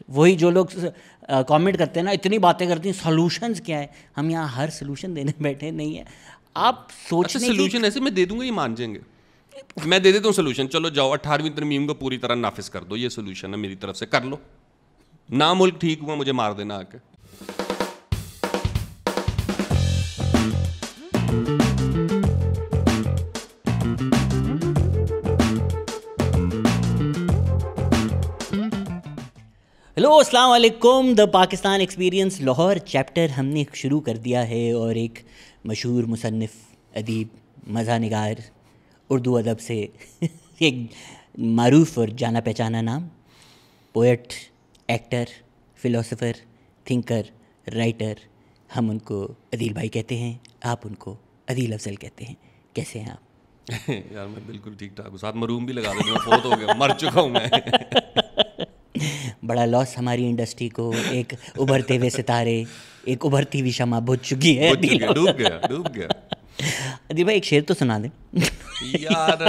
وہی جو لوگ کامنٹ کرتے ہیں نا, اتنی باتیں کرتی ہیں, سولوشنز کیا ہے. ہم یہاں ہر سولوشن دینے بیٹھے نہیں ہیں. آپ سوچنے کی سولوشن ایسے میں دے دوں گا, یہ مان جائیں گے. میں دے دیتا ہوں سولوشن, چلو جاؤ 18ویں ترمیم کو پوری طرح نافذ کر دو, یہ سولوشن ہے میری طرف سے, کر لو. نہ ملک ٹھیک ہوا مجھے مار دینا آ کے. ہیلو السلام علیکم. دا پاکستان ایکسپیرینس لاہور چیپٹر ہم نے شروع کر دیا ہے, اور ایک مشہور مصنف, ادیب, مزاح نگار, اردو ادب سے ایک معروف اور جانا پہچانا نام, poet, actor, philosopher, thinker, writer, ہم ان کو عدیل بھائی کہتے ہیں, آپ ان کو عدیل افضل کہتے ہیں. کیسے ہیں آپ؟ یار میں بالکل ٹھیک ٹھاک ہوں, ساتھ مرحوم بھی لگا دیتا ہوں, فوت ہو گیا, مر چکا ہوں میں. بڑا لاس ہماری انڈسٹری کو, ایک ابھرتے ہوئے ستارے, ایک ابھرتی ہوئی شمع بجھ چکی ہے. ڈوب گیا. ادیب بھائی ایک شعر تو سنا دیں یار.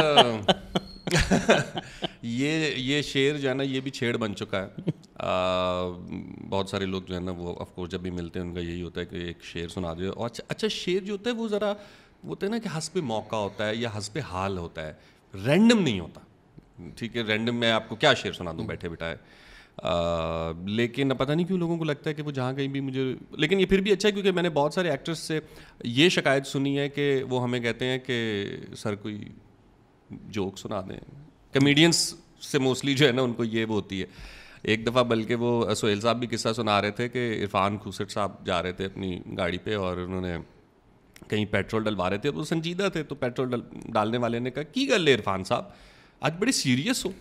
یہ شعر جو ہے نا, یہ بھی چھیڑ بن چکا ہے. بہت سارے لوگ جو ہے نا وہ آف کورس جب بھی ملتے ہیں ان کا یہی ہوتا ہے کہ ایک شعر سنا دے. اور اچھا شعر جو ہوتا ہے وہ ذرا وہ ہوتا ہے نا کہ حسب موقع ہوتا ہے یا حسب حال ہوتا ہے, رینڈم نہیں ہوتا. ٹھیک ہے, رینڈم میں آپ کو کیا شعر سنا دوں بیٹھے بٹھائے. لیکن پتہ نہیں کیوں لوگوں کو لگتا ہے کہ وہ جہاں کہیں بھی مجھے, لیکن یہ پھر بھی اچھا ہے کیونکہ میں نے بہت سارے ایکٹرس سے یہ شکایت سنی ہے کہ وہ ہمیں کہتے ہیں کہ سر کوئی جوک سنا دیں. کمیڈینس سے موسٹلی جو ہے نا ان کو یہ وہ ہوتی ہے. ایک دفعہ بلکہ وہ سہیل صاحب بھی قصہ سنا رہے تھے کہ عرفان کھوسٹ صاحب جا رہے تھے اپنی گاڑی پہ اور انہوں نے کہیں پیٹرول ڈلوا رہے تھے, وہ سنجیدہ تھے, تو پیٹرول ڈالنے والے نے کہا کی گل ہے عرفان صاحب آج بڑے سیریس ہو.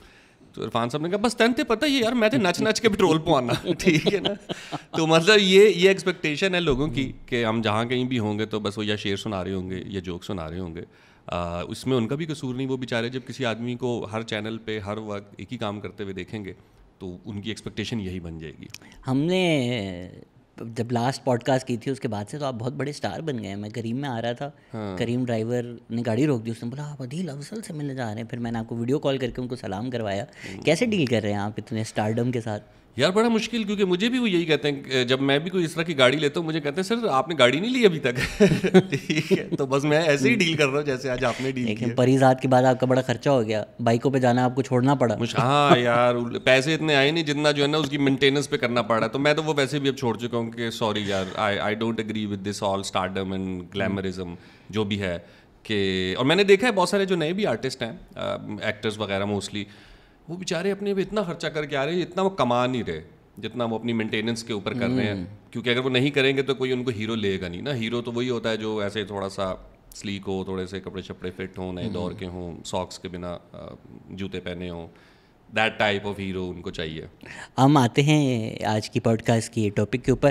تو عرفان صاحب نے کہا بس تین تے پتہ ہی یار میں تو نچ کے پیٹرول پوانا. ٹھیک ہے نا. تو مطلب یہ ایکسپیکٹیشن ہے لوگوں کی کہ ہم جہاں کہیں بھی ہوں گے تو بس وہ یا شعر سنا رہے ہوں گے یا جوک سنا رہے ہوں گے. اس میں ان کا بھی قصور نہیں. وہ بیچارے جب کسی آدمی کو ہر چینل پہ ہر وقت ایک ہی کام کرتے ہوئے دیکھیں گے تو ان کی ایکسپیکٹیشن یہی بن جائے گی. ہم نے جب لاسٹ پوڈ کاسٹ کی تھی اس کے بعد سے تو آپ بہت بڑے اسٹار بن گئے ہیں. میں کریم میں آ رہا تھا, کریم ڈرائیور نے گاڑی روک دی, اس نے بولا آپ عدیل افضل سے ملنے جا رہے ہیں. پھر میں نے آپ کو ویڈیو کال کر کے ان کو سلام کروایا. کیسے ڈیل کر رہے ہیں آپ اتنے اسٹارڈم کے ساتھ؟ یار بڑا مشکل, کیونکہ مجھے بھی وہ یہی کہتے ہیں جب میں بھی کوئی اس طرح کی گاڑی لیتا ہوں, مجھے کہتے ہیں سر آپ نے گاڑی نہیں لی ابھی تک. ٹھیک ہے, تو بس میں ایسے ہی ڈیل کر رہا ہوں جیسے آج آپ نے ڈیل کیا. لیکن پریزاد کے بعد آپ کا بڑا خرچہ ہو گیا, بائکوں پہ جانا آپ کو چھوڑنا پڑا. ہاں یار پیسے اتنے آئے نہیں جتنا جو ہے نا اس کی مینٹیننس پہ کرنا پڑ رہا ہے. تو میں تو وہ ویسے بھی اب چھوڑ چکا ہوں کہ سوری یار I don't agree with this all stardom and glamorism جو بھی ہے. کہ اور میں نے دیکھا ہے بہت سارے جو نئے بھی آرٹسٹ ہیں, ایکٹرز وغیرہ موسٹلی, وہ بیچارے اپنے پہ اتنا خرچہ کر کے آ رہے ہیں اتنا وہ کما نہیں رہے جتنا وہ اپنی مینٹیننس کے اوپر کر رہے ہیں. کیونکہ اگر وہ نہیں کریں گے تو کوئی ان کو ہیرو لے گا نہیں نا. ہیرو تو وہی ہوتا ہے جو ایسے تھوڑا سا سلیک ہو, تھوڑے سے کپڑے شپڑے فٹ ہوں, نئے دور کے ہوں, ساکس کے بنا جوتے پہنے ہوں. That type of hero in کو چاہیے. ہم آتے ہیں آج کی پوڈ کاسٹ کی ٹاپک کے اوپر.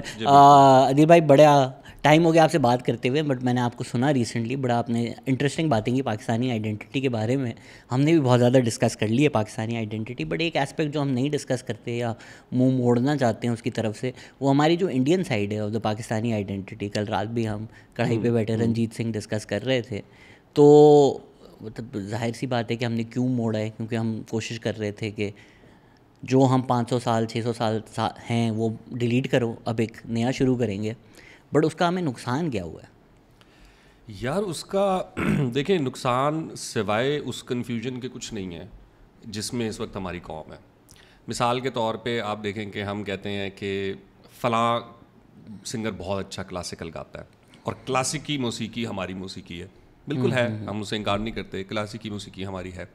عدیل بھائی بڑا ٹائم ہو گیا آپ سے بات کرتے ہوئے, بٹ میں نے آپ کو سنا ریسنٹلی, بڑا آپ نے انٹرسٹنگ باتیں کی پاکستانی آئیڈینٹی کے بارے میں. ہم نے بھی بہت زیادہ ڈسکس کر لی ہے پاکستانی آئیڈینٹی, بٹ ایک اسپیکٹ جو ہم نہیں ڈسکس کرتے یا منہ موڑنا چاہتے ہیں اس کی طرف سے, وہ ہماری جو انڈین سائڈ ہے آف دا پاکستانی آئیڈینٹی. کل رات بھی ہم کڑھائی پہ بیٹھے رنجیت سنگھ ڈسکس کر رہے تھے. تو مطلب ظاہر سی بات ہے کہ ہم نے کیوں موڑا ہے, کیونکہ ہم کوشش کر رہے تھے کہ جو ہم 500 سال 600 سال ہیں وہ ڈیلیٹ کرو, اب ایک نیا شروع کریں گے. بٹ اس کا ہمیں نقصان کیا ہوا ہے یار؟ اس کا دیکھیں نقصان سوائے اس کنفیوژن کے کچھ نہیں ہے جس میں اس وقت ہماری قوم ہے. مثال کے طور پہ آپ دیکھیں کہ ہم کہتے ہیں کہ فلاں سنگر بہت اچھا کلاسیکل گاتا ہے, اور کلاسیکی موسیقی ہماری موسیقی ہے. بالکل ہے, ہم اسے انکار نہیں کرتے, کلاسیکی موسیقی ہماری ہے.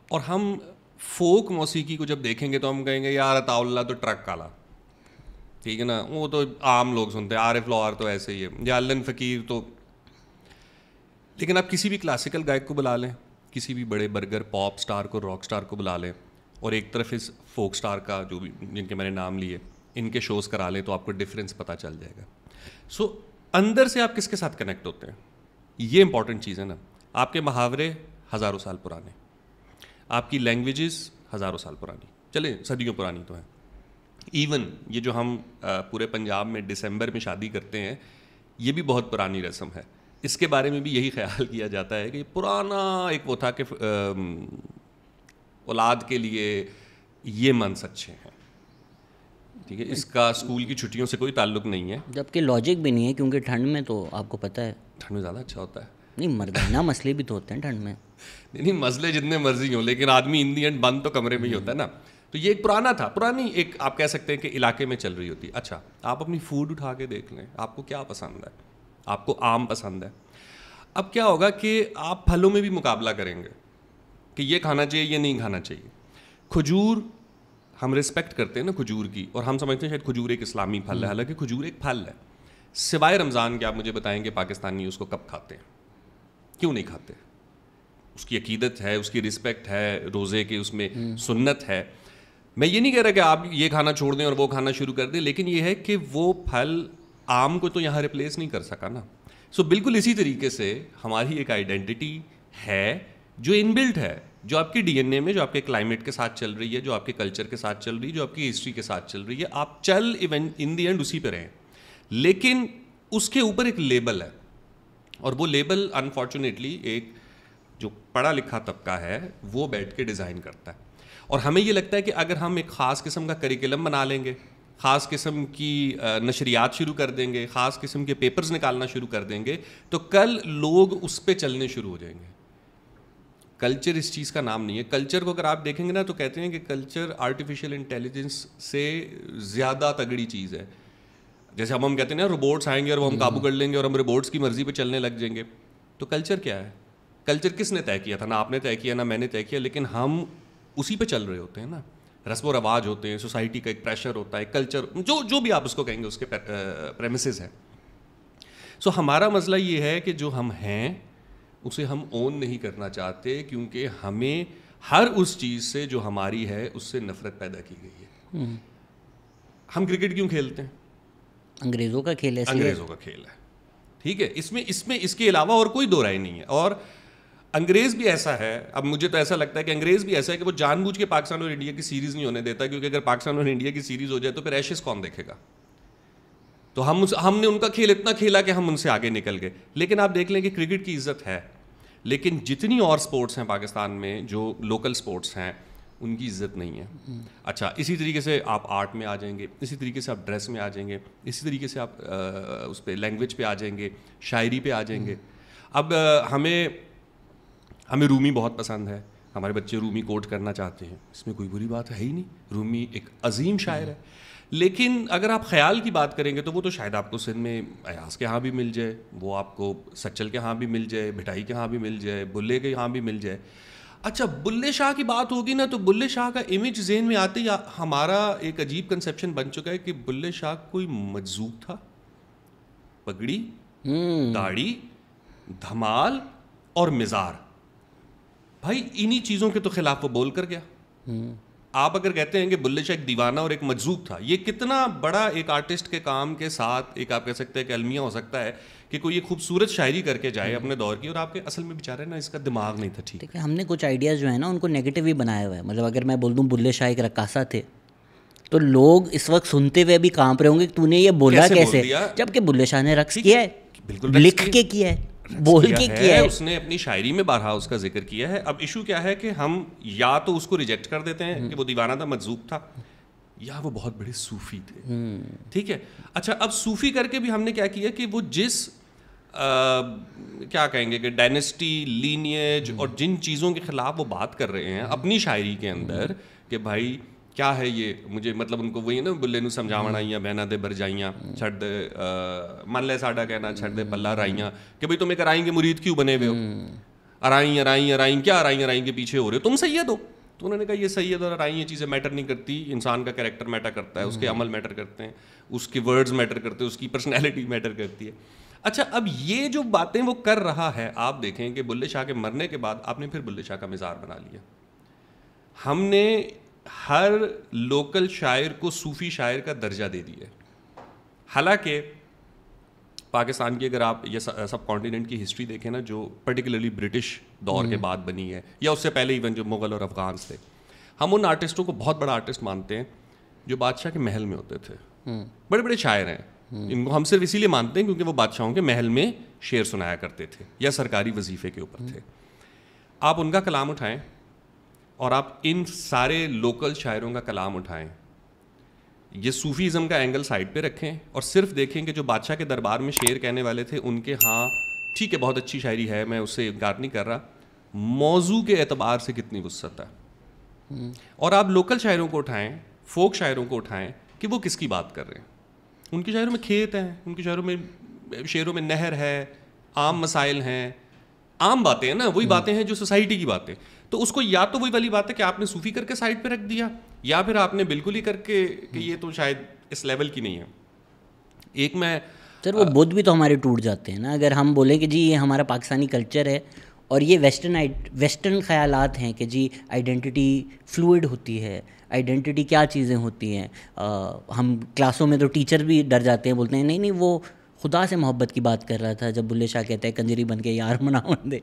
اور ہم فوک موسیقی کو جب دیکھیں گے تو ہم کہیں گے یار عطا اللہ تو ٹرک والا, ٹھیک ہے نا, وہ تو عام لوگ سنتے ہیں, عارف لوہار تو ایسے ہی ہے, یا علن فقیر تو. لیکن آپ کسی بھی کلاسیکل گائک کو بلا لیں, کسی بھی بڑے برگر پاپ سٹار کو, راک سٹار کو بلا لیں, اور ایک طرف اس فوک سٹار کا جو بھی جن کے میں نے نام لیے ان کے شوز کرا لیں, تو آپ کو ڈفرینس پتہ چل جائے گا. سو اندر سے آپ کس کے ساتھ کنیکٹ ہوتے ہیں, یہ امپورٹنٹ چیز ہے نا. آپ کے محاورے ہزاروں سال پرانے, آپ کی لینگویجز ہزاروں سال پرانی, چلیں صدیوں پرانی تو ہیں. ایون یہ جو ہم پورے پنجاب میں دسمبر میں شادی کرتے ہیں, یہ بھی بہت پرانی رسم ہے. اس کے بارے میں بھی یہی خیال کیا جاتا ہے کہ پرانا ایک وہ تھا کہ اولاد کے لیے یہ منصب اچھے ہیں. ٹھیک ہے, اس کا اسکول کی چھٹیوں سے کوئی تعلق نہیں ہے, جبکہ لاجک بھی نہیں ہے, کیونکہ ٹھنڈ میں تو آپ کو پتہ ہے ٹھنڈ میں زیادہ اچھا ہوتا ہے. نہیں, مردانہ مسئلے بھی تو ہوتے ہیں ٹھنڈ میں. نہیں, مسئلے جتنے مرضی ہوں, لیکن آدمی ان دی اینڈ بند تو کمرے میں ہی ہوتا ہے نا. تو یہ ایک پرانی ایک آپ کہہ سکتے ہیں کہ علاقے میں چل رہی ہوتی ہے. اچھا, آپ اپنی فوڈ اٹھا کے دیکھ لیں, آپ کو کیا پسند ہے. آپ کو آم پسند ہے. اب کیا ہوگا کہ آپ پھلوں میں بھی مقابلہ کریں گے کہ یہ کھانا چاہیے, یہ نہیں کھانا چاہیے. کھجور ہم رسپیکٹ کرتے ہیں نا کھجور کی, اور ہم سمجھتے ہیں شاید کھجور ایک اسلامی پھل ہے, حالانکہ کھجور ایک پھل ہے. سوائے رمضان کے آپ مجھے بتائیں کہ پاکستانی اس کو کب کھاتے ہیں, کیوں نہیں کھاتے. اس کی عقیدت ہے, اس کی رسپیکٹ ہے, روزے کی اس میں سنت ہے. میں یہ نہیں کہہ رہا کہ آپ یہ کھانا چھوڑ دیں اور وہ کھانا شروع کر دیں, لیکن یہ ہے کہ وہ پھل آم کو تو یہاں ریپلیس نہیں کر سکا نا. سو بالکل اسی طریقے سے ہماری ایک آئیڈینٹی ہے جو ان بلٹ ہے, جو آپ کی ڈی این اے میں, جو آپ کے کلائمیٹ کے ساتھ چل رہی ہے, جو آپ کے کلچر کے ساتھ چل رہی ہے, جو آپ کی ہسٹری کے ساتھ چل رہی ہے. آپ چل ان دی اینڈ اسی پہ رہیں, لیکن اس کے اوپر ایک لیبل ہے, اور وہ لیبل انفارچونیٹلی ایک جو پڑھا لکھا طبقہ ہے وہ بیٹھ کے ڈیزائن کرتا ہے. اور ہمیں یہ لگتا ہے کہ اگر ہم ایک خاص قسم کا کریکولم بنا لیں گے, خاص قسم کی نشریات شروع کر دیں گے, خاص قسم کے پیپرز نکالنا شروع کر دیں گے, تو کل لوگ اس پہ چلنے شروع ہو جائیں گے. کلچر اس چیز کا نام نہیں ہے. کلچر کو اگر آپ دیکھیں گے نا تو کہتے ہیں کہ کلچر آرٹیفیشیل انٹیلیجنس سے زیادہ تگڑی چیز ہے. جیسے ہم کہتے ہیں نا روبوٹس آئیں گے اور وہ ہم قابو کر لیں گے اور ہم روبوٹس کی مرضی پہ چلنے لگ جائیں گے. تو کلچر کیا ہے؟ کلچر کس نے طے کیا تھا؟ نہ آپ نے طے کیا, نہ میں نے طے کیا, لیکن ہم اسی پہ چل رہے ہوتے ہیں نا. رسم و رواج ہوتے ہیں, سوسائٹی کا ایک پریشر ہوتا ہے, کلچر جو بھی آپ اس کو کہیں گے اس کے پریمیسز ہیں. سو ہمارا مسئلہ یہ ہے کہ جو ہم ہیں اسے ہم اون نہیں کرنا چاہتے, کیونکہ ہمیں ہر اس چیز سے جو ہماری ہے اس سے نفرت پیدا کی گئی ہے. ہم کرکٹ کیوں کھیلتے ہیں؟ انگریزوں کا کھیل ہے, انگریزوں کا کھیل ہے. ٹھیک ہے, اس کے علاوہ اور کوئی دو رائے نہیں ہے. اور انگریز بھی ایسا ہے, اب مجھے تو ایسا لگتا ہے کہ انگریز بھی ایسا ہے کہ وہ جان بوجھ کے پاکستان اور انڈیا کی سیریز نہیں ہونے دیتا, کیونکہ اگر پاکستان اور انڈیا کی سیریز ہو جائے تو پھر ایشز کون دیکھے گا. تو ہم نے ان کا کھیل اتنا کھیلا کہ ہم ان سے آگے نکل گئے. لیکن آپ دیکھ لیں کہ کرکٹ کی عزت ہے, لیکن جتنی اور سپورٹس ہیں پاکستان میں جو لوکل سپورٹس ہیں ان کی عزت نہیں ہے. اچھا, اسی طریقے سے آپ آرٹ میں آ جائیں گے, اسی طریقے سے آپ ڈریس میں آ جائیں گے, اسی طریقے سے آپ اس پہ لینگویج پہ آ جائیں گے, شاعری پہ آ جائیں گے. اب ہمیں رومی بہت پسند ہے, ہمارے بچے رومی کوٹ کرنا چاہتے ہیں, اس میں کوئی بری بات ہے ہی نہیں. رومی ایک عظیم شاعر ہے. لیکن اگر آپ خیال کی بات کریں گے تو وہ تو شاید آپ کو سندھ میں ایاز کے ہاں بھی مل جائے, وہ آپ کو سچل کے ہاں بھی مل جائے, بھٹائی کے ہاں بھی مل جائے, بلے کے ہاں بھی مل جائے. اچھا, بلے شاہ کی بات ہوگی نا تو بلے شاہ کا امیج ذہن میں آتے ہی ہمارا ایک عجیب کنسیپشن بن چکا ہے کہ بلے شاہ کوئی مجذوب تھا. پگڑی, داڑھی, دھمال اور مزار, بھائی انہی چیزوں کے تو خلاف وہ بول کر گیا. آپ اگر کہتے ہیں کہ بلے شاہ ایک دیوانہ اور ایک مجذوب تھا, یہ کتنا بڑا ایک آرٹسٹ کے کام کے ساتھ ایک آپ کہہ سکتے ہیں کہ المیہ ہو سکتا ہے کہ کوئی ایک خوبصورت شاعری کر کے جائے اپنے دور کی, اور آپ کے اصل میں بیچارے نا اس کا دماغ نہیں تھا. ٹھیک ہے, ہم نے کچھ آئیڈیاز جو ہیں نا ان کو نیگیٹو ہی بنایا ہوا ہے. مطلب اگر میں بول دوں بلے شاہ ایک رقاصہ تھے تو لوگ اس وقت سنتے ہوئے بھی کانپ رہے ہوں گے کہ تو نے یہ بولا کیسے, جبکہ بلے شاہ نے رقص کیا ہے, بالکل لکھ کے کیا ہے, بول کے کیا ہے, اس نے اپنی شاعری میں بارہا اس کا ذکر کیا ہے. اب ایشو کیا ہے کہ ہم یا تو اس کو ریجیکٹ کر دیتے ہیں کہ وہ دیوانہ تھا, مجذوب تھا, یا وہ بہت بڑے صوفی تھے. ٹھیک ہے, اچھا اب صوفی کر کے بھی ہم نے کیا کیا کہ وہ جس کیا کہیں گے کہ ڈائنیسٹی, لینیج اور جن چیزوں کے خلاف وہ بات کر رہے ہیں اپنی شاعری کے اندر کہ بھائی کیا ہے یہ, مجھے مطلب ان کو وہی نا بلے نو سمجھاونا آئیاں بہنا دے بر جائیاں چھڑ دے من لے ساڈا کہنا چھڑ دے پلہ رائیاں, کہ بھائی تمہیں کرائیں گے مرید کیوں بنے ہوئے ہو, ارائیں کیا ارائیں کے پیچھے ہو رہے ہو, تم سید ہو. تو انہوں نے کہا یہ سید اور ارائیں یہ چیزیں میٹر نہیں کرتی, انسان کا کریکٹر میٹر کرتا ہے, اس کے عمل میٹر کرتے ہیں, اس کے ورڈز میٹر کرتے ہیں, اس کی پرسنالٹی میٹر کرتی ہے. اچھا, اب یہ جو باتیں وہ کر رہا ہے, آپ دیکھیں کہ بلے شاہ کے مرنے کے بعد آپ نے پھر بلے شاہ کا مزار بنا لیا. ہم نے ہر لوکل شاعر کو صوفی شاعر کا درجہ دے دیا. حالانکہ پاکستان کی اگر آپ یہ سب کانٹیننٹ کی ہسٹری دیکھیں نا, جو پرٹیکولرلی برٹش دور کے بعد بنی ہے یا اس سے پہلے ایون جو مغل اور افغانس تھے, ہم ان آرٹسٹوں کو بہت بڑا آرٹسٹ مانتے ہیں جو بادشاہ کے محل میں ہوتے تھے. بڑے بڑے شاعر ہیں, ان کو ہم صرف اسی لیے مانتے ہیں کیونکہ وہ بادشاہوں کے محل میں شعر سنایا کرتے تھے یا سرکاری وظیفے کے اوپر تھے. آپ ان کا کلام اٹھائیں اور آپ ان سارے لوکل شاعروں کا کلام اٹھائیں, یہ صوفیزم کا اینگل سائڈ پہ رکھیں اور صرف دیکھیں کہ جو بادشاہ کے دربار میں شعر کہنے والے تھے ان کے ہاں ٹھیک ہے بہت اچھی شاعری ہے, میں اس سے انکار نہیں کر رہا, موضوع کے اعتبار سے کتنی وسعت ہے. اور آپ لوکل شاعروں کو اٹھائیں, فوک شاعروں کو اٹھائیں کہ وہ کس کی بات کر رہے ہیں. ان کے شاعروں میں کھیت ہیں, ان کے شعروں میں نہر ہے, عام مسائل ہیں, عام باتیں ہیں نا, وہی باتیں ہیں جو سوسائٹی کی باتیں. تو اس کو یا تو وہی والی بات ہے کہ آپ نے صوفی کر کے سائڈ پہ رکھ دیا, یا پھر آپ نے بالکل ہی کر کے کہ یہ تو شاید اس لیول کی نہیں ہے. ایک میں سر وہ بدھ بھی تو ہمارے ٹوٹ جاتے ہیں نا, اگر ہم بولیں کہ جی یہ ہمارا پاکستانی کلچر ہے اور یہ ویسٹرن خیالات ہیں کہ جی آئیڈینٹی فلوئڈ ہوتی ہے, آئیڈینٹی کیا چیزیں ہوتی ہیں. ہم کلاسوں میں تو ٹیچر بھی ڈر جاتے ہیں, بولتے ہیں نہیں وہ خدا سے محبت کی بات کر رہا تھا جب بلے شاہ کہتے ہیں کنجری بن کے یار مناون دے.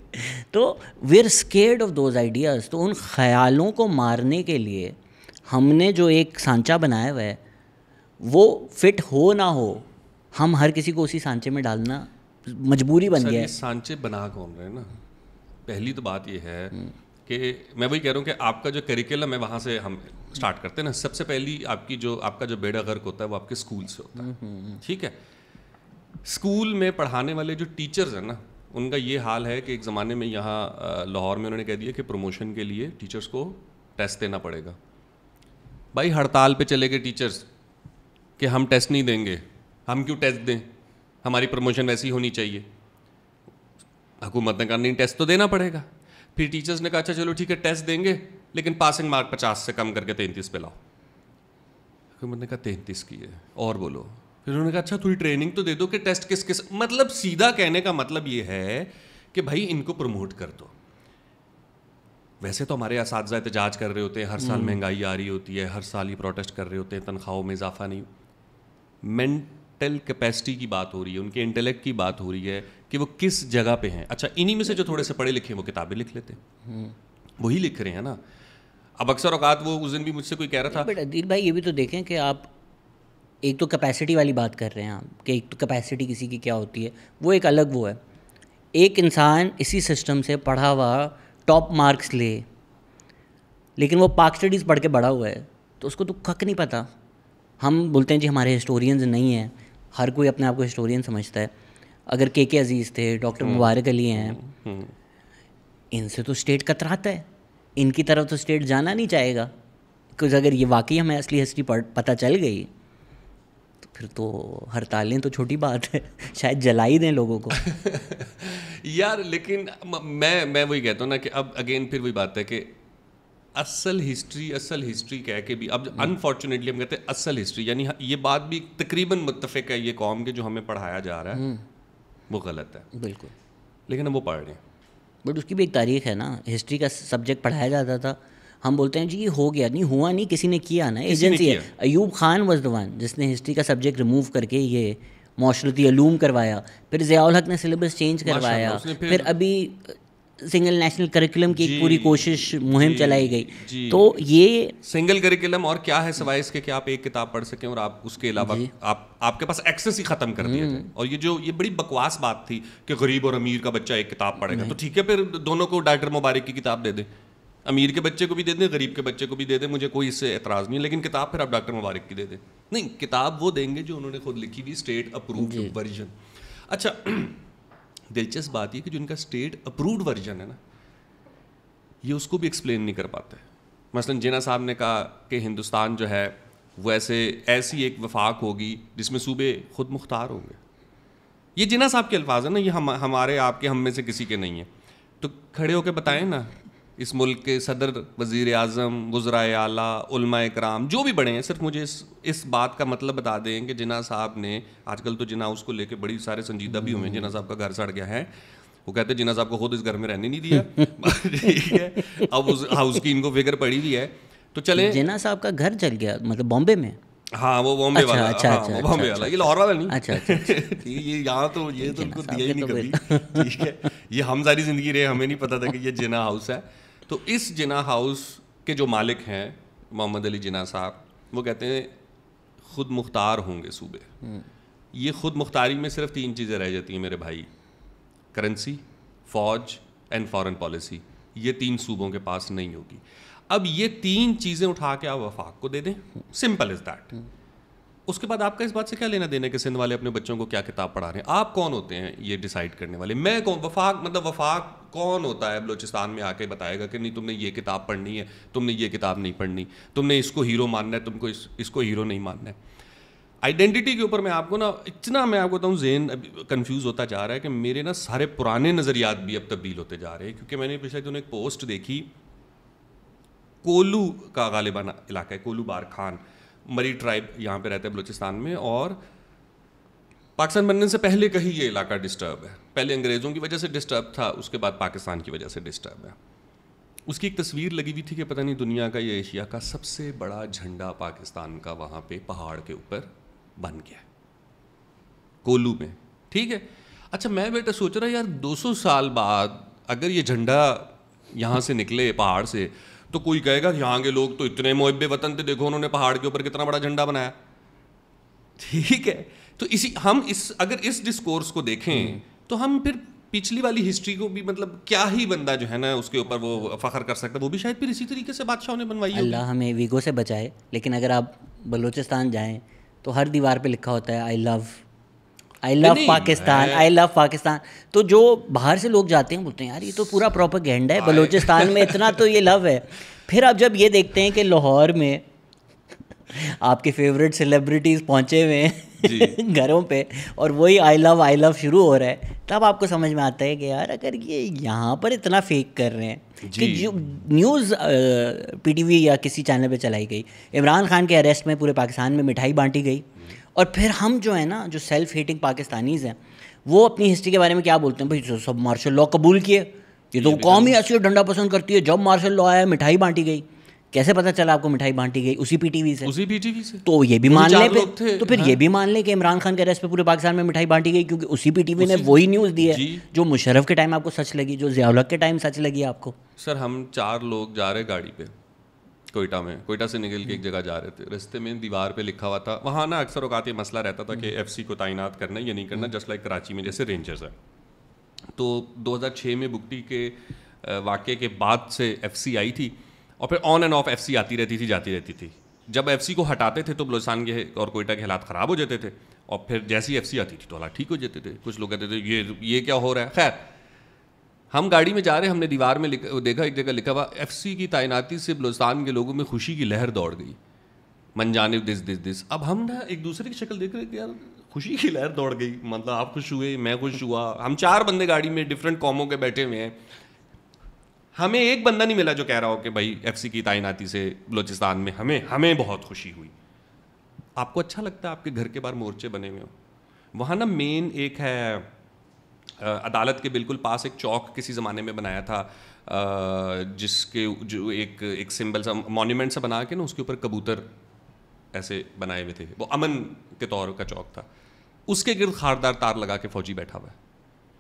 تو we are scared of those ideas. تو ان خیالوں کو مارنے کے لیے ہم نے جو ایک سانچہ بنایا ہوا ہے وہ فٹ ہو نہ ہو, ہم ہر کسی کو اسی سانچے میں ڈالنا مجبوری بن گیا ہے. سانچے بنا کون رہے ہیں نا, پہلی تو بات یہ ہے کہ میں وہی کہہ رہا ہوں کہ آپ کا جو کریکولم ہے وہاں سے ہم اسٹارٹ کرتے ہیں نا. سب سے پہلی آپ کا جو بیڑا غرق ہوتا ہے وہ آپ کے اسکول سے ہوتا ہے. ٹھیک ہے, اسکول میں پڑھانے والے جو ٹیچرز ہیں نا ان کا یہ حال ہے کہ ایک زمانے میں یہاں لاہور میں انہوں نے کہہ دیا کہ پروموشن کے لیے ٹیچرز کو ٹیسٹ دینا پڑے گا. بھائی ہڑتال پہ چلے گئے ٹیچرز کہ ہم ٹیسٹ نہیں دیں گے, ہم کیوں ٹیسٹ دیں, ہماری پروموشن ویسی ہونی چاہیے. حکومت نے کہا نہیں ٹیسٹ تو دینا پڑے گا. پھر ٹیچرز نے کہا اچھا چلو ٹھیک ہے ٹیسٹ دیں گے لیکن پاسنگ مارک 50 سے کم کر کے 33 پہ لاؤ. حکومت نے کہا 33 کی ہے اور بولو. پھر انہوں نے کہا اچھا تھوڑی ٹریننگ تو دے دو کہ ٹیسٹ کس مطلب سیدھا کہنے کا مطلب یہ ہے کہ بھائی ان کو پروموٹ کر دو. ویسے تو ہمارے اساتذہ احتجاج کر رہے ہوتے ہیں, ہر سال مہنگائی آ رہی ہوتی ہے, ہر سال ہی پروٹیسٹ کر رہے ہوتے ہیں, تنخواہوں میں اضافہ نہیں. مینٹل کیپیسٹی کی بات ہو رہی ہے, ان کے انٹلیکٹ کی بات ہو رہی ہے کہ وہ کس جگہ پہ ہیں. اچھا انہی میں سے جو تھوڑے سے پڑھے لکھے ہیں وہ کتابیں لکھ لیتے ہیں, وہی لکھ رہے ہیں نا. اب اکثر اوقات وہ اس دن بھی مجھ سے کوئی کہہ رہا تھا بٹ عدیل بھائی یہ بھی تو دیکھیں کہ آپ ایک تو کیپیسٹی والی بات کر رہے ہیں آپ کہ ایک تو کیپیسٹی کسی کی کیا ہوتی ہے, وہ ایک الگ وہ ہے. ایک انسان اسی سسٹم سے پڑھا ہوا ٹاپ مارکس لے لیکن وہ پاک اسٹڈیز پڑھ کے بڑا ہوا ہے تو اس کو تو کک نہیں پتہ. ہم بولتے ہیں جی ہمارے ہسٹورینز نہیں ہیں, ہر کوئی اپنے آپ کو ہسٹورین سمجھتا ہے. اگر کے عزیز تھے, ڈاکٹر مبارک علی ہیں, ان سے تو اسٹیٹ کتراتا ہے, ان کی طرف تو اسٹیٹ جانا نہیں چاہے گا. کچھ اگر یہ واقعی ہمیں اصلی ہسٹری پتہ چل گئی تو پھر تو ہڑتالیں تو چھوٹی بات ہے, شاید جلا ہی دیں لوگوں کو. یار لیکن میں وہی کہتا ہوں نا کہ اب اگین پھر وہی بات ہے کہ اصل ہسٹری کہہ کے بھی اب انفارچونیٹلی ہم کہتے ہیں اصل ہسٹری, یعنی یہ بات بھی تقریباً متفق ہے یہ قوم کے جو ہمیں پڑھایا جا رہا ہے وہ غلط ہے بالکل, لیکن ہم وہ پڑھ رہے ہیں. بٹ اس کی بھی ایک تاریخ ہے نا. ہسٹری کا سبجیکٹ پڑھایا جاتا تھا, ہم بولتے ہیں جی یہ ہو گیا, نہیں ہوا نہیں, کسی نے کیا نا, ایجنسی ہے. Ayub Khan was the one جس نے ہسٹری کا سبجیکٹ ریموو کر کے یہ معاشرتی علوم کروایا. پھر ضیاء الحق نے سلیبس چینج کروایا. پھر ابھی سنگل نیشنل کریکولم کی ایک پوری کوشش مہم چلائی گئی. تو یہ سنگل کریکولم اور کیا ہے سوائے اس کے کہ آپ ایک کتاب پڑھ سکیں اور آپ اس کے علاوہ آپ کے پاس ایکسیس ہی ختم کر دیا جائے. اور یہ بڑی بکواس بات تھی کہ غریب اور امیر کا بچہ ایک کتاب پڑھے گا. تو ٹھیک ہے پھر دونوں کو ڈاکٹر مبارک کی کتاب دے دیں, امیر کے بچے کو بھی دے دیں, غریب کے بچے کو بھی دے دیں, مجھے کوئی اس سے اعتراض نہیں, لیکن کتاب پھر آپ ڈاکٹر مبارک کی دے دیں. نہیں, کتاب وہ دیں گے جو انہوں نے خود لکھی ہوئی اسٹیٹ اپرووڈ ورژن. اچھا دلچسپ بات یہ کہ جو ان کا اسٹیٹ اپرووڈ ورژن ہے نا یہ اس کو بھی ایکسپلین نہیں کر پاتے. مثلاً جناح صاحب نے کہا کہ ہندوستان جو ہے وہ ایسی ایک وفاق ہوگی جس میں صوبے خود مختار ہوں گے. یہ جناح صاحب کے الفاظ ہیں نا, یہ ہمارے آپ کے ہم میں سے کسی کے نہیں ہیں. تو کھڑے ہو کے بتائیں نا اس ملک کے صدر, وزیر اعظم, وزرائے اعلیٰ, علماء کرام جو بھی بڑے ہیں, صرف مجھے اس بات کا مطلب بتا دیں کہ جناح صاحب نے, آج کل تو جناح اس کو لے کے بڑی سارے سنجیدہ بھی ہوئے ہیں, جناح صاحب کا گھر سڑ گیا ہے, وہ کہتے ہیں جناح صاحب کو خود اس گھر میں رہنے نہیں دیا. ٹھیک ہے, اب اس ہاؤس کی ان کو فکر پڑی ہوئی ہے. تو چلیں, جناح صاحب کا گھر چل گیا مطلب بامبے میں, ہاں وہ بامبے والا, بامبے والا, یہ لاہور والا نہیں. یہ یہاں تو یہ تو ان کو دیا ہی نہیں کبھی. ٹھیک ہے, یہ ہم ساری زندگی رہے, ہمیں نہیں پتا تھا کہ یہ جناح ہاؤس ہے. تو اس جناح ہاؤس کے جو مالک ہیں محمد علی جناح صاحب, وہ کہتے ہیں خود مختار ہوں گے صوبے. یہ خود مختاری میں صرف 3 چیزیں رہ جاتی ہیں میرے بھائی, کرنسی, فوج اینڈ فارن پالیسی. یہ 3 صوبوں کے پاس نہیں ہوگی. اب یہ 3 چیزیں اٹھا کے آپ وفاق کو دے دیں, سمپل از دیٹ. اس کے بعد آپ کا اس بات سے کیا لینا دینا کہ سندھ والے اپنے بچوں کو کیا کتاب پڑھا رہے ہیں؟ آپ کون ہوتے ہیں یہ ڈیسائیڈ کرنے والے؟ میں کون؟ وفاق کون ہوتا ہے بلوچستان میں آ کے بتائے گا کہ نہیں تم نے یہ کتاب پڑھنی ہے, تم نے یہ کتاب نہیں پڑھنی, تم نے اس کو ہیرو ماننا ہے, تم کو اس کو ہیرو نہیں ماننا ہے. آئیڈینٹی کے اوپر میں آپ کو نا اتنا میں آپ کو بتاؤں ذہن کنفیوز ہوتا جا رہا ہے کہ میرے نا سارے پرانے نظریات بھی اب تبدیل ہوتے جا رہے ہیں. کیونکہ میں نے پچھلے دنوں ایک پوسٹ دیکھی, کولو کا غالباً علاقہ ہے, کولو بار خان مری ٹرائب یہاں پہ رہتا ہے بلوچستان میں, اور پاکستان بننے سے پہلے کہیں یہ علاقہ ڈسٹرب ہے. پہلے انگریزوں کی وجہ سے ڈسٹرب تھا, اس کے بعد پاکستان کی وجہ سے ڈسٹرب ہے. اس کی ایک تصویر لگی ہوئی تھی کہ پتہ نہیں دنیا کا یا ایشیا کا سب سے بڑا جھنڈا پاکستان کا وہاں پہ پہاڑ کے اوپر بن گیا کولو میں. ٹھیک ہے, اچھا میں بیٹا سوچ رہا یار 200 سال بعد اگر یہ جھنڈا یہاں سے نکلے پہاڑ سے تو کوئی کہے گا کہ یہاں کے لوگ تو اتنے محب وطن تھے, دیکھو انہوں نے پہاڑ کے اوپر کتنا بڑا جھنڈا بنایا. ٹھیک ہے, تو اگر اس ڈسکورس کو دیکھیں تو ہم پھر پچھلی والی ہسٹری کو بھی مطلب کیا ہی بندہ جو ہے نا اس کے اوپر وہ فخر کر سکتا ہے, وہ بھی شاید پھر اسی طریقے سے بادشاہوں نے بنوائی. اللہ ہمیں ویگو سے بچائے. لیکن اگر آپ بلوچستان جائیں تو ہر دیوار پہ لکھا ہوتا ہے آئی لو پاکستان, آئی لو پاکستان. تو جو باہر سے لوگ جاتے ہیں بولتے ہیں یار یہ تو پورا پروپیگینڈا ہے, بلوچستان میں اتنا تو یہ لو ہے. پھر آپ جب یہ دیکھتے ہیں کہ لاہور میں آپ کے فیوریٹ سیلیبریٹیز پہنچے ہوئے ہیں گھروں پہ اور وہی آئی لو شروع ہو رہا ہے, تب آپ کو سمجھ میں آتا ہے کہ یار اگر یہ یہاں پر اتنا فیک کر رہے ہیں کہ جو نیوز پی ٹی وی یا کسی چینل پہ چلائی گئی, عمران خان کے اریسٹ میں پورے پاکستان میں مٹھائی بانٹی گئی, اور پھر ہم جو ہے نا جو سیلف ہیٹنگ پاکستانیز ہیں وہ اپنی ہسٹری کے بارے میں کیا بولتے ہیں, بھائی سب مارشل لا قبول کیے, یہ تو قوم ہی ایسی ڈنڈا پسند کرتی ہے, جب مارشل لا آیا مٹھائی بانٹی گئی. کیسے پتہ چلا آپ کو مٹھائی بانٹی گئی؟ اسی پی ٹی وی سے. تو یہ بھی مان لیں تو پھر یہ بھی مان لیں کہ عمران خان کے اریسٹ پہ پورے پاکستان میں مٹھائی بانٹی گئی کیونکہ اسی پی ٹی وی نے وہی نیوز دی ہے جو مشرف کے ٹائم آپ کو سچ لگی, جو ضیاء الحق کے ٹائم سچ لگی آپ کو. سر ہم 4 لوگ جا رہے گاڑی پہ کوئٹہ میں, کوئٹہ سے نکل کے ایک جگہ جا رہے تھے, رستے میں دیوار پہ لکھا ہوا تھا, وہاں نا اکثر اوقات یہ مسئلہ رہتا تھا کہ ایف سی کو تعینات کرنا یا نہیں کرنا, جسٹ لائک کراچی میں جیسے رینجرز ہے. تو 2006 میں بگٹی کے واقعے کے بعد سے ایف سی آئی تھی, اور پھر on and off F C آتی رہتی تھی جاتی رہتی تھی. جب ایف سی کو ہٹاتے تھے تو بلوچستان کے اور کوئٹہ کے حالات خراب ہو جاتے تھے, اور پھر جیسی ایف سی آتی تھی تو حالات ٹھیک ہو جاتے تھے. کچھ لوگ کہتے تھے یہ کیا ہو رہا ہے. خیر ہم گاڑی میں جا رہے, ہم نے دیوار میں دیکھا ایک جگہ لکھا ہوا ایف سی کی تعیناتی سے بلوچستان کے لوگوں میں خوشی کی لہر دوڑ گئی, من جانب دس. اب ہم نا ایک دوسرے کی شکل دیکھ رہے کہ یار خوشی کی لہر دوڑ گئی, مطلب آپ خوش ہوئے, میں خوش ہوا, ہم 4 بندے گاڑی میں ڈفرینٹ قوموں کے بیٹھے ہوئے ہیں, ہمیں ایک بندہ نہیں ملا جو کہہ رہا ہو کہ بھائی ایف سی کی تعیناتی سے بلوچستان میں ہمیں بہت خوشی ہوئی. آپ کو اچھا لگتا ہے آپ کے گھر کے باہر مورچے بنے ہوئے ہوں؟ وہاں نا مین ایک ہے عدالت کے بالکل پاس ایک چوک کسی زمانے میں بنایا تھا, جس کے جو ایک سمبل سا مونیومنٹ سا بنا کے نا اس کے اوپر کبوتر ایسے بنائے ہوئے تھے, وہ امن کے طور کا چوک تھا. اس کے گرد خاردار تار لگا کے فوجی بیٹھا ہوا ہے,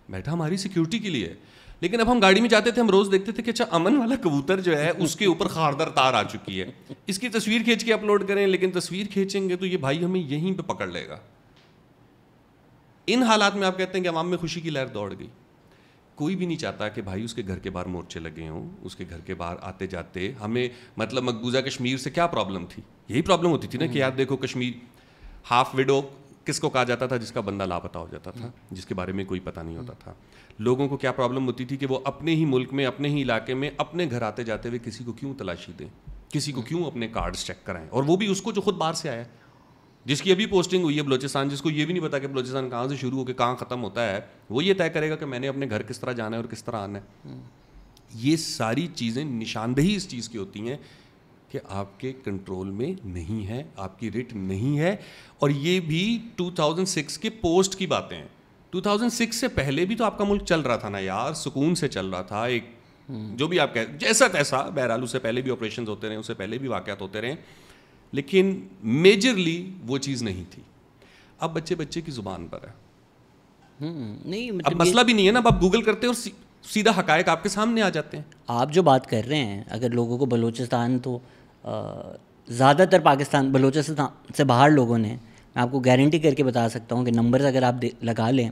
بیٹھا ہماری سیکیورٹی کے لیے. لیکن اب ہم گاڑی میں جاتے تھے, ہم روز دیکھتے تھے کہ اچھا امن والا کبوتر جو ہے اس کے اوپر خاردار تار آ چکی ہے, اس کی تصویر کھینچ کے اپلوڈ کریں, لیکن تصویر کھینچیں گے تو یہ بھائی ہمیں یہیں پہ پکڑ لے گا. ان حالات میں آپ کہتے ہیں کہ عوام میں خوشی کی لہر دوڑ گئی. کوئی بھی نہیں چاہتا کہ بھائی اس کے گھر کے باہر مورچے لگے ہوں, اس کے گھر کے باہر آتے جاتے ہمیں مطلب مقبوضہ کشمیر سے کیا پرابلم تھی؟ یہی پرابلم ہوتی تھی نا کہ یار دیکھو کشمیر ہاف وڈو کس کو کہا جاتا تھا؟ جس کا بندہ لاپتہ ہو جاتا تھا, جس کے بارے میں کوئی پتہ نہیں ہوتا تھا. لوگوں کو کیا پرابلم ہوتی تھی کہ وہ اپنے ہی ملک میں اپنے ہی علاقے میں اپنے گھر آتے جاتے ہوئے کسی کو کیوں تلاشی دیں, کسی کو کیوں اپنے کارڈز چیک کرائیں, اور وہ بھی اس کو جو خود باہر سے آیا, جس کی ابھی پوسٹنگ ہوئی ہے بلوچستان, جس کو یہ بھی نہیں پتا کہ بلوچستان کہاں سے شروع ہو کے کہاں ختم ہوتا ہے, وہ یہ طے کرے گا کہ میں نے اپنے گھر کس طرح جانا ہے اور کس طرح آنا ہے. یہ ساری چیزیں نشاندہی اس چیز کی ہوتی ہیں کہ آپ کے کنٹرول میں نہیں ہے, آپ کی رٹ نہیں ہے. اور یہ بھی 2006 کے پوسٹ کی باتیں ہیں. 2006 سے پہلے بھی تو آپ کا ملک چل رہا تھا نا یار, سکون سے چل رہا تھا, ایک جو بھی آپ کہہ جیسا تیسا, بہرحال اس سے پہلے بھی آپریشنز ہوتے رہے, اس سے پہلے بھی واقعات ہوتے رہے, لیکن میجرلی وہ چیز نہیں تھی. اب بچے کی زبان پر ہے, نہیں اب مسئلہ بھی نہیں ہے نا, اب آپ گوگل کرتے اور سیدھا حقائق آپ کے سامنے آ جاتے ہیں. آپ جو بات کر رہے ہیں, اگر لوگوں کو بلوچستان تو زیادہ تر پاکستان بلوچستان سے باہر لوگوں نے, میں آپ کو گارنٹی کر کے بتا سکتا ہوں کہ نمبرز اگر آپ لگا لیں,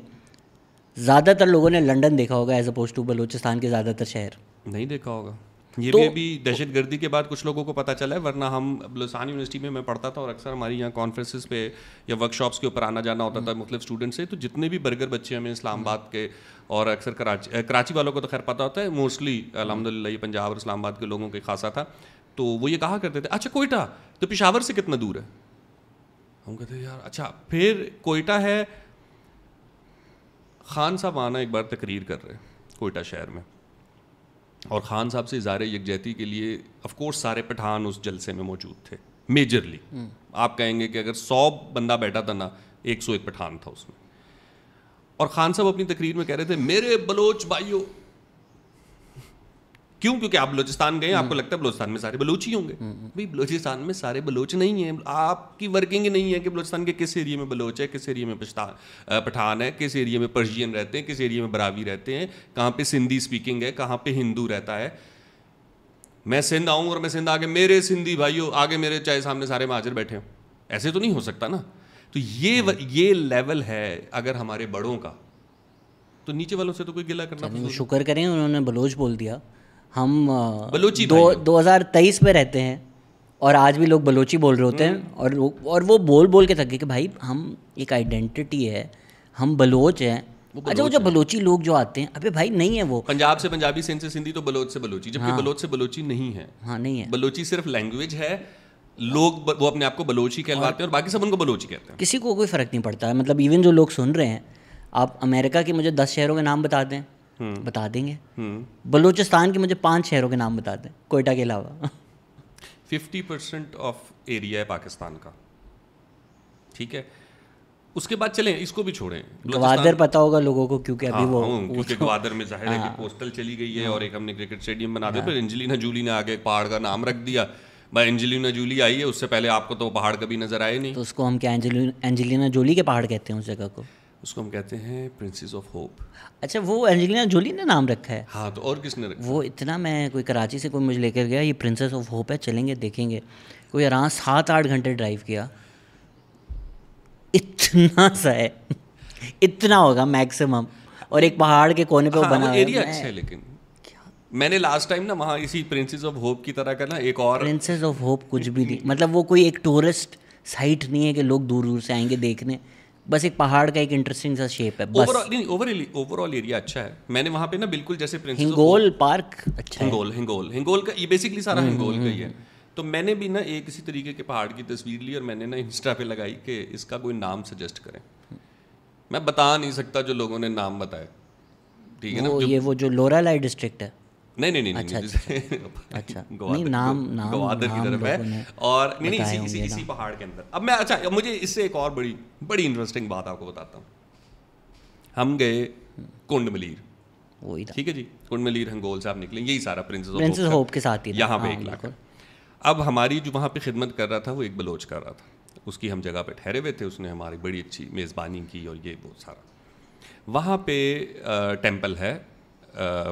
زیادہ تر لوگوں نے لنڈن دیکھا ہوگا ایز اپوز ٹو بلوچستان کے زیادہ تر شہر نہیں دیکھا ہوگا. یہ بھی ابھی دہشت گردی کے بعد کچھ لوگوں کو پتہ چلا ہے, ورنہ ہم بلوچستان یونیورسٹی میں پڑھتا تھا اور اکثر ہماری یہاں کانفرنسز پہ یا ورک شاپس کے اوپر آنا جانا ہوتا تھا مختلف اسٹوڈنٹ سے, تو جتنے بھی برگر بچے ہمیں اسلام آباد کے اور اکثر کراچی والوں کو تو خیر پتہ ہوتا ہے, موسٹلی الحمد للہ یہ پنجاب اور اسلام آباد کے لوگوں کے خاصا تھا, تو وہ یہ کہا کرتے تھے اچھا کوئٹہ تو پشاور سے کتنا دور ہے. ہم کہتے ہیں یار اچھا, پھر کوئٹہ ہے. خان صاحب آنا ایک بار تقریر کر رہے کوئٹہ شہر میں, اور خان صاحب سے اظہار یکجہتی کے لیے آف کورس سارے پٹھان اس جلسے میں موجود تھے میجرلی. آپ کہیں گے کہ اگر 100 بندہ بیٹھا تھا نا 101 پٹھان تھا اس میں. اور خان صاحب اپنی تقریر میں کہہ رہے تھے میرے بلوچ بھائیوں, کیوں؟ کیونکہ آپ بلوچستان گئے, آپ کو لگتا ہے بلوچستان میں سارے بلوچی ہوں گے. بھائی بلوچستان میں سارے بلوچ نہیں ہیں, آپ کی ورکنگ نہیں ہے کہ بلوچستان کے کس ایریے میں بلوچ ہے, کس ایریے میں پٹھان ہے, کس ایریے میں پرشین رہتے ہیں, کس ایریے میں براوی رہتے ہیں, کہاں پہ سندھی اسپیکنگ ہے, کہاں پہ ہندو رہتا ہے. میں سندھ آؤں اور میں سندھ آگے میرے سندھی بھائیوں, آگے میرے چاہے سامنے سارے مہاجر بیٹھے ہوں, ایسے تو نہیں ہو سکتا نا. تو یہ لیول ہے اگر ہمارے بڑوں کا, تو نیچے والوں سے تو کوئی گلہ کرنا. شکر کریں انہوں نے بلوچ بول دیا. ہم 2023 میں رہتے ہیں اور آج بھی لوگ بلوچی بول رہے ہوتے ہیں, اور وہ بول کے تھک گئے کہ بھائی ہم ایک آئیڈینٹی ہے, ہم بلوچ ہیں. اچھا وہ جو بلوچی لوگ جو آتے ہیں, ابے بھائی نہیں ہے, وہ پنجاب سے پنجابی, سندھ سے سندھی, تو بلوچ سے بلوچی, جبکہ بلوچ سے بلوچی نہیں ہے. ہاں نہیں ہے, بلوچی صرف لینگویج ہے. لوگ وہ اپنے آپ کو بلوچی کہلواتے ہیں اور باقی سب ان کو بلوچی کہتے ہیں. کسی کو کوئی فرق نہیں پڑتا ہے. مطلب ایون جو لوگ سن رہے ہیں, آپ امریکہ کے مجھے 10 شہروں کے نام بتا دیں, بتا دیں گے. بلوچستان کے مجھے 5 شہروں کے نام بتا دیں کوئٹہ کے علاوہ. 50% آف ایریا ہے پاکستان کا, ٹھیک ہے. اس کے بعد چلیں اس کو بھی چھوڑیں. گوادر پتہ ہوگا لوگوں کو, کیونکہ ابھی وہ کیونکہ گوادر میں ظاہر ہے کہ کوسٹل چلی گئی ہے, اور ایک ہم نے کرکٹ اسٹیڈیم بنا دیا. پھر انجلینا جولی نے آگے پہاڑ کا نام رکھ دیا. بھائی انجلینا جولی آئی ہے, اس سے پہلے آپ کو تو پہاڑ کبھی نظر آئے نہیں. تو اس کو ہم کیا انجلینا جولی کے پہاڑ کہتے ہیں اس جگہ کو؟ اس کو ہم کہتے ہیں پرنسز آف ہوپ. اچھا وہ انجلینا جولی نے نام رکھا ہے؟ ہاں, تو اور کس نے رکھا؟ وہ اتنا, میں کوئی کراچی سے کوئی مجھے لے کر گیا, یہ پرنسس آف ہوپ ہے, چلیں گے دیکھیں گے. کوئی آرام 7-8 گھنٹے ڈرائیو کیا, اتنا سا ہے, اتنا ہوگا میکسیمم, اور ایک پہاڑ کے کونے پہ وہ بنا ایریا اچھا ہے. لیکن میں نے لاسٹ ٹائم نا وہاں اسی پرنسز آف ہوپ کی طرح کا نا ایک اور, پرنسز آف ہوپ کچھ بھی نہیں, مطلب وہ کوئی ایک ٹورسٹ سائٹ نہیں ہے کہ لوگ دور دور سے آئیں گے دیکھنے, بس ایک پہاڑ کا ایک انٹرسٹنگ سا شیپ ہے بس. اوور آل ایریا اچھا ہے. میں نے وہاں پہ نا بالکل جیسے ہنگول پارک اچھا ہے, ہنگول کا یہ بیسکلی سارا ہنگول کا ہی ہے. تو میں نے بھی نا ایک اسی طریقے کے پہاڑ کی تصویر لی اور میں نے نا انسٹا پہ لگائی کہ اس کا کوئی نام سجیسٹ کریں. میں بتا نہیں سکتا جو لوگوں نے نام بتائے, ٹھیک ہے نا. یہ وہ جو لورا لائی ڈسٹرکٹ ہے, نہیں اچھا گوادر کی طرف ہے, اور نہیں اسی پہاڑ کے اندر. اب میں اچھا مجھے اس سے ایک اور بڑی انٹرسٹنگ بات آپ کو بتاتا ہوں. ہم گئے کنڈ ملیر, وہی ٹھیک ہے جی, کنڈ ملیر ہنگول سے آپ نکلے, یہی سارا پرنسز ہوپ کے ساتھ ہی یہاں پہ ایک علاقہ. اب ہماری جو وہاں پہ خدمت کر رہا تھا وہ ایک بلوچ کر رہا تھا, اس کی ہم جگہ پہ ٹھہرے ہوئے تھے, اس نے ہماری بڑی اچھی میزبانی کی اور یہ بہت سارا. وہاں پہ ٹیمپل ہے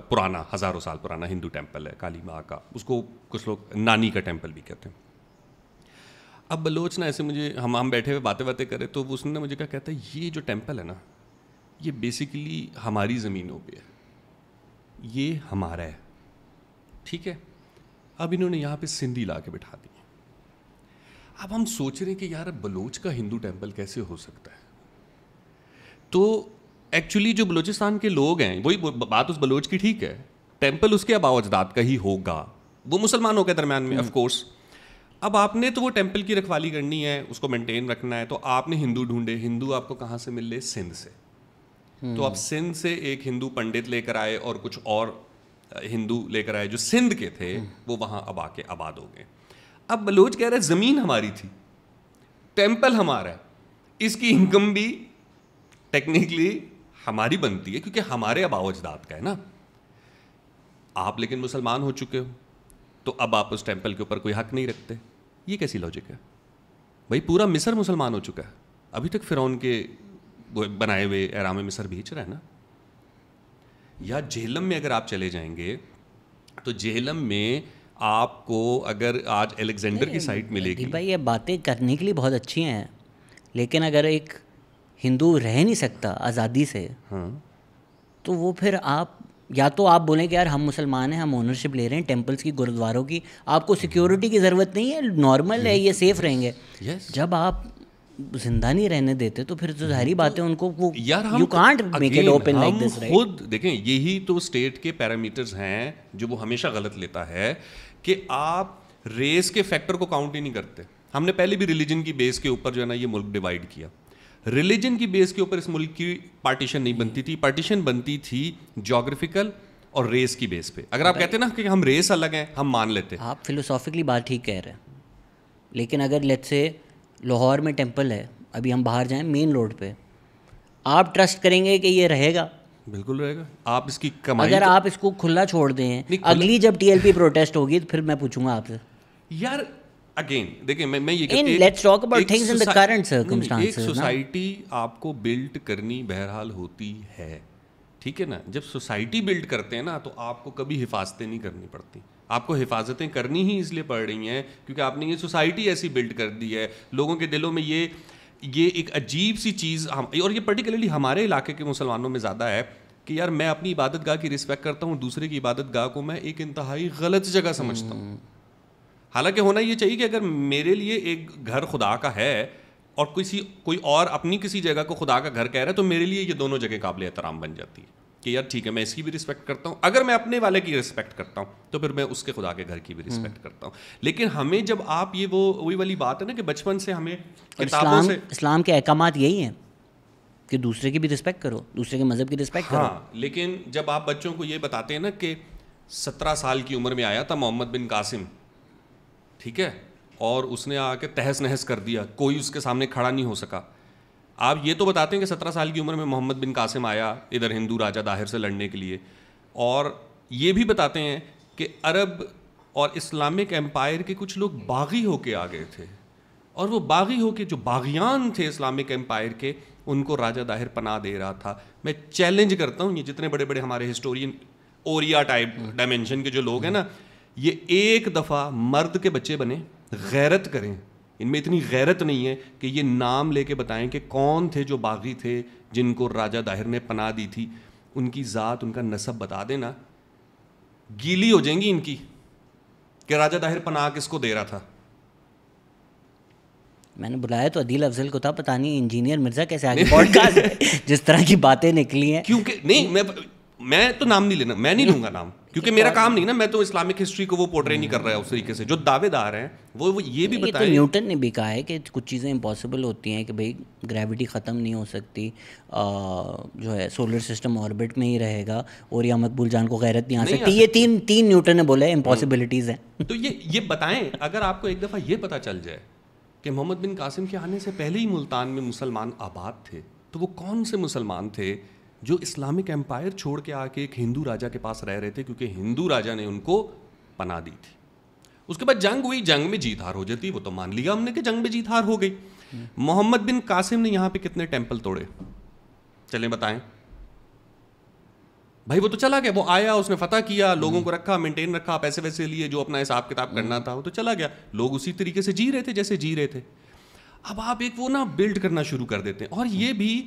پرانا, ہزاروں سال پرانا ہندو ٹیمپل ہے کالی ماں کا, اس کو کچھ لوگ نانی کا ٹیمپل بھی کہتے ہیں. اب بلوچ نا ایسے مجھے, ہم بیٹھے ہوئے باتیں کرے, تو اس نے مجھے کہتا ہے یہ جو ٹیمپل ہے نا یہ بیسیکلی ہماری زمینوں پہ ہے, یہ ہمارا ہے, ٹھیک ہے. اب انہوں نے یہاں پہ سندھی لا کے بٹھا دی. اب ہم سوچ رہے ہیں کہ یار بلوچ کا ہندو ٹیمپل کیسے ہو سکتا ہے. تو ایکچولی جو بلوچستان کے لوگ ہیں, وہی بات اس بلوچ کی ٹھیک ہے, ٹیمپل اس کے آباء و اجداد کا ہی ہوگا, وہ مسلمانوں کے درمیان میں آف کورس. اب آپ نے تو وہ ٹیمپل کی رکھوالی کرنی ہے, اس کو مینٹین رکھنا ہے, تو آپ نے ہندو ڈھونڈے. ہندو آپ کو کہاں سے مل لے؟ سندھ سے. تو آپ سندھ سے ایک ہندو پنڈت لے کر آئے اور کچھ اور ہندو لے کر آئے جو سندھ کے تھے, وہ وہاں اب آ کے آباد ہو گئے. اب بلوچ کہہ رہے زمین ہماری تھی, ٹیمپل ہمارا ہے, اس کی انکم بھی ٹیکنیکلی ہماری بنتی ہے کیونکہ ہمارے آباء و اجداد کا ہے نا. آپ لیکن مسلمان ہو چکے ہو, تو اب آپ اس ٹیمپل کے اوپر کوئی حق نہیں رکھتے. یہ کیسی لاجک ہے بھائی؟ پورا مصر مسلمان ہو چکا ہے, ابھی تک فرعون کے وہ بنائے ہوئے احرام مصر بھیج رہا ہے نا. یا جہلم میں اگر آپ چلے جائیں گے تو جہلم میں آپ کو اگر آج الیگزینڈر کی سائٹ ملے گی. بھائی یہ باتیں کرنے کے لیے بہت اچھی ہیں, لیکن اگر ایک ہندو رہ نہیں سکتا آزادی سے, تو وہ پھر آپ یا تو آپ بولیں کہ یار ہم مسلمان ہیں, ہم اونرشپ لے رہے ہیں ٹیمپلس کی, گرودواروں کی, آپ کو سیکیورٹی کی ضرورت نہیں ہے, نارمل ہے, یہ سیف رہیں گے. جب آپ زندہ نہیں رہنے دیتے تو پھر تو ظاہری بات ہے ان کو وہ you can't make it open like this, right. خود دیکھیں یہی تو اسٹیٹ کے پیرامیٹرز ہیں جو وہ ہمیشہ غلط لیتا ہے کہ آپ ریس کے فیکٹر کو کاؤنٹ ہی نہیں کرتے. ہم نے پہلے بھی ریلیجن کی بیس کے اوپر جو ہے نا یہ ملک ڈیوائڈ کیا. ریلیجن کی بیس کے اوپر اس ملک کی پارٹیشن نہیں بنتی تھی, پارٹیشن بنتی تھی جیوگرافیکل اور ریس کی بیس پہ. اگر آپ کہتے ہیں نا کہ ہم ریس الگ ہیں, ہم مان لیتے. آپ فلوسافکلی بات ٹھیک کہہ رہے ہیں, لیکن اگر لیٹس سے لاہور میں ٹیمپل ہے, ابھی ہم باہر جائیں مین روڈ پہ, آپ ٹرسٹ کریں گے کہ یہ رہے گا؟ بالکل رہے گا. آپ اس کی کمائی, اگر آپ اس کو کھلا چھوڑ دیں, اگلی جب ٹی ایل پی پروٹیسٹ ہوگی تو پھر میں پوچھوں گا آپ سے. یار اگین دیکھیں میں یہ let's talk about things in the current circumstances. ایک سوسائٹی آپ کو بلڈ کرنی بہرحال ہوتی ہے, ٹھیک ہے نا. جب سوسائٹی بلڈ کرتے ہیں نا تو آپ کو کبھی حفاظتیں نہیں کرنی پڑتی. آپ کو حفاظتیں کرنی ہی اس لیے پڑ رہی ہیں کیونکہ آپ نے یہ سوسائٹی ایسی بلڈ کر دی ہے. لوگوں کے دلوں میں یہ ایک عجیب سی چیز, اور یہ پرٹیکولرلی ہمارے علاقے کے مسلمانوں میں زیادہ ہے کہ یار میں اپنی عبادت گاہ کی رسپیکٹ کرتا ہوں, دوسرے کی عبادت گاہ کو میں ایک انتہائی غلط جگہ سمجھتا ہوں. حالانکہ ہونا یہ چاہیے کہ اگر میرے لیے ایک گھر خدا کا ہے اور کوئی اور اپنی کسی جگہ کو خدا کا گھر کہہ رہا ہے تو میرے لیے یہ دونوں جگہ قابل احترام بن جاتی ہے کہ یار ٹھیک ہے میں اس کی بھی رسپیکٹ کرتا ہوں, اگر میں اپنے والے کی رسپیکٹ کرتا ہوں تو پھر میں اس کے خدا کے گھر کی بھی رسپیکٹ کرتا ہوں. لیکن ہمیں جب آپ یہ وہی والی بات ہے نا کہ بچپن سے ہمیں کتابوں سے, اسلام کے احکامات یہی ہیں کہ دوسرے کی بھی رسپیکٹ کرو, دوسرے کے مذہب کی رسپیکٹ کرو. ہاں, لیکن جب آپ بچوں کو یہ بتاتے ہیں نا کہ 17 سال کی عمر میں آیا تھا محمد بن قاسم, ٹھیک ہے, اور اس نے آ کے تہس نہس کر دیا, کوئی اس کے سامنے کھڑا نہیں ہو سکا. آپ یہ تو بتاتے ہیں کہ 17 سال کی عمر میں محمد بن قاسم آیا ادھر ہندو راجہ داہر سے لڑنے کے لیے, اور یہ بھی بتاتے ہیں کہ عرب اور اسلامک امپائر کے کچھ لوگ باغی ہو کے آ گئے تھے, اور وہ باغی ہو کے جو باغیان تھے اسلامک امپائر کے, ان کو راجہ داہر پناہ دے رہا تھا. میں چیلنج کرتا ہوں یہ جتنے بڑے بڑے ہمارے ہسٹورین اوریا ٹائپ ڈائمینشن کے جو لوگ ہیں نا, یہ ایک دفعہ مرد کے بچے بنے, غیرت کریں. ان میں اتنی غیرت نہیں ہے کہ یہ نام لے کے بتائیں کہ کون تھے جو باغی تھے جن کو راجہ داہر نے پناہ دی تھی. ان کی ذات, ان کا نسب بتا دینا, گیلی ہو جائیں گی ان کی کہ راجہ داہر پناہ کس کو دے رہا تھا. میں نے بلایا تو عدیل افضل کو تھا, پتہ نہیں انجینئر مرزا کیسے آگے پوڈ کاسٹ جس طرح کی باتیں نکلی ہیں. کیونکہ نہیں, میں تو نام نہیں لینا, میں نہیں لوں گا نام, کیونکہ میرا کام نہیں نا, میں تو اسلامک ہسٹری کو وہ پورٹری نہیں کر رہا ہے اس طریقے سے. جو دعوے دار ہیں وہ یہ بھی بتائیں. تو نیوٹن نے بھی کہا ہے کہ کچھ چیزیں امپاسبل ہوتی ہیں کہ بھائی گریوٹی ختم نہیں ہو سکتی, جو ہے سولر سسٹم آربٹ میں ہی رہے گا, اور یا مقبول جان کو غیرت نہیں آ سکتی. یہ تین نیوٹن نے بولا ہے امپاسبلٹیز ہیں. تو یہ بتائیں, اگر آپ کو ایک دفعہ یہ پتہ چل جائے کہ محمد بن قاسم کے آنے سے پہلے ہی ملتان میں مسلمان آباد تھے, تو وہ کون سے مسلمان تھے جو اسلامک امپائر چھوڑ کے آ کے ایک ہندو راجا کے پاس رہ رہے تھے کیونکہ ہندو راجا نے ان کو پناہ دی تھی. اس کے بعد جنگ ہوئی, جنگ میں جیت ہار ہو جاتی, وہ تو مان لیا ہم نے کہ جنگ میں جیت ہار ہو گئی. محمد بن قاسم نے یہاں پہ کتنے ٹیمپل توڑے چلیں بتائیں بھائی. وہ تو چلا گیا, وہ آیا, اس نے فتح کیا, لوگوں کو رکھا, مینٹین رکھا, پیسے ویسے لیے, جو اپنا حساب کتاب کرنا تھا وہ تو چلا گیا. لوگ اسی طریقے سے جی رہے تھے جیسے جی رہے تھے. اب آپ ایک وہ نا بلڈ کرنا شروع کر دیتے ہیں. اور یہ بھی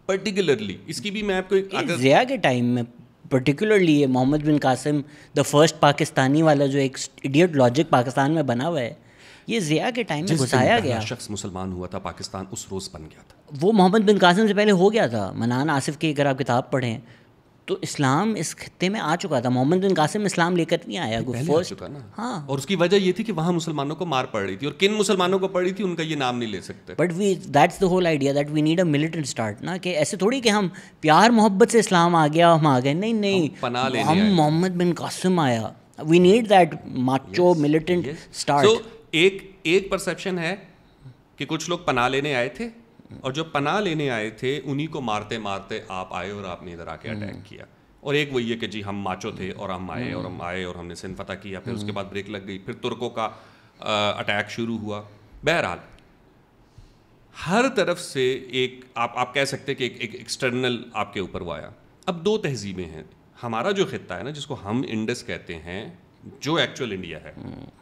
پرٹیکولرلی اس کی بھی میں آپ کو ضیاء کے ٹائم میں پرٹیکولرلی یہ محمد بن قاسم دا فرسٹ پاکستانی والا جو ایک ایڈیٹ لاجک پاکستان میں بنا ہوا ہے, یہ ضیاء کے ٹائم میں گھسایا گیا. شخص مسلمان ہوا تھا پاکستان اس روز بن گیا تھا. وہ محمد بن قاسم سے پہلے ہو گیا تھا. منان آصف کی اگر آپ کتاب پڑھیں تو اسلام اس خطے میں آ چکا تھا. محمد بن قاسم اسلام لے کر نہیں آیا, ہاں, اور اس کی وجہ یہ تھی کہ وہاں مسلمانوں کو مار پڑ رہی تھی, اور کن مسلمانوں کو پڑ رہی تھی ان کا یہ نام نہیں لے سکتے. But that's the whole idea that we need a militant start نا, کہ ایسے تھوڑی کہ ہم پیار محبت سے اسلام آ گیا ہم آ گئے. نہیں, ہم محمد بن قاسم آیا. We need that macho militant start. So ایک پرسیپشن ہے کہ کچھ لوگ پناہ لینے آئے تھے, اور جو پناہ لینے آئے تھے انہی کو مارتے مارتے آپ آئے اور آپ نے ادھر آ کے اٹیک کیا. اور ایک وہی ہے کہ جی ہم ماچو تھے اور ہم آئے اور ہم نے سندھ فتح کیا, پھر اس کے بعد بریک لگ گئی, پھر ترکوں کا اٹیک شروع ہوا. بہرحال ہر طرف سے ایک آپ کہہ سکتے کہ ایک ایکسٹرنل آپ کے اوپر وہ آیا. اب دو تہذیبیں ہیں. ہمارا جو خطہ ہے نا جس کو ہم انڈس کہتے ہیں, جو ایکچوئل انڈیا ہے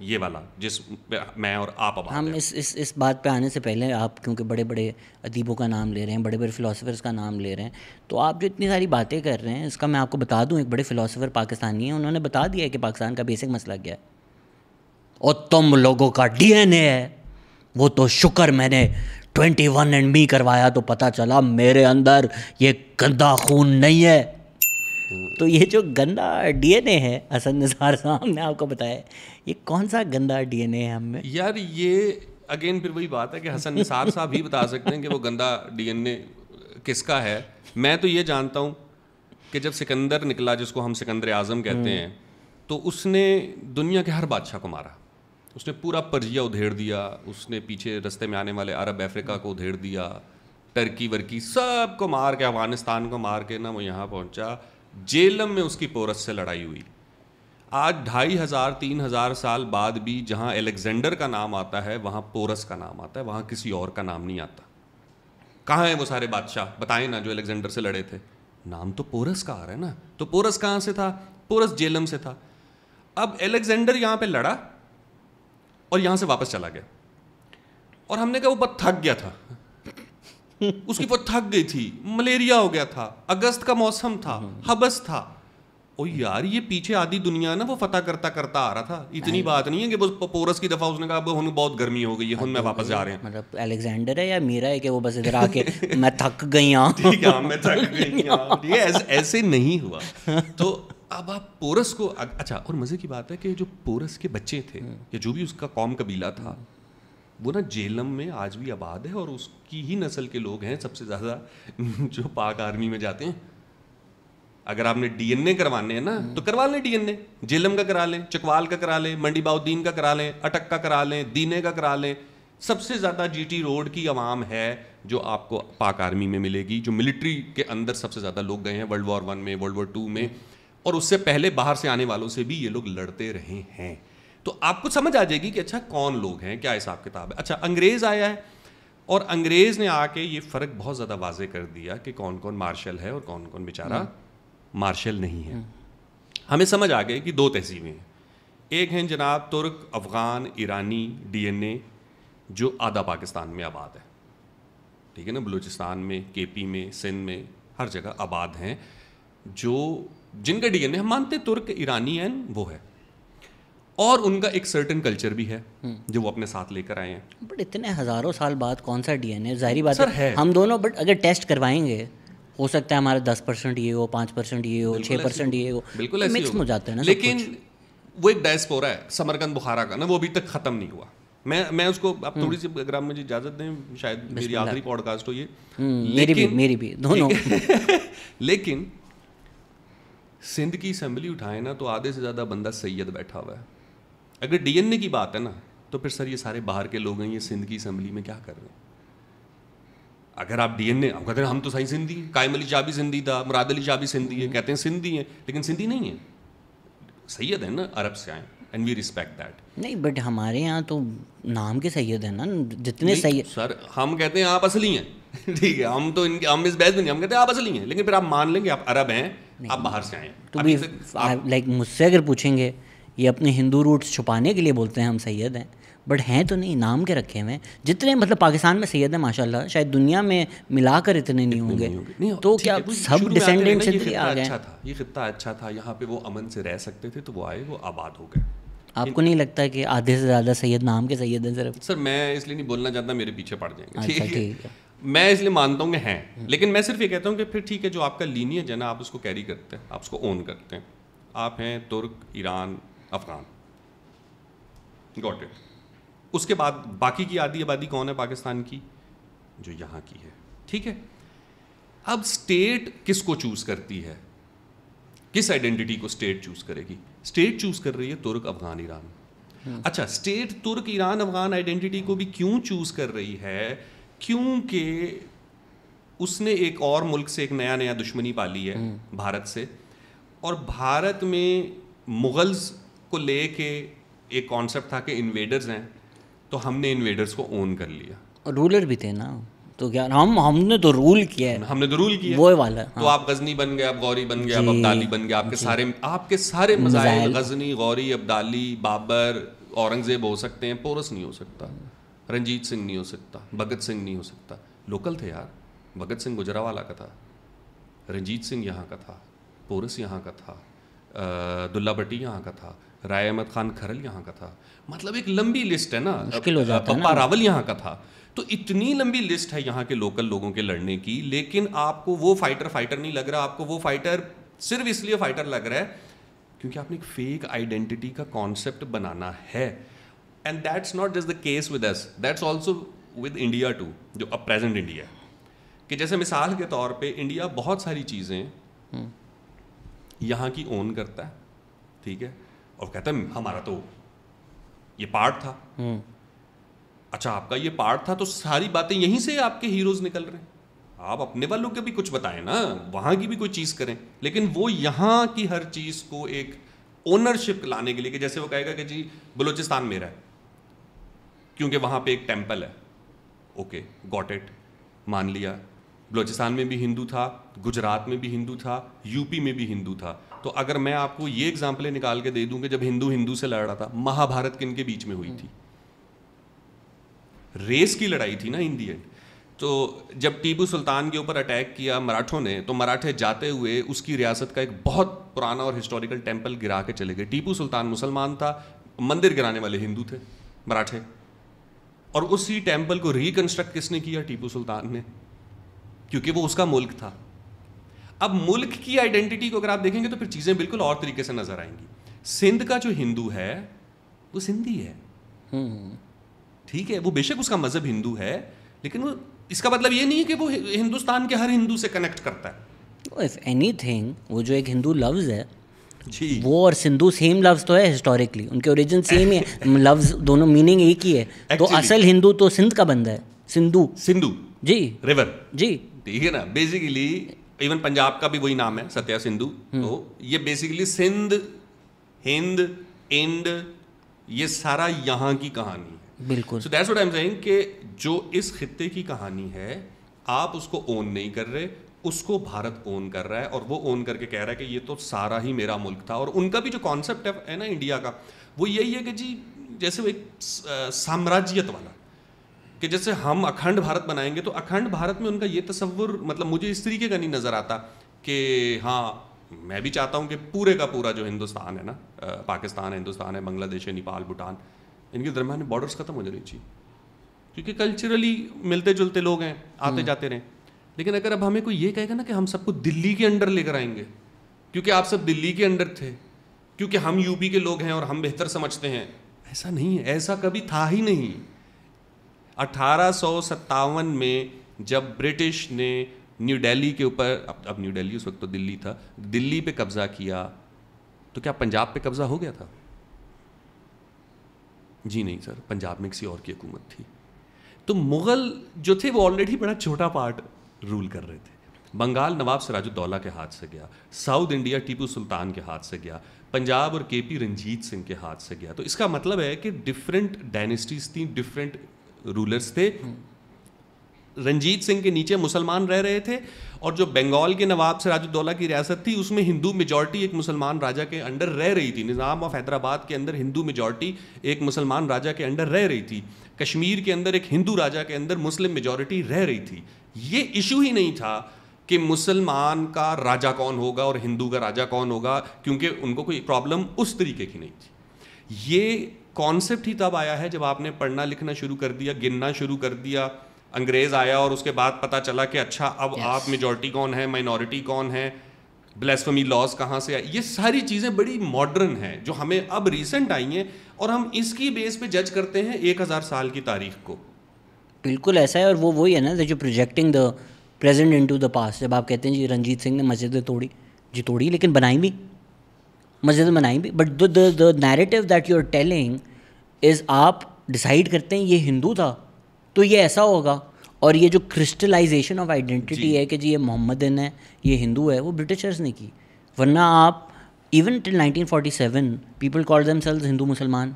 یہ والا جس میں اور آپ اب ہم اس بات پہ آنے سے پہلے آپ کیونکہ بڑے بڑے ادیبوں کا نام لے رہے ہیں, بڑے بڑے فلاسفرز کا نام لے رہے ہیں, تو آپ جو اتنی ساری باتیں کر رہے ہیں اس کا میں آپ کو بتا دوں, ایک بڑے فلاسفر پاکستانی ہیں, انہوں نے بتا دیا ہے کہ پاکستان کا بیسک مسئلہ کیا ہے. اور تم لوگوں کا ڈی این اے ہے وہ تو شکر میں نے 21andMe کروایا تو پتہ چلا میرے اندر یہ گندا خون نہیں ہے. تو یہ جو گندا ڈی این اے ہے حسن نثار صاحب نے آپ کو بتایا, یہ کون سا گندا ڈی این اے ہے ہم میں؟ یار یہ اگین پھر وہی بات ہے کہ حسن نثار صاحب ہی بتا سکتے ہیں کہ وہ گندا ڈی این اے کس کا ہے. میں تو یہ جانتا ہوں کہ جب سکندر نکلا, جس کو ہم سکندر اعظم کہتے ہیں, تو اس نے دنیا کے ہر بادشاہ کو مارا. اس نے پورا پرجیا ادھیڑ دیا, اس نے پیچھے رستے میں آنے والے عرب افریقہ کو ادھیڑ دیا, ٹرکی ورکی سب کو مار کے, افغانستان کو مار کے نا وہ یہاں پہنچا. جیلم میں اس کی پورس سے لڑائی ہوئی. آج 2500-3000 سال بعد بھی جہاں الیگزینڈر کا نام آتا ہے وہاں پورس کا نام آتا ہے, وہاں کسی اور کا نام نہیں آتا. کہاں ہیں وہ سارے بادشاہ بتائیں نا جو الیگزینڈر سے لڑے تھے؟ نام تو پورس کا آ رہا ہے نا. تو پورس کہاں سے تھا؟ پورس جیلم سے تھا. اب الیگزینڈر یہاں پہ لڑا اور یہاں سے واپس چلا گیا, اور ہم نے کہا وہ بہت تھک گیا تھا, اس کی بہت تھک گئی تھی, ملیریا ہو گیا تھا, اگست کا موسم تھا, حبس تھا. او یار یہ پیچھے آدھی دنیا نا وہ فتح کرتا کرتا آ رہا تھا. اتنی بات نہیں ہے کہ بس پورس کی دفعہ اس نے کہا اب ہم بہت گرمی ہو گئی ہے, ہم میں واپس جا رہے ہیں. مطلب الیگزینڈر ہے یا میرا ہے کہ وہ بس ادھر آ کے میں تھک گئی ہوں, ٹھیک ہے میں تھک گئی ہوں, ایسے نہیں ہوا. تو اب آپ پورس کو, اچھا اور مزے کی بات ہے کہ جو پورس کے بچے تھے یا جو بھی اس کا قوم قبیلہ تھا وہ نا جیلم میں آج بھی آباد ہے, اور اس کی ہی نسل کے لوگ ہیں سب سے زیادہ جو پاک آرمی میں جاتے ہیں. اگر آپ نے ڈی این اے کروانے ہیں نا تو کروا لیں, ڈی این اے جیلم کا کرا لیں, چکوال کا کرا لیں, منڈی باؤدین کا کرا لیں, اٹک کا کرا لیں, دینے کا کرا لیں. سب سے زیادہ جی ٹی روڈ کی عوام ہے جو آپ کو پاک آرمی میں ملے گی, جو ملٹری کے اندر سب سے زیادہ لوگ گئے ہیں World War I میں, World War II میں, اور اس سے پہلے باہر سے آنے والوں سے بھی یہ لوگ لڑتے رہے ہیں. تو آپ کو سمجھ آ جائے گی کہ اچھا کون لوگ ہیں, کیا حساب کتاب ہے. اچھا انگریز آیا ہے, اور انگریز نے آ کے یہ فرق بہت زیادہ واضح کر دیا کہ کون کون مارشل ہے اور کون کون بیچارہ مارشل نہیں ہے. ہمیں سمجھ آ گئے کہ دو تہذیبیں ہیں. ایک ہیں جناب ترک, افغان, ایرانی ڈی این اے جو آدھا پاکستان میں آباد ہے, ٹھیک ہے نا, بلوچستان میں, کے پی میں, سندھ میں, ہر جگہ آباد ہیں, جو جن کا ڈی این اے ہم مانتے ترک ایرانی ہیں وہ ہے, اور ان کا ایک سرٹن کلچر بھی ہے جو وہ اپنے ساتھ لے کر آئے ہیں. بٹ اتنے ہزاروں سال بعد کون سا ڈی این اے, ظاہری بات ہے ہم دونوں, بٹ اگر ٹیسٹ کروائیں گے ہو سکتا ہے ہمارا 10% یہ ہو, 5% یہ ہو, 6% یہ ہو, بالکل مکس ہو جاتا ہے نا. لیکن وہ ایک ڈائسپورا ہے سمرقند بخارا کا نا, وہ ابھی تک ختم نہیں ہوا. میں اس کو اب تھوڑی سی اگر آپ مجھے اجازت دیں, شاید میری آخری پوڈ کاسٹ ہو یہ, میری بھی دونوں. لیکن سندھ کی اسمبلی اٹھائے نا تو آدھے سے زیادہ بندہ سید بیٹھا ہوا ہے. اگر ڈی این اے کی بات ہے نا تو پھر سر یہ سارے باہر کے لوگ ہیں, یہ سندھ کی اسمبلی میں کیا کر رہے ہیں؟ اگر آپ ڈی این اے, آپ کہتے ہیں ہم تو صحیح سندھی ہیں, قائم علی شاہ بھی سندھی تھا, مراد علی شاہ بھی سندھی ہے, کہتے ہیں سندھی ہیں, لیکن سندھی نہیں ہیں, سید ہیں نا, عرب سے آئے, اینڈ وی ریسپیکٹ دیٹ. نہیں بٹ ہمارے یہاں تو نام کے سید ہیں نا, جتنے سید. سر ہم کہتے ہیں آپ اصلی ہیں, ٹھیک ہے, ہم تو ان کے, ہم اس بحث میں نہیں, ہم کہتے ہیں آپ اصلی ہیں, لیکن پھر آپ مان لیں گے آپ عرب ہیں, آپ باہر سے آئے ہیں. تو بھی لائک مجھ سے اگر پوچھیں گے, یہ اپنے ہندو روٹس چھپانے کے لیے بولتے ہیں ہم سید ہیں, بٹ ہیں تو نہیں, نام کے رکھے ہوئے ہیں. جتنے مطلب پاکستان میں سید ہیں ماشاءاللہ, شاید دنیا میں ملا کر اتنے نہیں ہوں گے. تو کیا سب ڈسینڈنٹ سے بھی آ گئے؟ یہ خطہ اچھا تھا, یہاں پہ وہ امن سے رہ سکتے تھے, تو وہ آئے, وہ آباد ہو گئے. آپ کو نہیں لگتا کہ آدھے سے زیادہ سید نام کے سید ہیں صرف؟ سر میں اس لیے نہیں بولنا چاہتا, میرے پیچھے پڑ جائیں گے, ٹھیک ہے. میں اس لیے مانتا ہوں کہ ہیں, لیکن میں صرف یہ کہتا ہوں کہ پھر ٹھیک ہے, جو آپ کا لینیج ہے نا, آپ اس کو کیری کرتے ہیں, آپ اس کو اون کرتے ہیں. آپ ہیں ترک, ایران, افغان, گاٹ اٹ. اس کے بعد باقی کی آدھی آبادی کون ہے پاکستان کی؟ جو یہاں کی ہے, ٹھیک ہے. اب اسٹیٹ کس کو چوز کرتی ہے, کس آئیڈینٹی کو اسٹیٹ چوز کرے گی؟ اسٹیٹ چوز کر رہی ہے ترک, افغان, ایران. اچھا, اسٹیٹ ترک, ایران, افغان آئیڈینٹی کو بھی کیوں چوز کر رہی ہے؟ کیونکہ اس نے ایک اور ملک سے ایک نیا دشمنی پالی ہے, بھارت سے, اور بھارت میں مغلز کو لے کے ایک کانسیپٹ تھا کہ انویڈرز ہیں, تو ہم نے انویڈرز کو اون کر لیا. رولر بھی تھے نا, تو کیا ہم نے تو رول کیا ہے, ہم نے تو رول کیا, وہ والا. تو آپ غزنی بن گئے, آپ غوری بن گئے, آپ ابدالی بن گئے, آپ کے سارے مظاہر غزنی, غوری, ابدالی, بابر, اورنگزیب ہو سکتے ہیں, پورس نہیں ہو سکتا, رنجیت سنگھ نہیں ہو سکتا, بھگت سنگھ نہیں ہو سکتا. لوکل تھے یار, بھگت سنگھ گجراوالا کا تھا, رنجیت سنگھ یہاں کا تھا, پورس یہاں کا تھا, دلہ بٹی یہاں کا تھا, رائے احمد خان کھرل یہاں کا تھا. مطلب ایک لمبی لسٹ ہے نا, پپا راول یہاں کا تھا. تو اتنی لمبی لسٹ ہے یہاں کے لوکل لوگوں کے لڑنے کی, لیکن آپ کو وہ فائٹر نہیں لگ رہا, آپ کو وہ فائٹر صرف اس لیے فائٹر لگ رہا ہے کیونکہ آپ نے ایک فیک آئیڈینٹی کا کانسیپٹ بنانا ہے. And that's not just the case with us, that's also with India too, جو اب پریزنٹ انڈیا ہے. کہ جیسے مثال کے طور پہ انڈیا بہت ساری چیزیں یہاں کی اون کرتا ہے, ٹھیک ہے, اور کہتا ہے ہمارا تو یہ پارٹ تھا. اچھا آپ کا یہ پارٹ تھا, تو ساری باتیں یہیں سے آپ کے ہیروز نکل رہے ہیں. آپ اپنے والوں کے بھی کچھ بتائیں نا, وہاں کی بھی کوئی چیز کریں. لیکن وہ یہاں کی ہر چیز کو ایک اونرشپ لانے کے لیے, کہ جیسے وہ کہے گا کہ جی بلوچستان میرا ہے کیونکہ وہاں پہ ایک ٹیمپل ہے, اوکے گاٹ اٹ, مان لیا. بلوچستان میں بھی ہندو تھا, گجرات میں بھی ہندو تھا, یو پی میں بھی ہندو تھا. تو اگر میں آپ کو یہ ایگزامپلیں نکال کے دے دوں کہ جب ہندو سے لڑ رہا تھا, مہا بھارت کن کے بیچ میں ہوئی تھی؟ ریس کی لڑائی تھی نا ان دی اینڈ. تو جب ٹیپو سلطان کے اوپر اٹیک کیا مراٹھوں نے, تو مراٹھے جاتے ہوئے اس کی ریاست کا ایک بہت پرانا اور ہسٹوریکل ٹیمپل گرا کے چلے گئے. ٹیپو سلطان مسلمان تھا, مندر گرانے والے ہندو تھے مراٹھے, اور اسی ٹیمپل کو ریکنسٹرکٹ کس نے کیا؟ ٹیپو سلطان نے, کیونکہ وہ اس کا ملک تھا. اب ملک کی آئیڈینٹی کو اگر آپ دیکھیں گے تو پھر چیزیں بالکل اور طریقے سے نظر آئیں گی. سندھ کا جو ہندو ہے وہ سندھی ہے, ٹھیک ہے, وہ بے شک اس کا مذہب ہندو ہے, لیکن وہ اس کا مطلب یہ نہیں ہے کہ وہ ہندوستان کے ہر ہندو سے کنیکٹ کرتا ہے. اف اینی تھنگ, وہ جو ایک ہندو لفظ ہے جی, وہ اور سندھو سیم لفظ تو ہے ہسٹوریکلی, ان کے اوریجن سیم ہی ہے, لفظ دونوں میننگ ایک ہی ہے. تو اصل ہندو تو سندھ کا بندہ ہے, سندھو جی ریور جی, ٹھیک ہے نا. بیسیکلی ایون پنجاب کا بھی وہی نام ہے, ستیا سندھو. تو یہ بیسیکلی سندھ, ہند, انڈ, یہ سارا یہاں کی کہانی ہے. بالکل. So that's what I am seeing کہ جو اس خطے کی کہانی ہے, آپ اس کو اون نہیں کر رہے, اس کو بھارت اون کر رہا ہے, اور وہ اون کر کے کہہ رہا ہے کہ یہ تو سارا ہی میرا ملک تھا. اور ان کا بھی جو کانسیپٹ ہے نا انڈیا کا, وہ یہی ہے کہ جی جیسے وہ ایک سامراجیت والا, کہ جیسے ہم اکھنڈ بھارت بنائیں گے, تو اکھنڈ بھارت میں ان کا یہ تصور, مطلب مجھے اس طریقے کا نہیں نظر آتا کہ ہاں میں بھی چاہتا ہوں کہ پورے کا پورا جو ہندوستان ہے نا, پاکستان ہے, ہندوستان ہے, بنگلہ دیش ہے, نیپال, بھوٹان, ان کے درمیان بارڈرس ختم ہو جانے چاہیے, کیونکہ کلچرلی ملتے جلتے لوگ ہیں, آتے جاتے رہیں. لیکن اگر اب ہمیں کوئی یہ کہے گا نا کہ ہم سب کو دلی کے انڈر لے کر آئیں گے کیونکہ آپ سب دلی کے انڈر تھے, کیونکہ ہم یو پی کے لوگ ہیں اور ہم بہتر سمجھتے ہیں, ایسا نہیں ہے, ایسا کبھی تھا ہی نہیں. 1857 میں جب برٹش نے نیو دہلی کے اوپر, اب نیو دہلی اس وقت تو دلی تھا, دلی پہ قبضہ کیا, تو کیا پنجاب پہ قبضہ ہو گیا تھا؟ جی نہیں سر, پنجاب میں کسی اور کی حکومت تھی. تو مغل جو تھے وہ آلریڈی بڑا چھوٹا پارٹ رول کر رہے تھے. بنگال نواب سراج الدولہ کے ہاتھ سے گیا, ساؤتھ انڈیا ٹیپو سلطان کے ہاتھ سے گیا, پنجاب اور کے پی رنجیت سنگھ کے ہاتھ سے گیا. تو اس کا مطلب ہے کہ ڈفرینٹ ڈائنیسٹیز تھیں, ڈفرینٹ رولرس تھے. رنجیت سنگھ کے نیچے مسلمان رہ رہے تھے, اور جو بنگال کے نواب سراج الدولہ کی ریاست تھی اس میں ہندو میجورٹی ایک مسلمان راجا کے انڈر رہ رہی تھی. نظام آف حیدرآباد کے اندر ہندو میجورٹی ایک مسلمان راجا کے انڈر رہ رہی تھی. کشمیر کے اندر ایک ہندو راجا کے اندر مسلم میجورٹی رہ رہی تھی. یہ ایشو ہی نہیں تھا کہ مسلمان کا راجا کون ہوگا اور ہندو کا راجا کون ہوگا, کیونکہ ان کو کوئی پرابلم اس طریقے کی نہیں تھی. یہ کانسیپٹ ہی تب آیا ہے جب آپ نے پڑھنا لکھنا شروع کر دیا, گننا شروع کر دیا, انگریز آیا اور اس کے بعد پتہ چلا کہ اچھا اب آپ میجورٹی کون ہے, مائنورٹی کون ہے, بلیسفمی لاز کہاں سے آئے. یہ ساری چیزیں بڑی ماڈرن ہیں جو ہمیں اب ریسنٹ آئی ہیں, اور ہم اس کی بیس پہ جج کرتے ہیں 1000 سال کی تاریخ کو. بالکل ایسا ہے, اور وہ وہی ہے نا جو projecting the present into the past. جب آپ کہتے ہیں جی رنجیت سنگھ نے مسجدیں توڑی, جی توڑی, لیکن بنائی بھی, مسجدیں بنائی بھی, but the narrative that you are telling us, آپ ڈیسائیڈ کرتے ہیں یہ ہندو تھا تو یہ ایسا ہوگا, اور یہ جو کرسٹلائزیشن آف آئیڈینٹی ہے کہ جی یہ محمدن ہے, یہ ہندو ہے, وہ برٹشرز نے کی. ورنہ آپ ایون ٹل 1947 پیپل کال دیم سیلز ہندو مسلمان,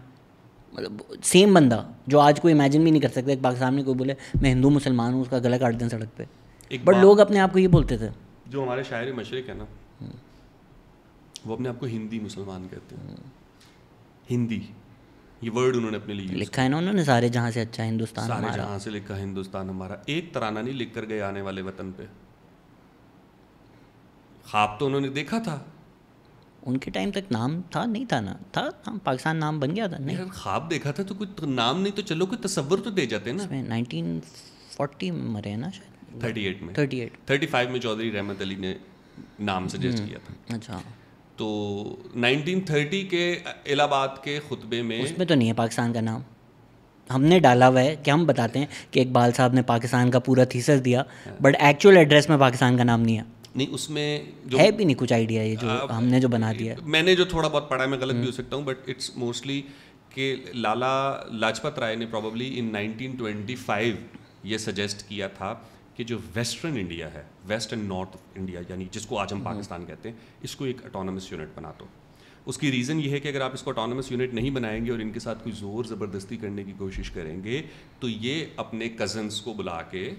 مطلب سیم بندہ جو آج کوئی امیجن بھی نہیں کر سکتا. پاکستان میں کوئی بولے میں ہندو مسلمان ہوں, اس کا گلا کاٹ دیں سڑک پہ, بٹ لوگ اپنے آپ کو یہ بولتے تھے. جو ہمارے شاعر مشرق ہے نا, وہ اپنے آپ کو ہندی مسلمان کہتے ہیں. ہندی یہ ورڈ انہوں نے اپنے لیے لکھا ہے نا انہوں نے, سارے جہاں سے اچھا ہندوستان ہمارا. سارے جہاں سے لکھا ہندوستان ہمارا. ایک ترانہ نہیں لکھ کر گئے آنے والے وطن پہ. خواب تو انہوں نے دیکھا تھا, ان کے ٹائم تک نام تھا نہیں تھا نا, تھا پاکستان نام بن گیا تھا. نہیں خواب دیکھا تھا تو کوئی نام نہیں تو چلو کوئی تصور تو دے جاتے نا. 1940 میں مرے ہیں نا شاید, 38 میں, 35 میں چودھری رحمت علی نے نام سجیسٹ کیا تھا. اچھا, تو 1930 کے الہ آباد کے خطبے میں اس میں تو نہیں ہے پاکستان کا نام. ہم نے ڈالا ہوا ہے کہ ہم بتاتے ہیں کہ اقبال صاحب نے پاکستان کا پورا تھیسس دیا, بٹ ایکچوئل ایڈریس میں پاکستان کا نام نہیں ہے. نہیں, اس میں جو ہے بھی نہیں کچھ آئیڈیا, یہ جو ہم نے جو بنا دیا. میں نے جو تھوڑا بہت پڑھا ہے, میں غلط بھی ہو سکتا ہوں, بٹ اٹس موسٹلی کہ لالا لاجپت رائے نے پرابیبلی ان 1925 یہ سجیسٹ کیا تھا کہ جو ویسٹرن انڈیا ہے, ویسٹ اینڈ نارتھ انڈیا, یعنی جس کو آج ہم پاکستان کہتے ہیں, اس کو ایک اٹانومس یونٹ بنا دو. اس کی ریزن یہ ہے کہ اگر آپ اس کو اٹانومس یونٹ نہیں بنائیں گے اور ان کے ساتھ کوئی زور زبردستی کرنے کی کوشش کریں گے تو یہ اپنے کزنس کو بلا کے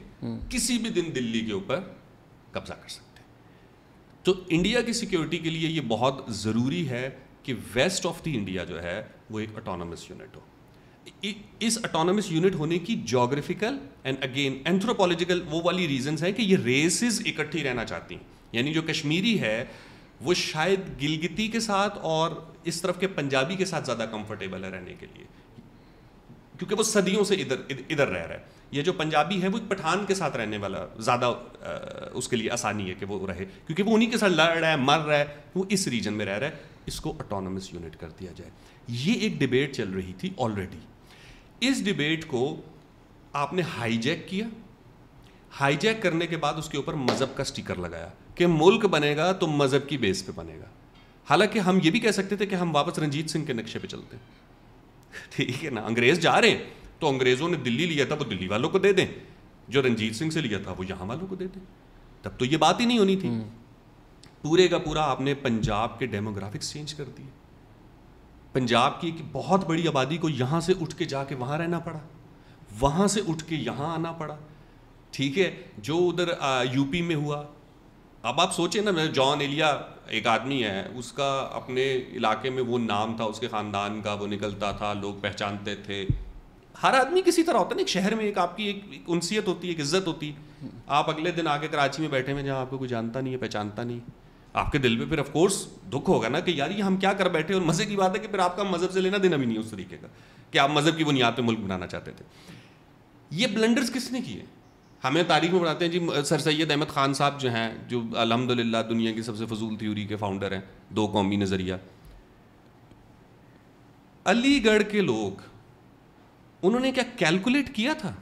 کسی بھی دن دلی کے اوپر قبضہ کر سکتے ہیں. تو انڈیا کی سیکیورٹی کے لیے یہ بہت ضروری ہے کہ ویسٹ آف دی انڈیا جو ہے وہ ایک اٹانومس یونٹ ہو. اس اٹانومس یونٹ ہونے کی جیوگرافیکل اینڈ اگین اینتھروپولوجیکل وہ والی ریزنس ہیں کہ یہ ریسز اکٹھی رہنا چاہتی ہیں. یعنی جو کشمیری ہے وہ شاید گلگتی کے ساتھ اور اس طرف کے پنجابی کے ساتھ زیادہ کمفرٹیبل ہے رہنے کے لیے, کیونکہ وہ صدیوں سے ادھر رہ رہا ہے. یہ جو پنجابی ہے وہ ایک پٹھان کے ساتھ رہنے والا زیادہ اس کے لیے آسانی ہے کہ وہ رہے, کیونکہ وہ انہیں کے ساتھ لڑ رہا ہے, مر رہا ہے, وہ اس ریجن میں رہ رہا ہے. اس کو اٹانومس یونٹ کر دیا جائے. یہ ایک ڈبیٹ چل رہی تھی آلریڈی. اس ڈبیٹ کو آپ نے ہائی جیک کیا. ہائی جیک کرنے کے بعد اس کے اوپر مذہب کا سٹیکر لگایا کہ ملک بنے گا تو مذہب کی بیس پہ بنے گا. حالانکہ ہم یہ بھی کہہ سکتے تھے کہ ہم واپس رنجیت سنگھ کے نقشے پہ چلتے ہیں. ٹھیک ہے نا, انگریز جا رہے ہیں تو انگریزوں نے دلی لیا تھا وہ دلی والوں کو دے دیں, جو رنجیت سنگھ سے لیا تھا وہ یہاں والوں کو دے دیں. تب تو یہ بات ہی نہیں ہونی تھی. پورے کا پورا آپ نے پنجاب کے ڈیموگرافکس چینج کر دیے. پنجاب کی ایک بہت بڑی آبادی کو یہاں سے اٹھ کے جا کے وہاں رہنا پڑا, وہاں سے اٹھ کے یہاں آنا پڑا. ٹھیک ہے, جو ادھر یو پی میں ہوا. اب آپ سوچیں نا, جان ایلیا ایک آدمی ہے, اس کا اپنے علاقے میں وہ نام تھا, اس کے خاندان کا وہ نکلتا تھا, لوگ پہچانتے تھے. ہر آدمی کسی طرح ہوتا ہے نا, ایک شہر میں ایک آپ کی ایک انسیت ہوتی ہے, ایک عزت ہوتی ہے. آپ اگلے دن آ کے کراچی میں بیٹھے ہوئے جہاں آپ کو کوئی جانتا نہیں ہے, پہچانتا نہیں, آپ کے دل پہ پھر آف کورس دکھ ہوگا نا کہ یار یہ ہم کیا کر بیٹھے. اور مزے کی بات ہے کہ پھر آپ کا مذہب سے لینا دینا بھی نہیں اس طریقے کا کہ آپ مذہب کی بنیاد پہ ملک بنانا چاہتے تھے. یہ بلنڈرز کس نے کیے؟ ہمیں تاریخ میں بتاتے ہیں جی سر سید احمد خان صاحب جو ہیں, جو الحمدللہ دنیا کی سب سے فضول تھیوری کے فاؤنڈر ہیں, دو قومی نظریہ. علی گڑھ کے لوگ انہوں نے کیا کیلکولیٹ کیا تھا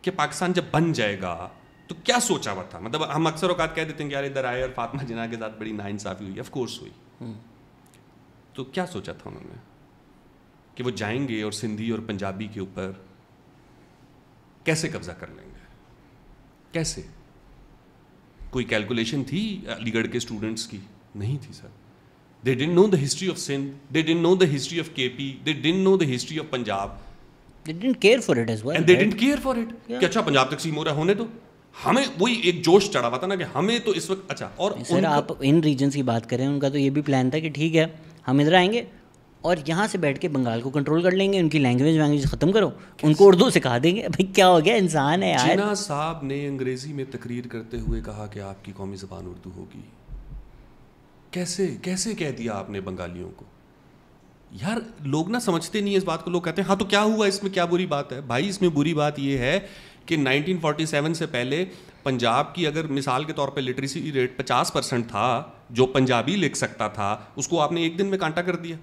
کہ پاکستان جب بن جائے گا تو کیا سوچا ہوا تھا؟ مطلب ہم اکثر اوقات کہہ دیتے ہیں کہ یار ادھر آئے اور فاطمہ جناح کے ساتھ بڑی ناانصافی ہوئی. آف کورس ہوئی. تو کیا سوچا تھا انہوں نے کہ وہ جائیں گے اور سندھی اور پنجابی کے اوپر کیسے قبضہ کر لیں گے؟ کیسے؟ کوئی کیلکولیشن تھی علی گڑھ کے اسٹوڈنٹس کی؟ نہیں تھی سر. They didn't know the history of Sindh. They didn't know the history of KP. They didn't know the history of Punjab. They didn't care for it as well. And they didn't care for it. کہ اچھا پنجاب تقسیم ہو رہا ہے, ہونے دو. ہمیں وہی ایک جوش چڑھا ہوا تھا نا کہ ہمیں تو اس وقت اچھا. اور سر آپ ان ریجنس کی بات کریں, ان کا تو یہ بھی پلان تھا کہ ٹھیک ہے ہم ادھر آئیں گے اور یہاں سے بیٹھ کے بنگال کو کنٹرول کر لیں گے, ان کی لینگویج ختم کرو, ان کو اردو سکھا دیں گے. بھائی کیا ہو گیا, انسان ہے یار. جناح صاحب نے انگریزی میں تقریر کرتے ہوئے کہا کہ آپ کی قومی زبان اردو ہوگی. کیسے کہہ دیا آپ نے بنگالیوں کو؟ یار لوگ نہ سمجھتے نہیں اس بات کو. لوگ کہتے ہیں ہاں تو کیا ہوا, اس میں کیا بری بات ہے؟ بھائی اس میں بری بات یہ ہے کہ 1947 سے پہلے پنجاب کی اگر مثال کے طور پہ لٹریسی ریٹ 50% تھا, جو پنجابی لکھ سکتا تھا اس کو آپ نے ایک دن میں کانٹا کر دیا.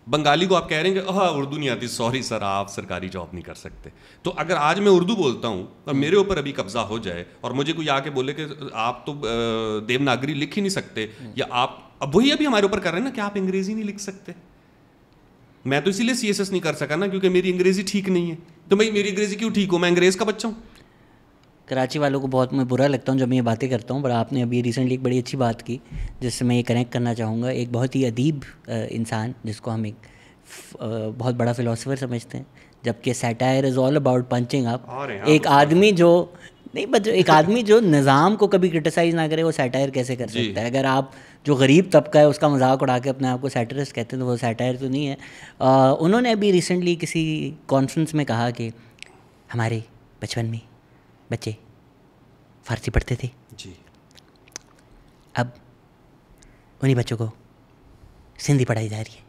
بنگالی کو آپ کہہ رہے ہیں کہ ہاں اردو نہیں آتی, سوری سر آپ سرکاری جاب نہیں کر سکتے. تو اگر آج میں اردو بولتا ہوں اور میرے اوپر ابھی قبضہ ہو جائے اور مجھے کوئی آ کے بولے کہ آپ تو دیوناگری لکھ ہی نہیں سکتے, یا آپ اب وہی ابھی ہمارے اوپر کر رہے ہیں نا کہ آپ انگریزی نہیں لکھ سکتے. میں تو اسی لیے CSS نہیں کر سکا نا کیونکہ میری انگریزی ٹھیک نہیں ہے. تو بھائی میری انگریزی کیوں ٹھیک ہو, میں انگریز کا بچہ ہوں. کراچی والوں کو بہت میں برا لگتا ہوں جب میں یہ باتیں کرتا ہوں, پر آپ نے ابھی ریسنٹلی ایک بڑی اچھی بات کی جس سے میں یہ کنیکٹ کرنا چاہوں گا. ایک بہت ہی ادیب انسان جس کو ہم ایک بہت بڑا فلاسفر سمجھتے ہیں, جبکہ satire is all about punching up. ایک آدمی جو نہیں بس ایک آدمی جو نظام کو کبھی کرٹیسائز نہ کرے وہ سیٹائر کیسے کر سکتا ہے؟ اگر آپ جو غریب طبقہ ہے اس کا مذاق اڑا کے اپنے آپ کو سیٹرسٹ کہتے ہیں تو وہ سیٹائر تو نہیں ہے. انہوں نے ابھی ریسنٹلی کسی کانفرنس میں کہا کہ ہمارے بچپن میں بچے فارسی پڑھتے تھے جی, اب انہیں بچوں کو سندھی پڑھائی جا رہی ہے,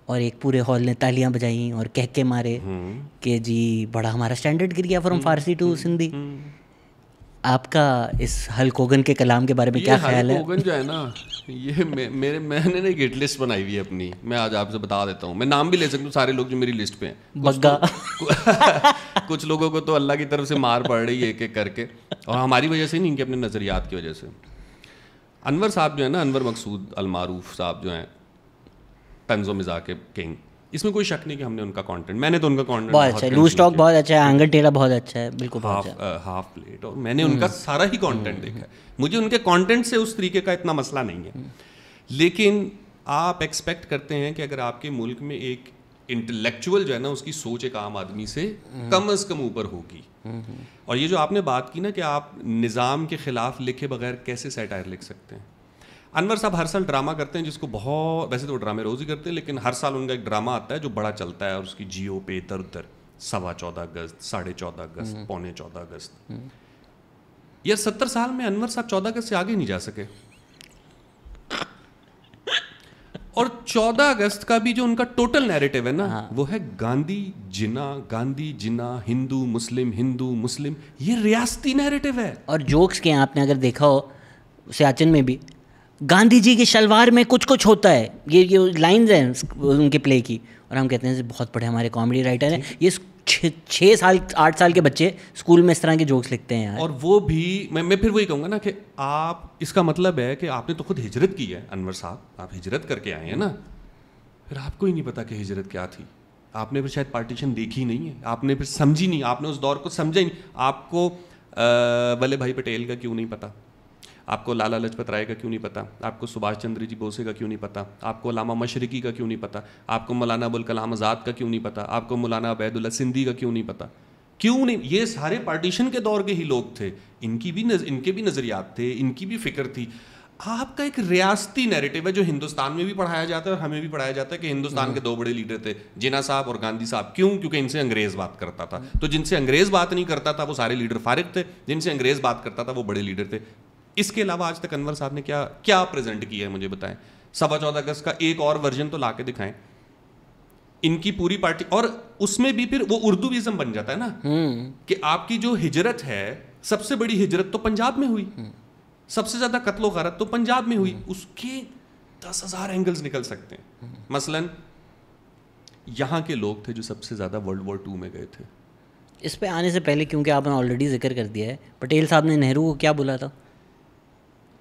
اور ایک پورے ہال نے تالیاں بجائیں اور کہہ کے مارے کہ جی بڑا ہمارا اسٹینڈرڈ گر گیا فرام فارسی ٹو سندھی. آپ کا اس ہلک ہوگن کے کلام کے بارے میں کیا خیال ہے؟ ہلک ہوگن جو ہے نا, یہ میں نے ایک ہٹ لسٹ بنائی ہوئی ہے اپنی, میں آج آپ سے بتا دیتا ہوں. میں نام بھی لے سکتا ہوں سارے لوگ جو میری لسٹ پہ ہیں. بگا کچھ لوگوں کو تو اللہ کی طرف سے مار پڑ رہی ہے ایک ایک کر کے, اور ہماری وجہ سے نہیں کہ اپنے نظریات کی وجہ سے. انور صاحب جو ہے نا, انور مقصود المعروف صاحب جو ہیں طنز و مزاح کے کنگ, اس میں کوئی شک نہیں کہ ہم نے ان کا کانٹینٹ, میں نے تو ان کا کانٹینٹ بہت اچھا ہے, لوز ٹاک بہت اچھا ہے, آنگن ٹیڑھا بہت اچھا ہے, بالکل ہاف پلیٹ, اور میں نے ان کا سارا ہی کانٹینٹ دیکھا ہے. مجھے ان کے کانٹینٹ سے اس طریقے کا اتنا مسئلہ نہیں ہے, لیکن آپ ایکسپیکٹ کرتے ہیں کہ اگر آپ کے ملک میں ایک انٹلیکچوئل جو ہے نا, اس کی سوچ ایک عام آدمی سے کم از کم اوپر ہوگی. اور یہ جو آپ نے بات کی نا کہ آپ نظام کے خلاف لکھے بغیر کیسے سیٹائر لکھ سکتے ہیں. انور صاحب ہر سال ڈرامہ کرتے ہیں جس کو بہت, ویسے تو وہ ڈرامے روز ہی کرتے ہیں, لیکن ہر سال ان کا ایک ڈرامہ آتا ہے جو بڑا چلتا ہے, اور اس کی جیو پہ ادھر ادھر 14.25 اگست, 14.5 اگست, 14.25 اگست. یہ 70 سال میں انور صاحب 14 اگست سے آگے نہیں جا سکے. اور 14 اگست کا بھی جو ان کا ٹوٹل نیریٹو ہے نا, وہ ہے گاندھی جنا ہندو مسلم, یہ ریاستی نیریٹو ہے. اور جوکس کے آپ نے اگر دیکھا ہو سیاچن میں بھی, گاندھی جی کی شلوار میں کچھ ہوتا ہے, یہ لائنز ہیں ان کے پلے کی, اور ہم کہتے ہیں بہت بڑے ہمارے کامیڈی رائٹر ہیں. یہ 6 سال 8 سال کے بچے اسکول میں اس طرح کے جوکس لکھتے ہیں. اور وہ بھی میں پھر وہی کہوں گا نا کہ آپ, اس کا مطلب ہے کہ آپ نے تو خود ہجرت کی ہے انور صاحب, آپ ہجرت کر کے آئے ہیں نا, پھر آپ کو ہی نہیں پتا کہ ہجرت کیا تھی. آپ نے پھر شاید پارٹیشن دیکھی نہیں ہے, آپ نے پھر سمجھی نہیں, آپ نے اس دور کو سمجھا ہی نہیں. آپ کو ولبھ بھائی پٹیل کا کیوں نہیں پتا, آپ کو لالا لاجپت رائے کا کیوں نہیں پتا, آپ کو سبھاش چندر جی بوسے کا کیوں نہیں پتا, آپ کو علامہ مشرقی کا کیوں نہیں پتا, آپ کو مولانا ابوالکلام آزاد کا کیوں نہیں پتا, آپ کو مولانا عبید اللہ سندھی کا کیوں نہیں پتا, کیوں نہیں؟ یہ سارے پارٹیشن کے دور کے ہی لوگ تھے, ان کے بھی نظریات تھے, ان کی بھی فکر تھی. آپ کا ایک ریاستی نیریٹو ہے جو ہندوستان میں بھی پڑھایا جاتا ہے اور ہمیں بھی پڑھایا جاتا ہے کہ ہندوستان کے 2 بڑے لیڈر تھے, جناح صاحب اور گاندھی صاحب. کیوں؟ کیونکہ ان سے انگریز بات کرتا تھا, تو جن سے انگریز بات نہیں کرتا تھا وہ سارے لیڈر فارغ تھے, جن سے انگریز بات کرتا تھا وہ بڑے لیڈر تھے. اس کے علاوہ آج تک انور صاحب نے کیا پریزنٹ کیا ہے مجھے بتائیں. 14.25 اگست کا ایک اور ورژن تو لا کے دکھائیں. ان کی پوری پارٹی, اور اس میں بھی پھر وہ اردوازم بن جاتا ہے نا کہ آپ کی جو ہجرت ہے, سب سے بڑی ہجرت تو پنجاب میں ہوئی, سب سے زیادہ قتل و غارت تو پنجاب میں ہوئی. اس کے 10,000 اینگلز نکل سکتے ہیں. مثلا یہاں کے لوگ تھے جو سب سے زیادہ ورلڈ وار 2 میں گئے تھے. اس پہ آنے سے پہلے کیونکہ آپ نے آلریڈی ذکر کر دیا ہے, پٹیل صاحب نے نہرو کو کیا بولا تھا؟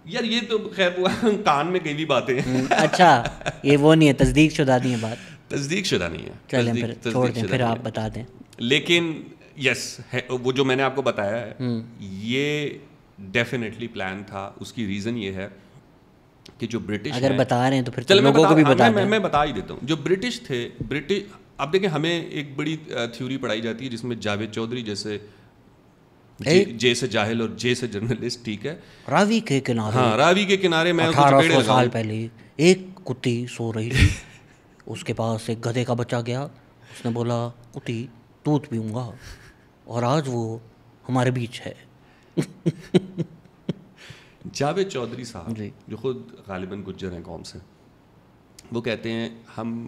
یار یہ تو خیر وہ کان میں کئی بھی باتیں ہیں. اچھا, یہ وہ نہیں ہے, تصدیق شدہ نہیں ہے بات, تصدیق شدہ نہیں ہے. چلیں پھر چھوڑ دیں, پھر آپ بتا دیں. لیکن یس, وہ جو میں نے آپ کو بتایا ہے یہ ڈیفینیٹلی پلان تھا. اس کی ریزن یہ ہے کہ جو برٹش, اگر بتا رہے ہیں تو پھر لوگوں کو بھی بتا دیں. میں بتا ہی دیتا ہوں. جو برٹش تھے, اب دیکھیں ہمیں ایک بڑی تھیوری پڑھائی جاتی ہے جس میں جاوید چودھری جیسے جے سے جاہل اور جے سے جرنلسٹ, ٹھیک ہے, راوی کے کنارے, ہاں راوی کے کنارے میں 1800 سال پہلے ایک کتی سو رہی تھی, اس کے پاس ایک گدھے کا بچہ گیا, اس نے بولا کتی دودھ پیوں گا, اور آج وہ ہمارے بیچ ہے. جاوید چودھری صاحب جو خود غالباً گجر ہیں قوم سے, وہ کہتے ہیں ہم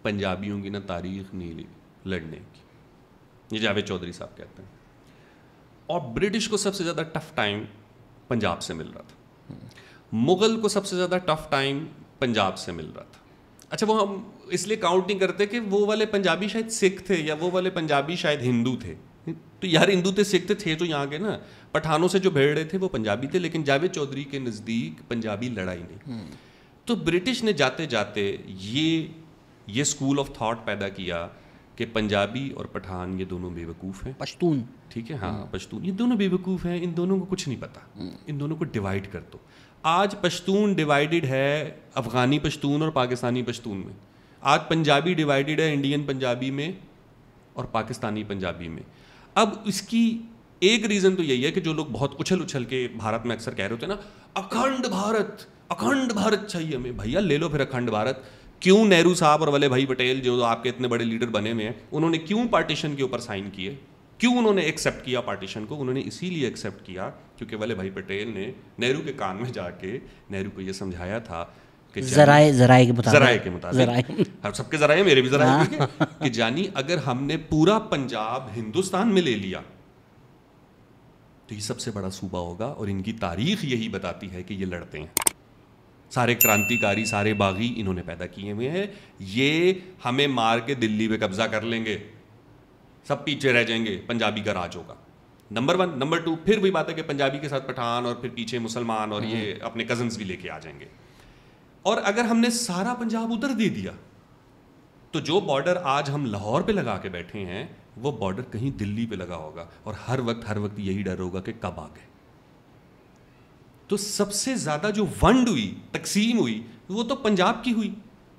پنجابیوں کی نا تاریخ نہیں لڑنے کی. یہ جاوید چودھری صاحب کہتے ہیں. اور برٹش کو سب سے زیادہ ٹف ٹائم پنجاب سے مل رہا تھا, مغل کو سب سے زیادہ ٹف ٹائم پنجاب سے مل رہا تھا. اچھا, وہ ہم اس لیے کاؤنٹ نہیں کرتے کہ وہ والے پنجابی شاید سکھ تھے یا وہ والے پنجابی شاید ہندو تھے. تو یار ہندو تھے, سکھ تھے تو یہاں کے نا پٹھانوں سے جو بھیڑ رہے تھے وہ پنجابی تھے, لیکن جاوید چودھری کے نزدیک پنجابی لڑائی نہیں. تو برٹش نے جاتے جاتے یہ اسکول آف تھاٹ پیدا کیا کہ پنجابی اور پٹھان یہ دونوں بے وقوف ہیں. پشتون, ٹھیک ہے, ہاں پشتون, یہ دونوں بے وقوف ہیں, ان دونوں کو کچھ نہیں پتا, ان دونوں کو ڈیوائڈ کر دو. آج پشتون ڈیوائیڈڈ ہے افغانی پشتون اور پاکستانی پشتون میں. آج پنجابی ڈیوائیڈڈ ہے انڈین پنجابی میں اور پاکستانی پنجابی میں. اب اس کی ایک ریزن تو یہی ہے کہ جو لوگ بہت اچھل کے بھارت میں اکثر کہہ رہے ہوتے ہیں نا, اکھنڈ بھارت چاہیے ہمیں. بھیا لے لو پھر اکھنڈ بھارت. کیوں نہرو صاحب اور ولبھ بھائی پٹیل جو آپ کے اتنے بڑے لیڈر بنے ہوئے ہیں, انہوں نے کیوں پارٹیشن کے اوپر سائن کیے؟ کیوں انہوں نے ایکسیپٹ کیا پارٹیشن کو؟ انہوں نے اسی لیے ایکسیپٹ کیا کیونکہ ولبھ بھائی پٹیل نے نہرو کے کان میں جا کے نہرو کو یہ سمجھایا تھا کہ ذرائع کے مطابق سب کے ذرائع, میرے بھی ذرائع, کہ جانی اگر ہم نے پورا پنجاب ہندوستان میں لے لیا تو یہ سب سے بڑا صوبہ ہوگا. اور ان کی تاریخ یہی بتاتی ہے کہ یہ لڑتے ہیں. سارے کرانتیکاری, سارے باغی انہوں نے پیدا کیے ہوئے ہیں. یہ ہمیں مار کے دلی پہ قبضہ کر لیں گے, سب پیچھے رہ جائیں گے, پنجابی کا راج ہوگا. نمبر 1. نمبر 2, پھر وہی بات ہے کہ پنجابی کے ساتھ پٹھان اور پھر پیچھے مسلمان اور یہ اپنے کزنس بھی لے کے آ جائیں گے. اور اگر ہم نے سارا پنجاب ادھر دے دیا تو جو بارڈر آج ہم لاہور پہ لگا کے بیٹھے ہیں وہ بارڈر کہیں دلی پہ لگا ہوگا, اور ہر وقت یہی ڈر ہوگا کہ کب آ گئے. تو سب سے زیادہ جو ونڈ ہوئی, تقسیم ہوئی, وہ تو پنجاب کی ہوئی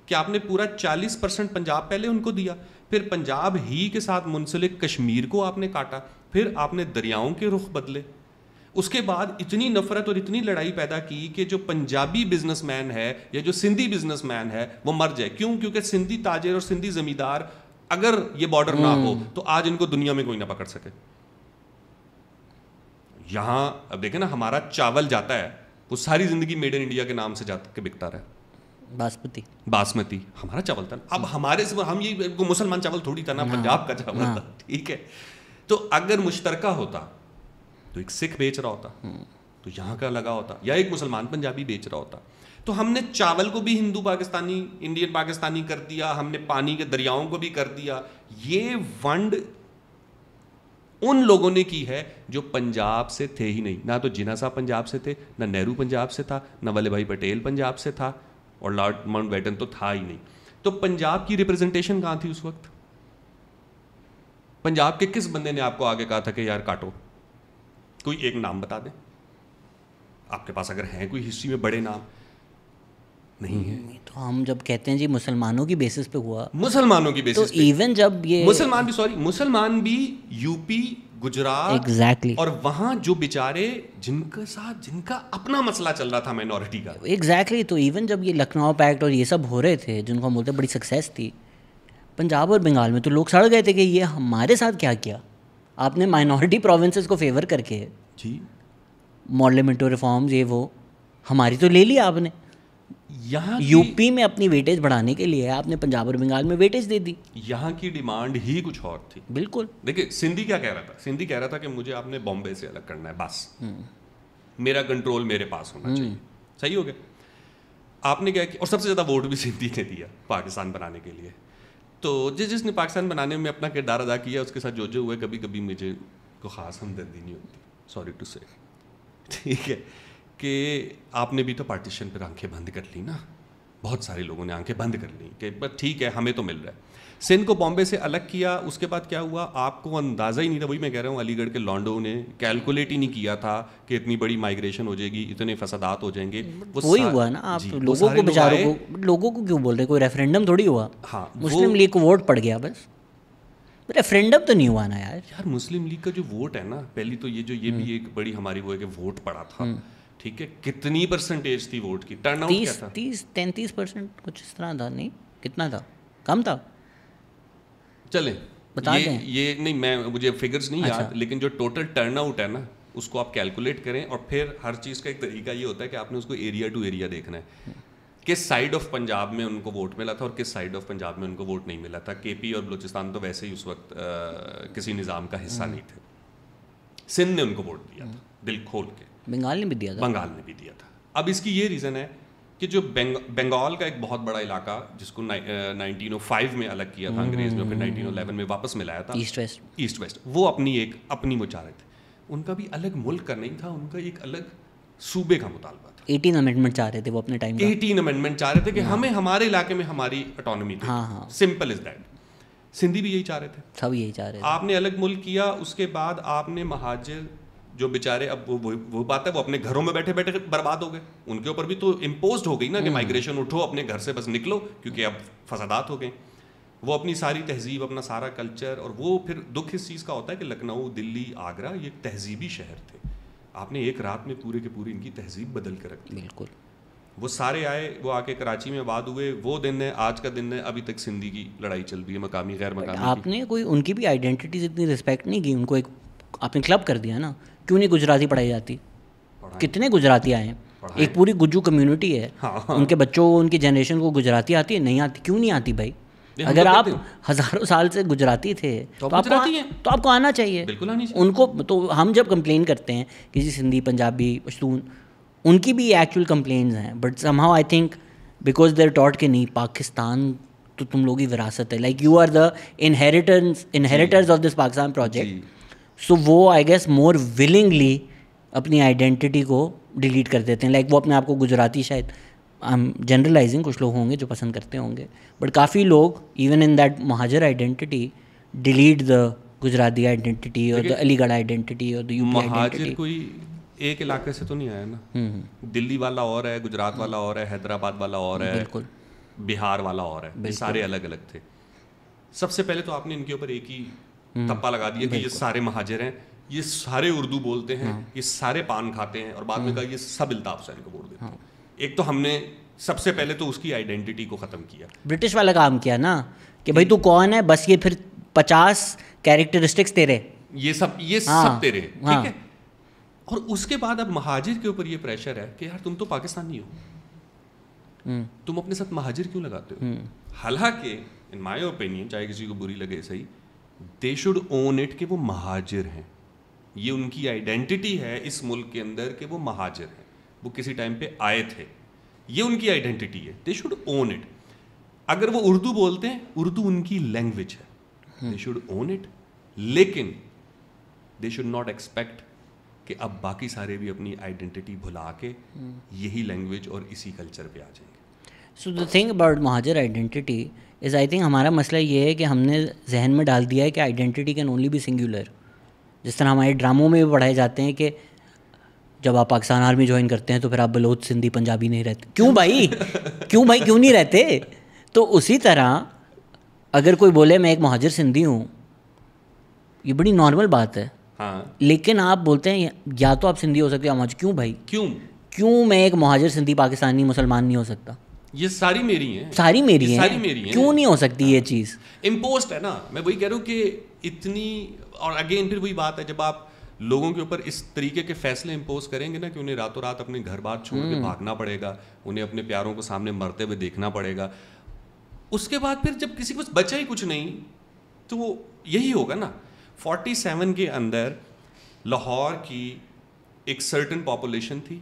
کہ آپ نے پورا 40% پنجاب پہلے ان کو دیا, پھر پنجاب ہی کے ساتھ منسلک کشمیر کو آپ نے کاٹا, پھر آپ نے دریاؤں کے رخ بدلے. اس کے بعد اتنی نفرت اور اتنی لڑائی پیدا کی کہ جو پنجابی بزنس مین ہے یا جو سندھی بزنس مین ہے وہ مر جائے. کیوں؟ کیونکہ سندھی تاجر اور سندھی زمیندار اگر یہ بارڈر نہ ہو تو آج ان کو دنیا میں کوئی نہ پکڑ سکے. یہاں اب دیکھیں نا, ہمارا چاول جاتا ہے وہ ساری زندگی میڈ ان انڈیا کے نام سے جا کے بکتا رہا, باسمتی ہمارا چاول تھا. اب ہمارے سے ہم یہ مسلمان چاول تھوڑی تھا نا, پنجاب کا چاول تھا, ٹھیک ہے. تو اگر مشترکہ ہوتا تو ایک سکھ بیچ رہا ہوتا تو یہاں کا لگا ہوتا, یا ایک مسلمان پنجابی بیچ رہا ہوتا. تو ہم نے چاول کو بھی ہندو پاکستانی, انڈین پاکستانی کر دیا, ہم نے پانی کے دریاؤں کو بھی کر دیا. یہ ونڈ ان لوگوں نے کی ہے جو پنجاب سے تھے ہی نہیں. نہ تو جناح صاحب پنجاب سے تھے, نہ نہرو پنجاب سے تھا, نہ ولبھ بھائی پٹیل پنجاب سے تھا, اور لارڈ ماؤنٹ بیٹن تو تھا ہی نہیں. تو پنجاب کی ریپرزنٹیشن کہاں تھی اس وقت؟ پنجاب کے کس بندے نے آپ کو آگے کہا تھا کہ یار کاٹو؟ کوئی ایک نام بتا دیں آپ کے پاس, اگر ہیں کوئی ہسٹری میں بڑے نام. نہیں ہے. تو ہم جب کہتے ہیں جی مسلمانوں کی بیسس پہ ہوا, مسلمانوں کی بیسس پہ, ایون جب یہ مسلمان بھی یو پی, گجرات, exactly. اور وہاں جو بیچارے جن کا اپنا مسئلہ چل رہا تھا مائنورٹی کا, ایگزیکٹلی. تو ایون جب یہ لکھنؤ پیکٹ اور یہ سب ہو رہے تھے جن کو ہم بولتے بڑی سکسیس تھی پنجاب اور بنگال میں, تو لوگ سڑ گئے تھے کہ یہ ہمارے ساتھ کیا کیا آپ نے مائنورٹی پروونسز کو فیور کر کے, جی ماڈلمنٹو ریفارمز یہ وہ, ہماری تو لے لیا آپ نے. یہاں یو پی میں اپنی ویٹیج بڑھانے کے لیے آپ نے پنجاب اور بنگال میں ویٹیج دے دی. یہاں کی ڈیمانڈ ہی کچھ اور تھی. بالکل. دیکھیں سندھی کیا کہہ رہا تھا, سندھی کہہ رہا تھا کہ مجھے آپ نے بامبے سے الگ کرنا ہے, بس میرا کنٹرول میرے پاس ہونا چاہیے. صحیح ہو گیا. آپ نے کیا کیا, اور سب سے زیادہ ووٹ بھی سندھی نے دیا پاکستان بنانے کے لیے. تو جس نے پاکستان بنانے میں اپنا کردار ادا کیا اس کے ساتھ جو ہوئے, کبھی کبھی مجھے کو خاص ہمدردی نہیں ہوتی, سوری ٹو سے, ٹھیک ہے, کہ آپ نے بھی تو پارٹیشن پہ آنکھیں بند کر لی نا. بہت سارے لوگوں نے آنکھیں بند کر لی کہ بس ٹھیک ہے ہمیں تو مل رہا ہے. سندھ کو بامبے سے الگ کیا, اس کے بعد کیا ہوا آپ کو اندازہ ہی نہیں تھا. وہی میں کہہ رہا ہوں, علی گڑھ کے لانڈو نے کیلکولیٹ ہی نہیں کیا تھا کہ اتنی بڑی مائیگریشن ہو جائے گی, اتنے فسادات ہو جائیں گے. وہی ہوا نا. آپ لوگوں کو بیچاروں کو, لوگوں کو کیوں بول رہے, کوئی ریفرینڈم تھوڑی ہوا. ہاں, مسلم لیگ کو ووٹ پڑ گیا, بس ریفرینڈم تو نہیں ہوا نا یار. یار مسلم لیگ کا جو ووٹ ہے نا, پہلی تو یہ بھی ایک بڑی ہماری وہ ہے کہ ووٹ پڑا تھا, ٹھیک ہے. کتنی پرسنٹیج تھی ووٹ کی, ٹرن آؤٹ کیا تھا؟ 30-33% کچھ اس طرح تھا. نہیں کتنا تھا, کم تھا. چلیں بتا دیں, یہ نہیں, مجھے فگرز نہیں یاد, لیکن جو ٹوٹل ٹرن آؤٹ ہے نا اس کو آپ کیلکولیٹ کریں. اور پھر ہر چیز کا ایک طریقہ یہ ہوتا ہے کہ آپ نے اس کو ایریا ٹو ایریا دیکھنا ہے, کس سائڈ آف پنجاب میں ان کو ووٹ ملا تھا اور کس سائڈ آف پنجاب میں ان کو ووٹ نہیں ملا تھا. کے پی اور بلوچستان تو ویسے ہی اس وقت کسی نظام کا حصہ نہیں تھے. سندھ نے ان کو ووٹ دیا تھا دل کھول کے, بنگال نے بھی دیا تھا. بنگال نے بھی دیا تھا. اب اس کی یہ ریزن ہے کہ جو بنگال کا ایک بہت بڑا علاقہ جس کو 1905 میں الگ کیا تھا انگریز میں, پھر 1911 میں واپس ملایا تھا, ایسٹ ویسٹ, وہ اپنی وہ چاہ رہے تھے. ان کا بھی الگ ملک کا نہیں تھا, ان کا ایک الگ صوبے کا مطالبہ تھا. 18 امینڈمنٹ چاہ رہے تھے وہ اپنے ٹائم کا. 18 امینڈمنٹ چاہ رہے تھے کہ ہمیں ہمارے علاقے میں ہماری autonomy they. Simple is that. Sindhi بھی یہی چاہ رہے تھے, سب یہی چاہ رہے تھے. آپ نے الگ ملک کیا, اس کے بعد آپ نے مہاجر جو بیچارے اب وہ بات ہے وہ اپنے گھروں میں بیٹھے بیٹھے برباد ہو گئے, ان کے اوپر بھی تو امپوزڈ ہو گئی نا کہ مائگریشن, اٹھو اپنے گھر سے بس نکلو کیونکہ اب فسادات ہو گئے. وہ اپنی ساری تہذیب, اپنا سارا کلچر, اور وہ پھر دکھ اس چیز کا ہوتا ہے کہ لکھنؤ, دلی, آگرہ یہ ایک تہذیبی شہر تھے, آپ نے ایک رات میں پورے کے پورے ان کی تہذیب بدل کے رکھ دی. بالکل. وہ سارے آئے, وہ آ کے کراچی میں آباد ہوئے, وہ دن ہے آج کا دن ہے, ابھی تک سندھی کی لڑائی چل رہی ہے, مقامی غیر مقامی. آپ نے کوئی ان کی بھی آئیڈینٹیز اتنی رسپیکٹ نہیں کی, ان کو ایک آپ نے کلب کر دیا نا. کیوں نہیں گجراتی پڑھائی جاتی؟ کتنے گجراتی آئے ہیں, ایک پوری گجو کمیونٹی ہے, ان کے بچوں ان کی جنریشن کو گجراتی آتی ہے, نہیں آتی. کیوں نہیں آتی بھائی؟ اگر آپ ہزاروں سال سے گجراتی تھے تو آپ کو آنا چاہیے. ان کو تو ہم جب کمپلین کرتے ہیں کسی سندھی, پنجابی, پشتون, ان کی بھی ایکچوئل کمپلینز ہیں, but somehow I think because they are taught کہ نہیں, پاکستان تو تم لوگوں کی وراثت ہے, like you are the inheritors of this Pakistan project. So وہ آئی گیس مور ولنگلی اپنی آئیڈینٹی کو ڈیلیٹ کر دیتے ہیں. لائک وہ اپنے آپ کو گجراتی, شاید آئی ایم جنرلائزنگ, کچھ لوگ ہوں گے جو پسند کرتے ہوں گے, بٹ کافی لوگ ایون ان دیٹ مہاجر identity delete the Gujarati identity اور دا علی گڑھ آئیڈینٹی اور دا یو پی آئیڈینٹی. مہاجر کوئی ایک علاقے سے تو نہیں آیا نا, دلی والا اور ہے, گجرات والا اور ہے, حیدرآباد والا اور ہے, بالکل بہار والا اور ہے, سارے الگ الگ تھے. سب سے پہلے تو آپ نے ان کے اوپر ایک ہی تپا لگا دیا کہ یہ سارے مہاجر ہیں, یہ سارے اردو بولتے ہیں, یہ سارے پان کھاتے ہیں, اور بعد میں کہا یہ سب الطاف حسین کو ووٹ دیتے ہیں. ایک تو ہم نے سب سے پہلے تو اس کی آئیڈینٹی کو ختم کیا. برٹش والا کام کیا نا کہ بھائی تو کون ہے, بس یہ پھر 50 کیریکٹرسٹکس تیرے, یہ سب تیرے, ٹھیک ہے. اور اس کے بعد اب مہاجر کے اوپر یہ پریشر ہے کہ یار تم تو پاکستانی ہو, تم اپنے ساتھ مہاجر کیوں لگاتے ہو. حالانکہ ان مائی اوپینین, چاہے کسی کو بری لگے صحیح, دے شوڈ اون اٹ کہ وہ مہاجر ہیں. یہ ان کی آئیڈینٹی ہے اس ملک کے اندر کہ وہ مہاجر ہیں, وہ کسی ٹائم پہ آئے تھے, یہ ان کی آئیڈینٹی ہے. They should own it. اگر وہ اردو بولتے ہیں, اردو ان کی لینگویج ہے, دے شوڈ اون اٹ, لیکن دے شوڈ ناٹ ایکسپیکٹ کہ اب باقی سارے بھی اپنی آئیڈینٹی بھلا کے یہی لینگویج اور اسی کلچر پہ آ جائیں گے. سو دا تھنگ اباؤٹ مہاجر آئیڈینٹی از آئی تھنک ہمارا مسئلہ یہ ہے کہ ہم نے ذہن میں ڈال دیا ہے کہ identity can only be singular. جس طرح ہمارے ڈراموں میں بھی پڑھائے جاتے ہیں کہ جب آپ پاکستان آرمی جوائن کرتے ہیں تو پھر آپ بلوچ, سندھی, پنجابی نہیں رہتے. کیوں بھائی کیوں نہیں رہتے؟ تو اسی طرح اگر کوئی بولے میں ایک مہاجر سندھی ہوں, یہ بڑی نارمل بات ہے. لیکن آپ بولتے ہیں یا تو آپ سندھی ہو سکتے ہیں, کیوں بھائی, کیوں میں ایک مہاجر سندھی پاکستانی مسلمان نہیں ہو سکتا؟ یہ ساری میری ہیں, ساری میری ہیں, کیوں نہیں ہو سکتی یہ چیز؟ امپوزڈ ہے نا. میں وہی کہہ رہا ہوں کہ اتنی, اور اگین پھر وہی بات ہے, جب آپ لوگوں کے اوپر اس طریقے کے فیصلے امپوز کریں گے نا کہ انہیں راتوں رات اپنے گھر بار چھوڑ کے بھاگنا پڑے گا, انہیں اپنے پیاروں کو سامنے مرتے ہوئے دیکھنا پڑے گا, اس کے بعد پھر جب کسی کو بچا ہی کچھ نہیں تو وہ یہی ہوگا نا. 47 کے اندر لاہور کی ایک سرٹن پاپولیشن تھی,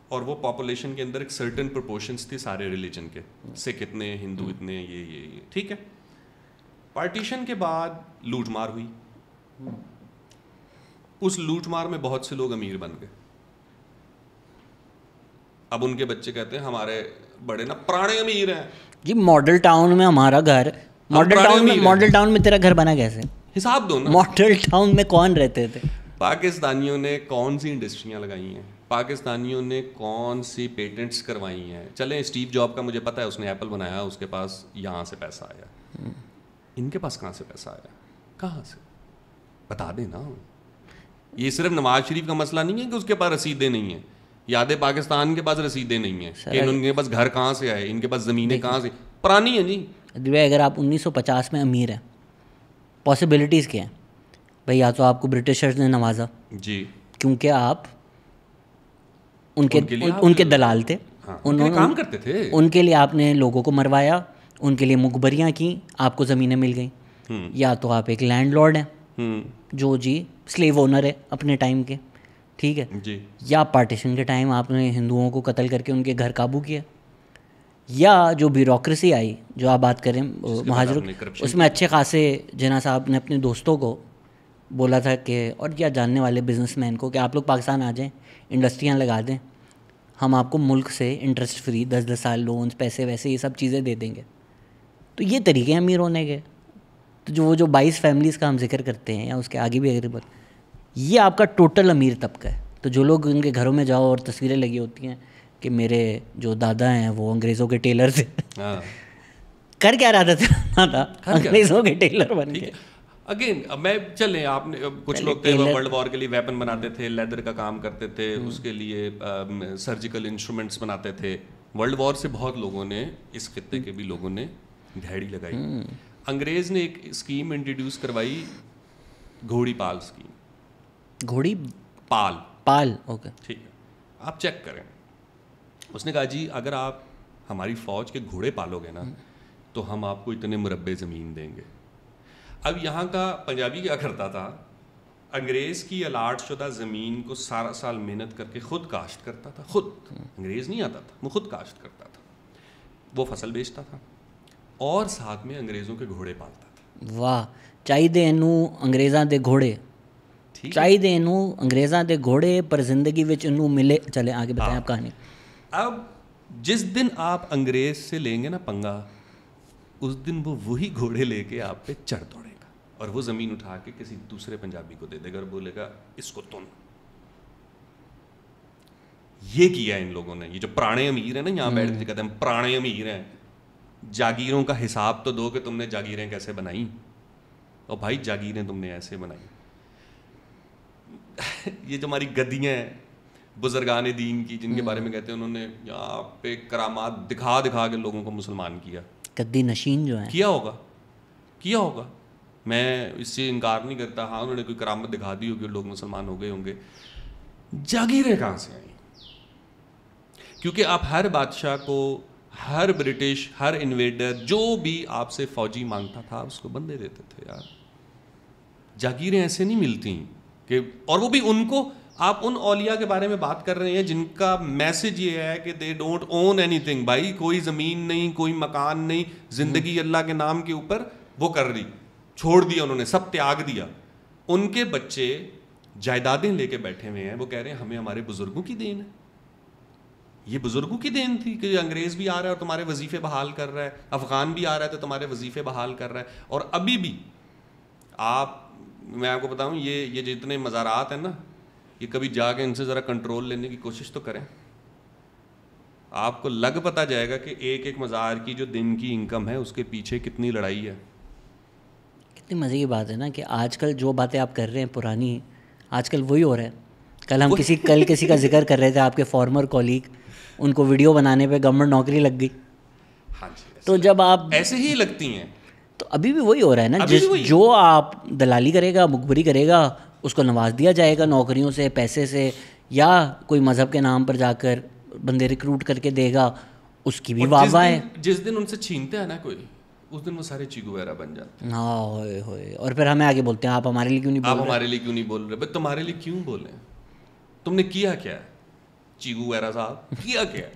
اور وہ پاپولیشن کے اندر ایک سرٹن پرپورشنس تھی سارے ریلیجن کے, سکھ اتنے, ہندو اتنے, یہ ٹھیک ہے. پارٹیشن کے بعد لوٹ مار ہوئی, اس لوٹ مار میں بہت سے لوگ امیر بن گئے. اب ان کے بچے کہتے ہیں ہمارے بڑے نا پرانے امیر ہیں. جی ماڈل ٹاؤن میں ہمارا گھر, ماڈل ٹاؤن میں تیرا گھر بنا کیسے؟ حساب دو نا, ماڈل ٹاؤن میں کون رہتے تھے؟ پاکستانیوں نے کون سی انڈسٹریاں لگائی ہیں, پاکستانیوں نے کون سی پیٹنٹس کروائی ہیں. چلیں اسٹیو جاب کا مجھے پتا ہے, اس نے ایپل بنایا, اس کے پاس یہاں سے پیسہ آیا. ان کے پاس کہاں سے پیسہ آیا, کہاں سے بتا دیں نا. یہ صرف نواز شریف کا مسئلہ نہیں ہے کہ اس کے پاس رسیدیں نہیں ہیں, یاد پاکستان کے پاس رسیدیں نہیں ہیں کہ ان کے پاس گھر کہاں سے آئے, ان کے پاس زمینیں کہاں سے پرانی ہیں. جی اگر آپ 1950 میں امیر ہیں, پاسبلٹیز کیا ہیں بھائی؟ یا تو آپ کو برٹشرز نے نوازا, جی کیونکہ آپ ان کے دلال تھے, کام کرتے تھے, ان کے لیے آپ نے لوگوں کو مروایا, ان کے لیے مخبریاں کیں, آپ کو زمینیں مل گئیں. یا تو آپ ایک لینڈ لارڈ ہیں جو جی سلیو اونر ہے اپنے ٹائم کے, ٹھیک ہے جی. یا پارٹیشن کے ٹائم آپ نے ہندوؤں کو قتل کر کے ان کے گھر قابو کیا. یا جو بیوروکریسی آئی جو آپ بات کریں مہاجروں, اس میں اچھے خاصے جناح صاحب نے اپنے دوستوں کو بولا تھا کہ, اور یا جاننے والے بزنس مین کو, کہ آپ لوگ پاکستان آ جائیں, انڈسٹریاں لگا دیں, ہم آپ کو ملک سے انٹرسٹ فری 10 سال لونز, پیسے ویسے یہ سب چیزیں دے دیں گے. تو یہ طریقے ہیں امیر ہونے کے. تو جو 22 فیملیز کا ہم ذکر کرتے ہیں, یا اس کے آگے بھی اگر یہ آپ کا ٹوٹل امیر طبقہ ہے. تو جو لوگ ان کے گھروں میں جاؤ اور تصویریں لگی ہوتی ہیں کہ میرے جو دادا ہیں وہ انگریزوں کے ٹیلر تھے, کر کیا رہا تھا انگریزوں کے ٹیلر بن کے. اگین میں چلیں, آپ نے کچھ لوگ تھے وہ ورلڈ وار کے لیے ویپن بناتے تھے, لیدر کا کام کرتے تھے, اس کے لیے سرجیکل انسٹرومنٹس بناتے تھے. ورلڈ وار سے بہت لوگوں نے, اس خطے کے بھی لوگوں نے دھیڑی لگائی. انگریز نے ایک اسکیم انٹروڈیوس کروائی, گھوڑی پال اسکیم. گھوڑی پال اوکے ٹھیک ہے, آپ چیک کریں. اس نے کہا جی اگر آپ ہماری فوج کے گھوڑے پالو گے نا تو ہم آپ کو اتنے مربع زمین دیں گے. اب یہاں کا پنجابی کیا کرتا تھا, انگریز کی الاٹ شدہ زمین کو سارا سال محنت کر کے خود کاشت کرتا تھا. خود, انگریز نہیں آتا تھا, وہ خود کاشت کرتا تھا, وہ فصل بیچتا تھا اور ساتھ میں انگریزوں کے گھوڑے پالتا تھا. واہ, چاہیے انہوں انگریزاں دے گھوڑے, چاہیے انہوں انگریزاں دے گھوڑے, پر زندگی وچ انہوں ملے. چلے آگے بتائیں آپ کہانی. اب جس دن آپ انگریز سے لیں گے نا پنگا, اس دن وہ وہی گھوڑے لے کے آپ پہ چڑھ دوڑے گا اور وہ زمین اٹھا کے کسی دوسرے پنجابی کو دے دے گا اور بولے گا اس کو تم. یہ کیا ان لوگوں نے. یہ جو پرانے امیر ہیں نا, یہاں بیٹھ کے کہتے ہیں پرانے امیر ہیں, جاگیروں کا حساب تو دو کہ تم نے جاگیریں کیسے بنائی. اور بھائی جاگیریں تم نے ایسے بنائی. یہ جو ہماری گدیاں ہیں بزرگان دین کی, جن کے بارے میں کہتے ہیں انہوں نے یہاں پہ کرامات دکھا دکھا کے لوگوں کو مسلمان کیا. گدی نشین جو ہیں کیا ہوگا, میں اس سے انکار نہیں کرتا. ہاں انہوں نے کوئی کرامت دکھا دی ہوگی, لوگ مسلمان ہو گئے ہوں گے. جاگیریں کہاں سے آئیں؟ کیونکہ آپ ہر بادشاہ کو, ہر برٹش, ہر انویڈر جو بھی آپ سے فوجی مانگتا تھا اس کو بندے دیتے تھے یار. جاگیریں ایسے نہیں ملتی کہ, اور وہ بھی ان کو, آپ ان اولیاء کے بارے میں بات کر رہے ہیں جن کا میسج یہ ہے کہ they don't own any thing. بھائی کوئی زمین نہیں, کوئی مکان نہیں, زندگی اللہ کے نام کے اوپر وہ کر دی, چھوڑ دیا انہوں نے, سب تیاگ دیا. ان کے بچے جائیدادیں لے کے بیٹھے ہوئے ہیں, وہ کہہ رہے ہیں ہمیں ہمارے بزرگوں کی دین ہے. یہ بزرگوں کی دین تھی کہ انگریز بھی آ رہا ہے اور تمہارے وظیفے بحال کر رہا ہے, افغان بھی آ رہا ہے تو تمہارے وظیفے بحال کر رہا ہے. اور ابھی بھی آپ, میں آپ کو بتاؤں, یہ جتنے مزارات ہیں نا, یہ کبھی جا کے ان سے ذرا کنٹرول لینے کی کوشش تو کریں. آپ کو لگ پتہ جائے گا کہ ایک ایک مزار کی جو دن کی انکم ہے اس کے پیچھے کتنی لڑائی ہے. کتنی مزے کی بات ہے نا کہ آج کل جو باتیں آپ کر رہے ہیں پرانی, آج کل وہی ہو رہا ہے. کل ہم کسی کا ذکر کر رہے تھے, آپ کے فارمر کولیگ, ان کو ویڈیو بنانے پہ گورنمنٹ نوکری لگ گئی. ہاں جی, تو جب آپ ایسے ہی لگتی ہیں, تو ابھی بھی وہی ہو رہا ہے نا. جو آپ دلالی کرے گا, مخبری کرے گا, اس کو نواز دیا جائے گا نوکریوں سے, پیسے سے, یا کوئی مذہب کے نام پر جا کر بندے ریکروٹ کر کے دے گا, اس کی بھی واہ واہ ہے. جس دن ان سے چھینتے ہیں نا کوئی, اس دن وہ سارے چیگو وغیرہ بن جاتے ہیں. ہاں ہوئے ہوئے, اور پھر ہمیں آگے بولتے ہیں آپ ہمارے لیے کیوں نہیں بول رہے. آپ ہمارے لیے کیوں نہیں بول رہے؟ بھائی تمہارے لیے کیوں بولیں, تم نے کیا کیا ہے چیگو وغیرہ صاحب, کیا کیا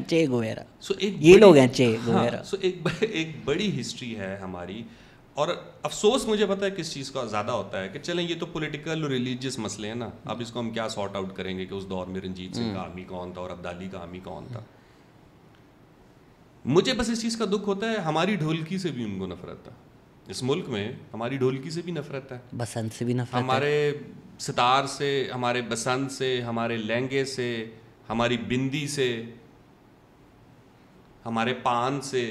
چے گویرا, یہ لوگ ہیں چے گویرا. سو ایک بڑی ہسٹری ہے ہماری. اور افسوس مجھے پتا ہے کس چیز کا زیادہ ہوتا ہے کہ چلیں یہ تو پولیٹیکل اور ریلیجیس مسئلے ہیں نا, اب اس کو ہم کیا سارٹ آؤٹ کریں گے کہ اس دور میں رنجیت سنگھ کا حامی کون تھا اور عبدالی کا حامی کون تھا. مجھے بس اس چیز کا دکھ ہوتا ہے, ہماری ڈھولکی سے بھی ان کو نفرت ہے. اس ملک میں ہماری ڈھولکی سے بھی نفرت ہے, بسنت سے بھی نفرت, ہمارے ستار سے, ہمارے بسنت سے, ہمارے لہنگے سے, ہماری بندی سے, ہمارے پان سے,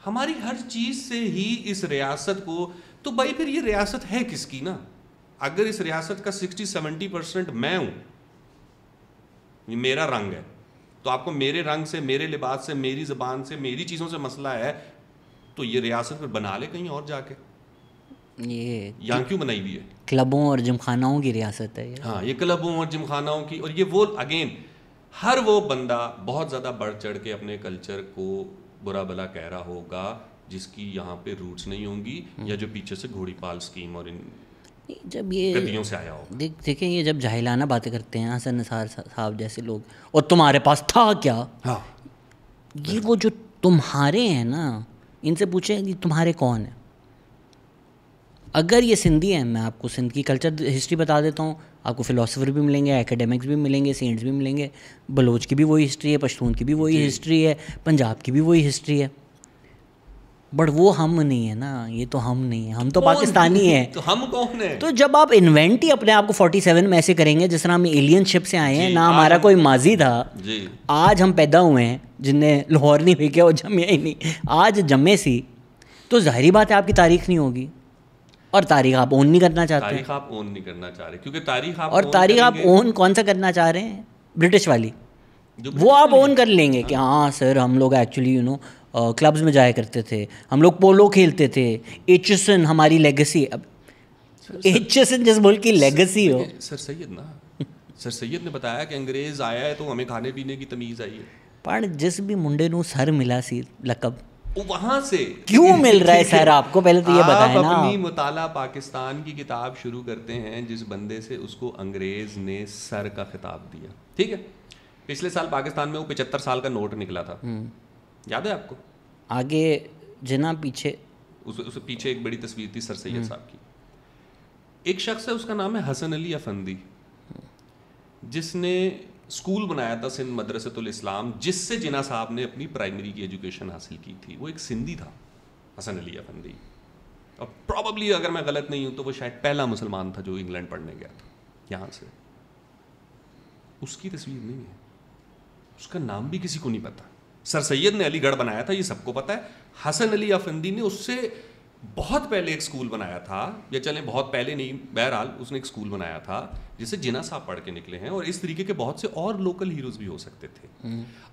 ہماری ہر چیز سے ہی اس ریاست کو. تو بھائی پھر یہ ریاست ہے کس کی نا؟ اگر اس ریاست کا 60-70% میں ہوں, یہ میرا رنگ ہے, تو آپ کو میرے رنگ سے, میرے لباس سے, میری زبان سے, میری چیزوں سے مسئلہ ہے, تو یہ ریاست پھر بنا لے کہیں اور جا کے. یہ یہاں کیوں بنائی ہوئی ہے؟ کلبوں اور جم خاناؤں کی ریاست ہے. ہاں, یہ کلبوں اور جم خاناؤں کی. اور یہ وہ اگین ہر وہ بندہ بہت زیادہ بڑھ چڑھ کے اپنے کلچر کو برا بلا کہہ رہا ہوگا جس کی یہاں پہ روٹس نہیں ہوں گی, یا جو پیچھے سے گھوڑی پال اسکیم اور ان جب یہ گدیوں سے آیا ہوگا. دیکھیں یہ جب جاہلانہ باتیں کرتے ہیں حسن نثار صاحب جیسے لوگ, اور تمہارے پاس تھا کیا, یہ وہ جو تمہارے ہیں نا, ان سے پوچھیں یہ تمہارے کون ہیں. اگر یہ سندھی ہیں, میں آپ کو سندھ کی کلچر ہسٹری بتا دیتا ہوں, آپ کو فلاسفر بھی ملیں گے, ایکیڈیمکس بھی ملیں گے, سینٹس بھی ملیں گے. بلوچ کی بھی وہی ہسٹری ہے, پشتون کی بھی وہی ہسٹری ہے, پنجاب کی بھی وہی ہسٹری ہے. بٹ وہ ہم نہیں ہے نا, یہ تو ہم نہیں ہیں, ہم تو پاکستانی ہیں. تو ہم کون ہیں؟ تو جب آپ انوینٹ ہی اپنے آپ کو 47 میں ایسے کریں گے جس طرح ہم ایلین شپ سے آئے ہیں, نہ ہمارا کوئی ماضی تھا, آج ہم پیدا ہوئے ہیں جن نے لاہور نہیں پھینکے اور جمے ہی نہیں, آج جمے سی, تو ظاہری بات ہے آپ کی تاریخ نہیں ہوگی, اور تاریخ آپ اون نہیں کرنا چاہتے. تاریخ آپ اون نہیں کرنا چاہ رہے کیونکہ تاریخ آپ, اور تاریخ آپ اون کون سا کرنا چاہ رہے ہیں؟ برٹش والی. وہ آپ اون کر لیں گے کہ ہاں سر ہم لوگ ایکچولی کلبز میں جایا کرتے تھے, ہم لوگ پولو کھیلتے تھے, ایچسن ہماری لیگسی. اب ایچسن جس ملک کی لیگسی ہو. سر سید نے بتایا کہ انگریز آیا ہے تو ہمیں کھانے پینے کی تمیز آئی ہے. پر جس بھی منڈے نو سر ملا سی لقب, وہاں سے کیوں مل رہا ہے سر آپ کو؟ پہلے تو یہ بتائیں نا. آپ اپنی مطالعہ پاکستان کی کتاب شروع کرتے ہیں جس بندے سے اس کو انگریز نے سر کا خطاب دیا, ٹھیک ہے. پچھلے سال پاکستان میں وہ 75 سال کا نوٹ نکلا تھا, یاد ہے آپ کو؟ آگے جنا پیچھے, اس پیچھے ایک بڑی تصویر تھی سر سید صاحب کی. ایک شخص ہے, اس کا نام ہے حسن علی افندی, جس نے اسکول بنایا تھا سندھ مدرسۃ الاسلام, جس سے جناح صاحب نے اپنی پرائمری کی ایجوکیشن حاصل کی تھی. وہ ایک سندھی تھا حسن علی افندی, اور پرابیبلی اگر میں غلط نہیں ہوں تو وہ شاید پہلا مسلمان تھا جو انگلینڈ پڑھنے گیا تھا یہاں سے. اس کی تصویر نہیں ہے, اس کا نام بھی کسی کو نہیں پتا. سر سید نے علی گڑھ بنایا تھا, یہ سب کو پتا ہے. حسن علی افندی نے اس سے بہت پہلے ایک اسکول بنایا تھا, یا چلیں بہت پہلے نہیں, بہرحال اس نے ایک اسکول بنایا تھا جسے جناح صاحب پڑھ کے نکلے ہیں, اور اس طریقے کے بہت سے اور لوکل ہیروز بھی ہو سکتے تھے.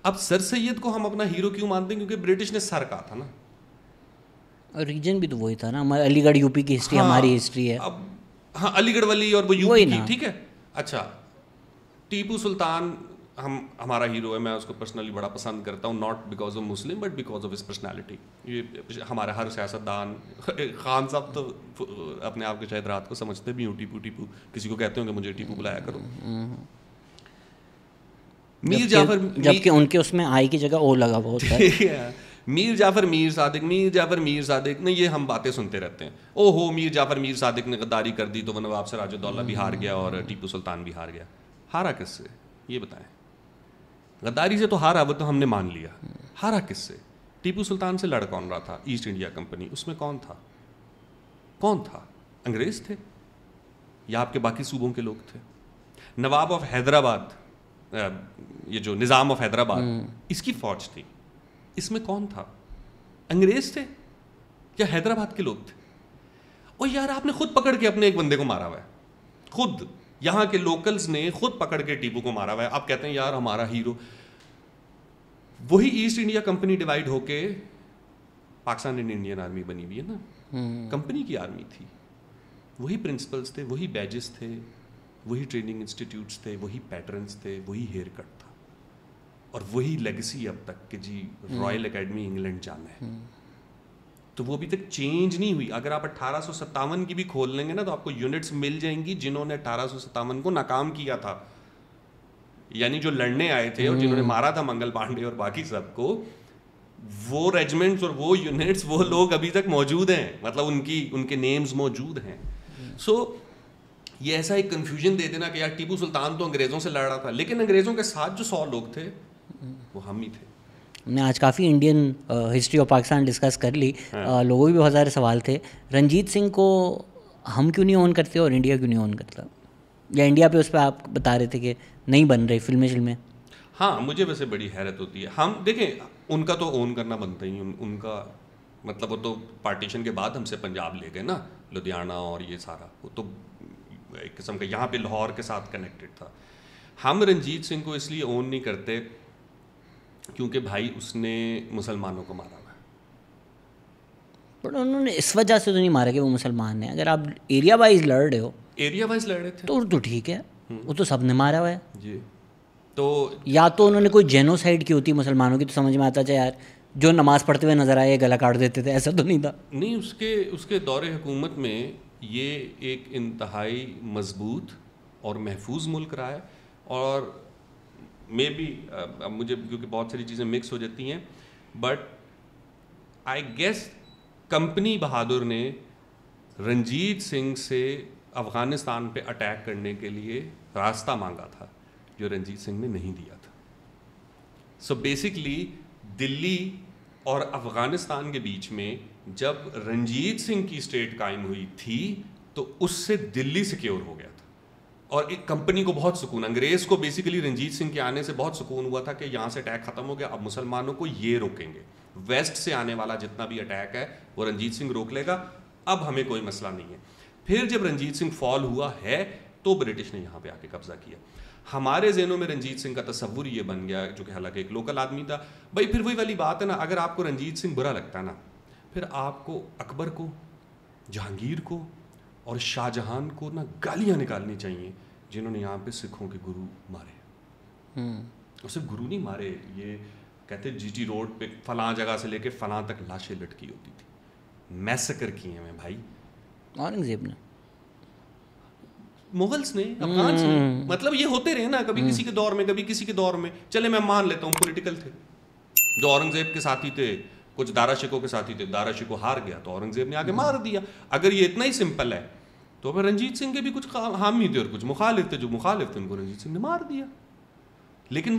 اب سر سید کو ہم اپنا ہیرو کیوں مانتے ہیں؟ کیونکہ برٹش نے سر کہا تھا نا, اور ریجن بھی تو وہی تھا نا. ہمارا علی گڑھ یو پی کی ہسٹری ہماری ہسٹری ہے. اب ہاں علی گڑھ والی اور وہ یو پی کی, ٹھیک ہے. اچھا ٹیپو سلطان ہمارا ہیرو ہے, میں اس کو پرسنلی بڑا پسند کرتا ہوں, not because of Muslim but because of his personality. یہ ہمارا ہر سیاستدان, خان صاحب تو اپنے آپ کو شاید رات کو سمجھتے بھی ہوں ٹیپو ٹیپو, کسی کو کہتے ہوں کہ مجھے ٹیپو بلایا کرو. میر جعفر, جبکہ ان کے اس میں آئی کی جگہ او لگا بہت ہے. میر جعفر میر صادق, میر جعفر میر صادق نہیں, یہ ہم باتیں سنتے رہتے ہیں. او ہو میر جعفر میر صادق نے غداری کر دی تو وہ نواب سراج الدولہ بھی ہار گیا اور ٹیپو سلطان بھی ہار گیا. ہارا کس سے یہ بتائیں؟ غداری سے تو ہارا, وہ تو ہم نے مان لیا. ہارا کس سے؟ ٹیپو سلطان سے لڑ کون رہا تھا؟ East India company. اس میں کون تھا؟ کون تھا؟ انگریز تھے یا آپ کے باقی صوبوں کے لوگ تھے؟ نواب آف حیدرآباد, یہ جو نظام آف حیدرآباد, اس کی فوج تھی, اس میں کون تھا؟ انگریز تھے یا حیدرآباد کے لوگ تھے؟ اور یار آپ نے خود پکڑ کے اپنے ایک بندے کو مارا ہوا ہے, خود یہاں کے لوکلز نے خود پکڑ کے ٹیپو کو مارا ہوا ہے. آپ کہتے ہیں یار ہمارا ہیرو. وہی ایسٹ انڈیا کمپنی ڈیوائڈ ہو کے پاکستان انڈین آرمی بنی ہوئی ہے نا, کمپنی کی آرمی تھی. وہی پرنسپلز تھے, وہی بیجز تھے, وہی ٹریننگ انسٹیٹیوٹس تھے, وہی پیٹرنس تھے, وہی ہیئر کٹ تھا, اور وہی لیگسی اب تک کہ جی رائل اکیڈمی انگلینڈ جانا ہے. تو وہ ابھی تک چینج نہیں ہوئی. اگر آپ 1857 کی بھی کھول لیں گے نا تو آپ کو یونٹس مل جائیں گی جنہوں نے 1857 کو ناکام کیا تھا, یعنی جو لڑنے آئے تھے اور جنہوں نے مارا تھا منگل پانڈے اور باقی سب کو, وہ ریجمنٹس اور وہ یونٹس, وہ لوگ ابھی تک موجود ہیں, مطلب ان کے نیمز موجود ہیں. سو یہ ایسا ایک کنفیوژن دے دینا کہ یار ٹیپو سلطان تو انگریزوں سے لڑ رہا تھا, لیکن انگریزوں کے ساتھ جو 100 لوگ تھے وہ ہم ہی تھے. ہم نے آج کافی Indian history of Pakistan discuss کر لی. لوگوں کے بھی بہت سارے سوال تھے. رنجیت سنگھ کو ہم کیوں نہیں اون کرتے اور انڈیا کیوں نہیں اون کرتا, یا انڈیا پہ اس پہ آپ بتا رہے تھے کہ نہیں بن رہی فلمیں. ہاں مجھے ویسے بڑی حیرت ہوتی ہے. ہم دیکھیں ان کا تو اون کرنا بنتا ہی, ان کا مطلب وہ تو پارٹیشن کے بعد ہم سے پنجاب لے گئے نا, لدھیانہ اور یہ سارا, وہ تو ایک قسم کا یہاں پہ لاہور کے ساتھ کنیکٹڈ تھا. ہم رنجیت سنگھ کو اس لیے اون نہیں کرتے کیونکہ بھائی اس نے مسلمانوں کو مارا ہوا ہے. بٹ انہوں نے اس وجہ سے تو نہیں مارا کہ وہ مسلمان ہیں. اگر آپ ایریا وائز لڑ رہے ہو, ایریا وائز لڑ رہے تھے تو ٹھیک ہے, وہ تو سب نے مارا ہوا ہے. جی تو یا تو انہوں نے کوئی جینوسائڈ کی ہوتی مسلمانوں کی تو سمجھ میں آتا تھا یار جو نماز پڑھتے ہوئے نظر آئے گلا کاٹ دیتے تھے, ایسا تو نہیں تھا. نہیں, اس کے دور حکومت میں یہ ایک انتہائی مضبوط اور محفوظ ملک رہا ہے. اور میں بھی اب مجھے کیونکہ بہت ساری چیزیں مکس ہو جاتی ہیں, بٹ آئی گیس کمپنی بہادر نے رنجیت سنگھ سے افغانستان پہ اٹیک کرنے کے لیے راستہ مانگا تھا جو رنجیت سنگھ نے نہیں دیا تھا. سو بیسکلی دلی اور افغانستان کے بیچ میں جب رنجیت سنگھ کی اسٹیٹ قائم ہوئی تھی تو اس سے دلی سیکیور ہو گیا تھا اور ایک کمپنی کو بہت سکون, انگریز کو بیسیکلی رنجیت سنگھ کے آنے سے بہت سکون ہوا تھا کہ یہاں سے اٹیک ختم ہو گیا, اب مسلمانوں کو یہ روکیں گے, ویسٹ سے آنے والا جتنا بھی اٹیک ہے وہ رنجیت سنگھ روک لے گا, اب ہمیں کوئی مسئلہ نہیں ہے. پھر جب رنجیت سنگھ فال ہوا ہے تو برٹش نے یہاں پہ آ کے قبضہ کیا. ہمارے ذہنوں میں رنجیت سنگھ کا تصور یہ بن گیا, جو کہ حالانکہ ایک لوکل آدمی تھا. بھائی پھر وہی والی بات ہے نا, اگر آپ کو رنجیت سنگھ برا لگتا ہے نا, پھر آپ کو اکبر کو, جہانگیر کو اور شاہ جہان کو نا گالیاں نکالنی چاہیے جنہوں نے یہاں پہ سکھوں کے گرو مارے. اور صرف گرو نہیں مارے, یہ کہتے جی ٹی روڈ پہ فلاں جگہ سے لے کے فلاں تک لاشیں لٹکی ہوتی تھی, میسکر کیے ہیں بھائی. اورنگزیب نے, مغلس نے, افغانس نے, مطلب یہ ہوتے رہے نا, کبھی کسی کے دور میں کبھی کسی کے دور میں. چلے میں مان لیتا ہوں پولیٹیکل تھے, جو اورنگزیب کے ساتھی تھے, کچھ دارا شکو کے ساتھی تھے, دارا شکو ہار گیا تو اورنگزیب نے آگے مار دیا. اگر یہ اتنا ہی سمپل ہے تو پھر رنجیت سنگھ کے بھی کچھ حامی تھے اور کچھ مخالف تھے, جو مخالف تھے ان کو رنجیت سنگھ نے مار دیا. لیکن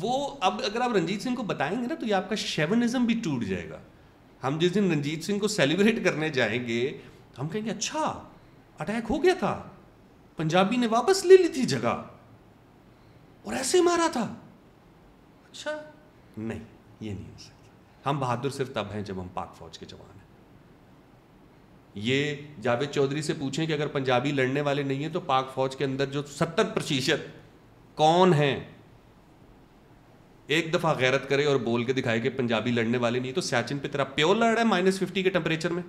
وہ اب اگر آپ رنجیت سنگھ کو بتائیں گے نا تو یہ آپ کا شیونزم بھی ٹوٹ جائے گا. ہم جس دن رنجیت سنگھ کو سیلیبریٹ کرنے جائیں گے ہم کہیں گے اچھا اٹیک ہو گیا تھا, پنجابی نے واپس لے لی تھی جگہ اور ایسے مارا تھا. اچھا نہیں, یہ نہیں ہو سکتا. ہم بہادر صرف تب ہیں جب ہم پاک فوج کے جوان ہیں. یہ جاوید چودھری سے پوچھیں کہ اگر پنجابی لڑنے والے نہیں ہیں تو پاک فوج کے اندر جو 70% کون ہیں, ایک دفعہ غیرت کرے اور بول کے دکھائے کہ پنجابی لڑنے والے نہیں. تو سیاچن پہ تیرا پیو لڑ رہا ہے -50 کے ٹیمپریچر میں,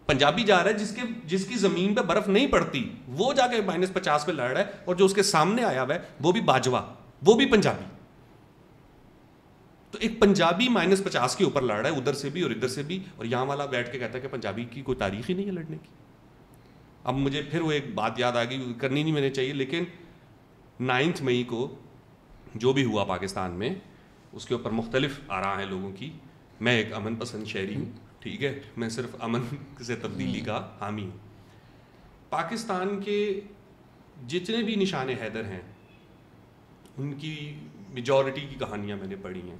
پنجابی جا رہا ہے جس کی زمین پہ برف نہیں پڑتی, وہ جا کے -50 پہ لڑ رہا ہے, اور جو اس کے سامنے آیا ہوا ہے وہ بھی باجوا, وہ بھی پنجابی. تو ایک پنجابی -50 کے اوپر لڑ رہا ہے, ادھر سے بھی اور ادھر سے بھی, اور یہاں والا بیٹھ کے کہتا ہے کہ پنجابی کی کوئی تاریخ ہی نہیں ہے لڑنے کی. اب مجھے پھر وہ ایک بات یاد آ گئی, کرنی نہیں میں نے چاہیے, لیکن 9 مئی کو جو بھی ہوا پاکستان میں, اس کے اوپر مختلف آراء ہیں لوگوں کی. میں ایک امن پسند شہری ہوں, ٹھیک ہے, میں صرف امن سے تبدیلی کا حامی ہوں. پاکستان کے جتنے بھی نشان حیدر ہیں ان کی میجورٹی کی کہانیاں میں نے پڑھی ہیں.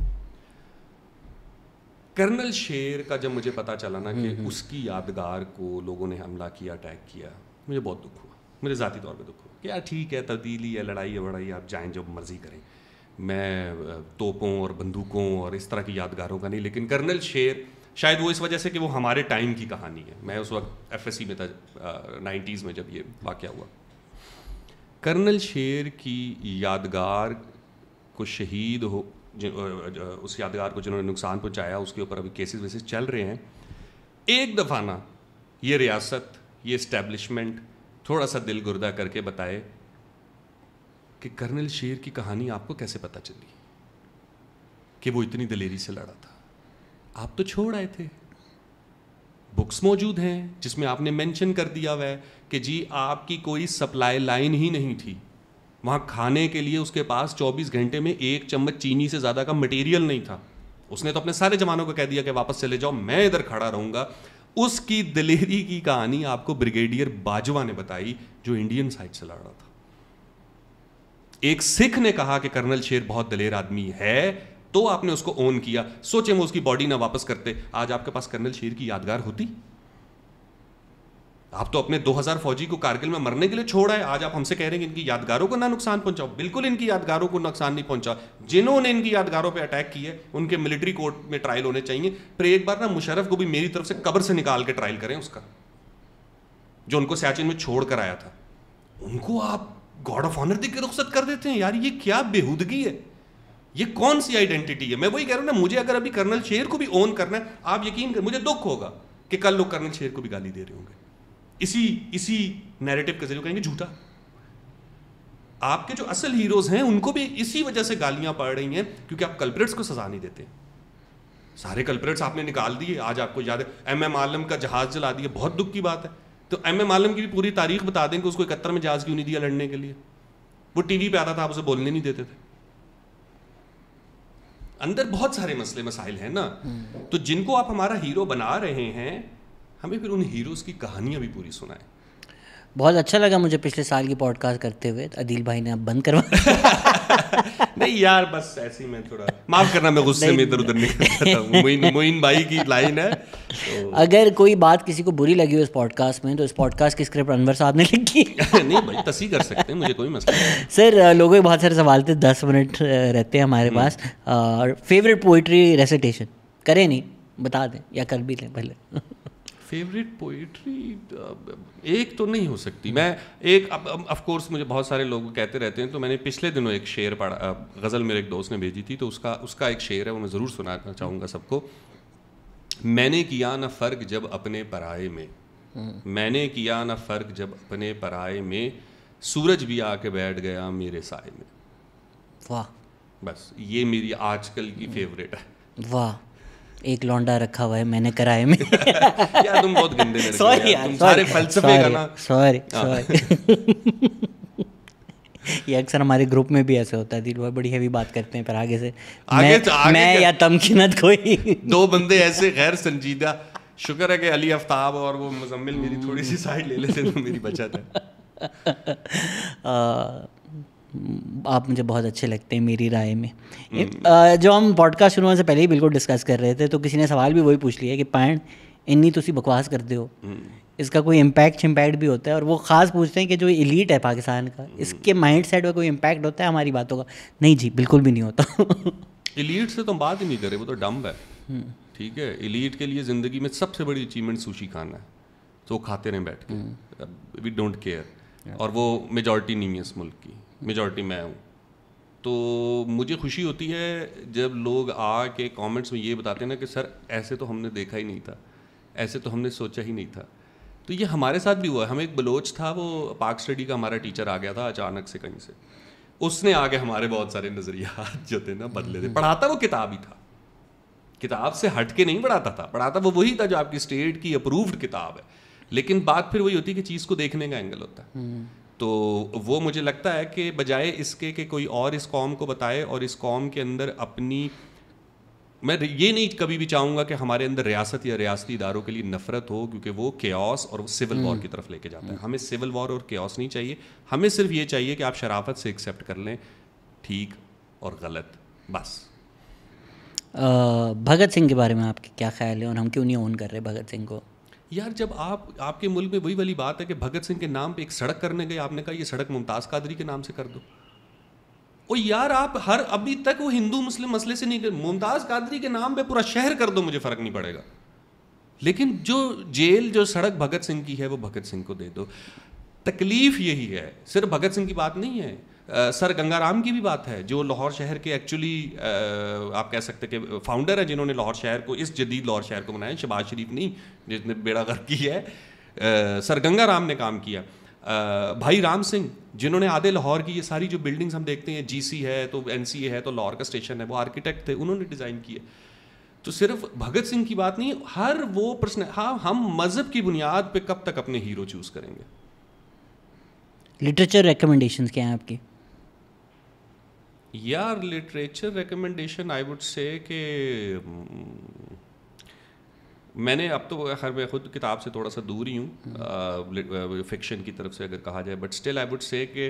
کرنل شیر کا جب مجھے پتا چلا نا کہ اس کی یادگار کو لوگوں نے حملہ کیا, اٹیک کیا, مجھے بہت دکھ ہوا, مجھے ذاتی طور پہ دکھ ہوا کہ یار ٹھیک ہے تبدیلی ہے, لڑائی ہے وڑائی, آپ جائیں جو مرضی کریں, میں توپوں اور بندوقوں اور اس طرح کی یادگاروں کا نہیں. لیکن کرنل شیر شاید وہ اس وجہ سے کہ وہ ہمارے ٹائم کی کہانی ہے. میں اس وقت FSC میں تھا 90s میں جب یہ واقعہ ہوا. کرنل شیر کی یادگار کو شہید ہو, اس یادگار کو جنہوں نے نقصان پہنچایا اس کے اوپر ابھی کیسز ویسز چل رہے ہیں. ایک دفعہ نا یہ ریاست, یہ اسٹیبلشمنٹ تھوڑا سا دل گردہ کر کے بتائے کہ کرنل شیر کی کہانی آپ کو کیسے پتہ چلی کہ وہ اتنی دلیری سے لڑا تھا. آپ تو چھوڑ آئے تھے, بکس موجود ہیں جس میں آپ نے مینشن کر دیا ہوا ہے کہ جی آپ کی کوئی سپلائی لائن ہی نہیں تھی وہاں, کھانے کے لیے اس کے پاس 24 گھنٹے میں 1 چمچ چینی سے زیادہ کا مٹیریل نہیں تھا. اس نے تو اپنے سارے جوانوں کو کہہ دیا کہ واپس چلے جاؤ, میں ادھر کھڑا رہوں گا. اس کی دلیری کی کہانی آپ کو بریگیڈیئر باجوہ نے بتائی جو انڈین سائڈ سے لڑ رہا تھا. ایک سکھ نے کہا کہ کرنل شیر بہت دلیر آدمی ہے تو آپ نے اس کو اون کیا. سوچیں وہ اس کی باڈی نہ واپس کرتے, آج آپ کے پاس کرنل شیر کی یادگار ہوتی. آپ تو اپنے 2000 فوجی کو کارگل میں مرنے کے لیے چھوڑا ہے, آج آپ ہم سے کہہ رہے ہیں کہ ان کی یادگاروں کو نہ نقصان پہنچاؤ. بالکل ان کی یادگاروں کو نقصان نہیں پہنچا. جنہوں نے ان کی یادگاروں پہ اٹیک کیے ان کے ملٹری کورٹ میں ٹرائل ہونے چاہیے. پھر ایک بار نا مشرف کو بھی میری طرف سے قبر سے نکال کے ٹرائل کریں اس کا, جو ان کو سیاچن میں چھوڑ کر آیا تھا. ان کو آپ گاڈ آف آنر دے کے رخصت کر دیتے ہیں. یار یہ کیا بےہودگی ہے, یہ کون سی آئیڈینٹی ہے. میں وہی کہہ رہا ہوں نا, مجھے اگر ابھی کرنل شیر کو بھی اون کرنا ہے, آپ یقین کریں مجھے دکھ ہوگا کہ کل لوگ کرنل شیر کو بھی گالی دے رہے ہوں گے اسی نیریٹو کے ذریعے. کہیں گے جھوٹا. آپ کے جو اصل ہیروز ہیں ان کو بھی اسی وجہ سے گالیاں پڑ رہی ہیں کیونکہ آپ کلپریٹس کو سزا نہیں دیتے. سارے کلپریٹس آپ نے نکال دیے. آج آپ کو یاد ہے MM عالم کا جہاز جلا دیا, بہت دکھ کی بات ہے. تو MM عالم کی بھی پوری تاریخ بتا دیں کہ اس کو 71 میں جہاز کیوں نہیں دیا لڑنے کے لیے. وہ ٹی وی پہ آتا تھا, آپ اسے بولنے نہیں دیتے تھے. اندر بہت سارے مسئلے مسائل ہیں نا. تو جن کو آپ ہمارا ہیرو بنا رہے ہیں, ہمیں پھر ان ہیروز کی کہانیاں بھی پوری سنائیں. بہت اچھا لگا مجھے پچھلے سال کی پوڈ کاسٹ کرتے ہوئے. عدیل بھائی نے اب بند کروا نہیں یار بس ایسے ہی میں تھوڑا معاف کرنا, میں غصے میں ادھر ادھر نکل جاتا ہوں. معین بھائی کی لائن ہے. اگر کوئی بات کسی کو بری لگی ہو اس پوڈ کاسٹ میں تو اس پوڈ کاسٹ کی اسکرپٹ انور صاحب نے لکھی. نہیں بھائی تصحیح کر سکتے ہیں, مجھے کوئی مسئلہ نہیں. سر لوگوں کے بہت سارے سوال تھے, 10 منٹ رہتے ہیں ہمارے پاس. فیوریٹ پوئٹری ریسیٹیشن کریں نہیں بتا دیں, یا کر بھی لیں پہلے. فیوریٹ پوئٹری ایک تو نہیں ہو سکتی. میں ایک آف کورس مجھے بہت سارے لوگ کہتے رہتے ہیں, تو میں نے پچھلے دنوں ایک شعر پڑھا, غزل میرے ایک دوست نے بھیجی تھی, تو اس کا ایک شعر ہے, وہ میں ضرور سنانا چاہوں گا سب کو. میں نے کیا نہ فرق جب اپنے پرائے میں, میں نے کیا نہ فرق جب اپنے پرائے میں, سورج بھی آ کے بیٹھ گیا میرے سائے میں. واہ, بس یہ میری آج کل کی فیوریٹ ہے. واہ, ایک لونڈا رکھا ہوا ہے میں نے کرائے میں. یار تم بہت گندے لڑکے ہو یار, تم سارے فلسفے کا نا. سوری. یہ اکثر ہمارے گروپ میں بھی ایسے ہوتا ہے, دل بڑی ہیوی بات کرتے ہیں, پھر آگے سے میں یا تمکینت کوئی دو بندے ایسے غیر سنجیدہ. شکر ہے کہ علی آفتاب اور وہ مزمل میری تھوڑی سی سائڈ لے لیتے تو میری بچت ہے. آپ مجھے بہت اچھے لگتے ہیں میری رائے میں. جو ہم پوڈ کاسٹ شروع ہونے سے پہلے ہی بالکل ڈسکس کر رہے تھے, تو کسی نے سوال بھی وہی پوچھ لیا کہ پائن انی تسی بکواس کرتے ہو, اس کا کوئی امپیکٹ بھی ہوتا ہے. اور وہ خاص پوچھتے ہیں کہ جو ایلیٹ ہے پاکستان کا, اس کے مائنڈ سیٹ میں کوئی امپیکٹ ہوتا ہے ہماری باتوں کا. نہیں جی بالکل بھی نہیں ہوتا. ایلیٹ سے تو ہم بات ہی نہیں کریں, وہ تو ڈمب ہے. ٹھیک ہے, ایلیٹ کے لیے زندگی میں سب سے بڑی اچیومنٹ سوشی کھانا ہے, تو وہ کھاتے رہیں بیٹھ کے, وی ڈونٹ کیئر. اور وہ میجورٹی نہیں ہے اس ملک کی, میجورٹی میں ہوں. تو مجھے خوشی ہوتی ہے جب لوگ آ کے کامنٹس میں یہ بتاتے ہیں نا کہ سر ایسے تو ہم نے دیکھا ہی نہیں تھا, ایسے تو ہم نے سوچا ہی نہیں تھا. تو یہ ہمارے ساتھ بھی ہوا ہے. ہم ایک بلوچ تھا, وہ پاک اسٹڈی کا ہمارا ٹیچر آ گیا تھا اچانک سے کہیں سے, اس نے آگے ہمارے بہت سارے نظریات جو تھے نا بدلے تھے. پڑھاتا وہ کتاب ہی تھا, کتاب سے ہٹ کے نہیں پڑھاتا تھا, پڑھاتا وہ وہی تھا جو آپ کی اسٹیٹ کی اپرووڈ کتاب ہے, لیکن بات پھر وہی ہوتی ہے کہ چیز کو دیکھنے کا اینگل ہوتا ہے. تو وہ مجھے لگتا ہے کہ بجائے اس کے کہ کوئی اور اس قوم کو بتائے اور اس قوم کے اندر اپنی, میں یہ نہیں کبھی بھی چاہوں گا کہ ہمارے اندر ریاست یا ریاستی اداروں کے لیے نفرت ہو, کیونکہ وہ کیوس اور سول وار کی طرف لے کے جاتا ہے. ہمیں سول وار اور کیوس نہیں چاہیے, ہمیں صرف یہ چاہیے کہ آپ شرافت سے ایکسیپٹ کر لیں ٹھیک اور غلط, بس. بھگت سنگھ کے بارے میں آپ کے کیا خیال ہے, اور ہم کیوں نہیں اون کر رہے بھگت سنگھ کو؟ یار جب آپ کے ملک میں وہی والی بات ہے کہ بھگت سنگھ کے نام پہ ایک سڑک کرنے گئے, آپ نے کہا یہ سڑک ممتاز قادری کے نام سے کر دو. او یار آپ ابھی تک وہ ہندو مسلم مسئلے سے نہیں, ممتاز قادری کے نام پہ پورا شہر کر دو, مجھے فرق نہیں پڑے گا, لیکن جو جیل جو سڑک بھگت سنگھ کی ہے وہ بھگت سنگھ کو دے دو. تکلیف یہی ہے, صرف بھگت سنگھ کی بات نہیں ہے, سر گنگا رام کی بھی بات ہے, جو لاہور شہر کے ایکچولی آپ کہہ سکتے کہ فاؤنڈر ہیں, جنہوں نے لاہور شہر کو, اس جدید لاہور شہر کو بنایا. شہباز شریف نہیں جس نے بیڑا غرق کی ہے, سر گنگا رام نے کام کیا. بھائی رام سنگھ جنہوں نے آدھے لاہور کی یہ ساری جو بلڈنگز ہم دیکھتے ہیں, جی سی ہے تو این سی اے ہے تو لاہور کا اسٹیشن ہے, وہ آرکیٹیکٹ تھے, انہوں نے ڈیزائن کیے. تو صرف بھگت سنگھ کی بات نہیں, ہر وہ پرسن. ہاں ہم مذہب کی بنیاد پہ کب تک اپنے ہیرو چوز کریں گے؟ لٹریچر ریکمنڈیشنز کیا ہیں آپ کی؟ یار literature recommendation I would say کہ میں نے اب تو خیر میں خود کتاب سے تھوڑا سا دور ہی ہوں فکشن کی طرف سے اگر کہا جائے, but still I would say کہ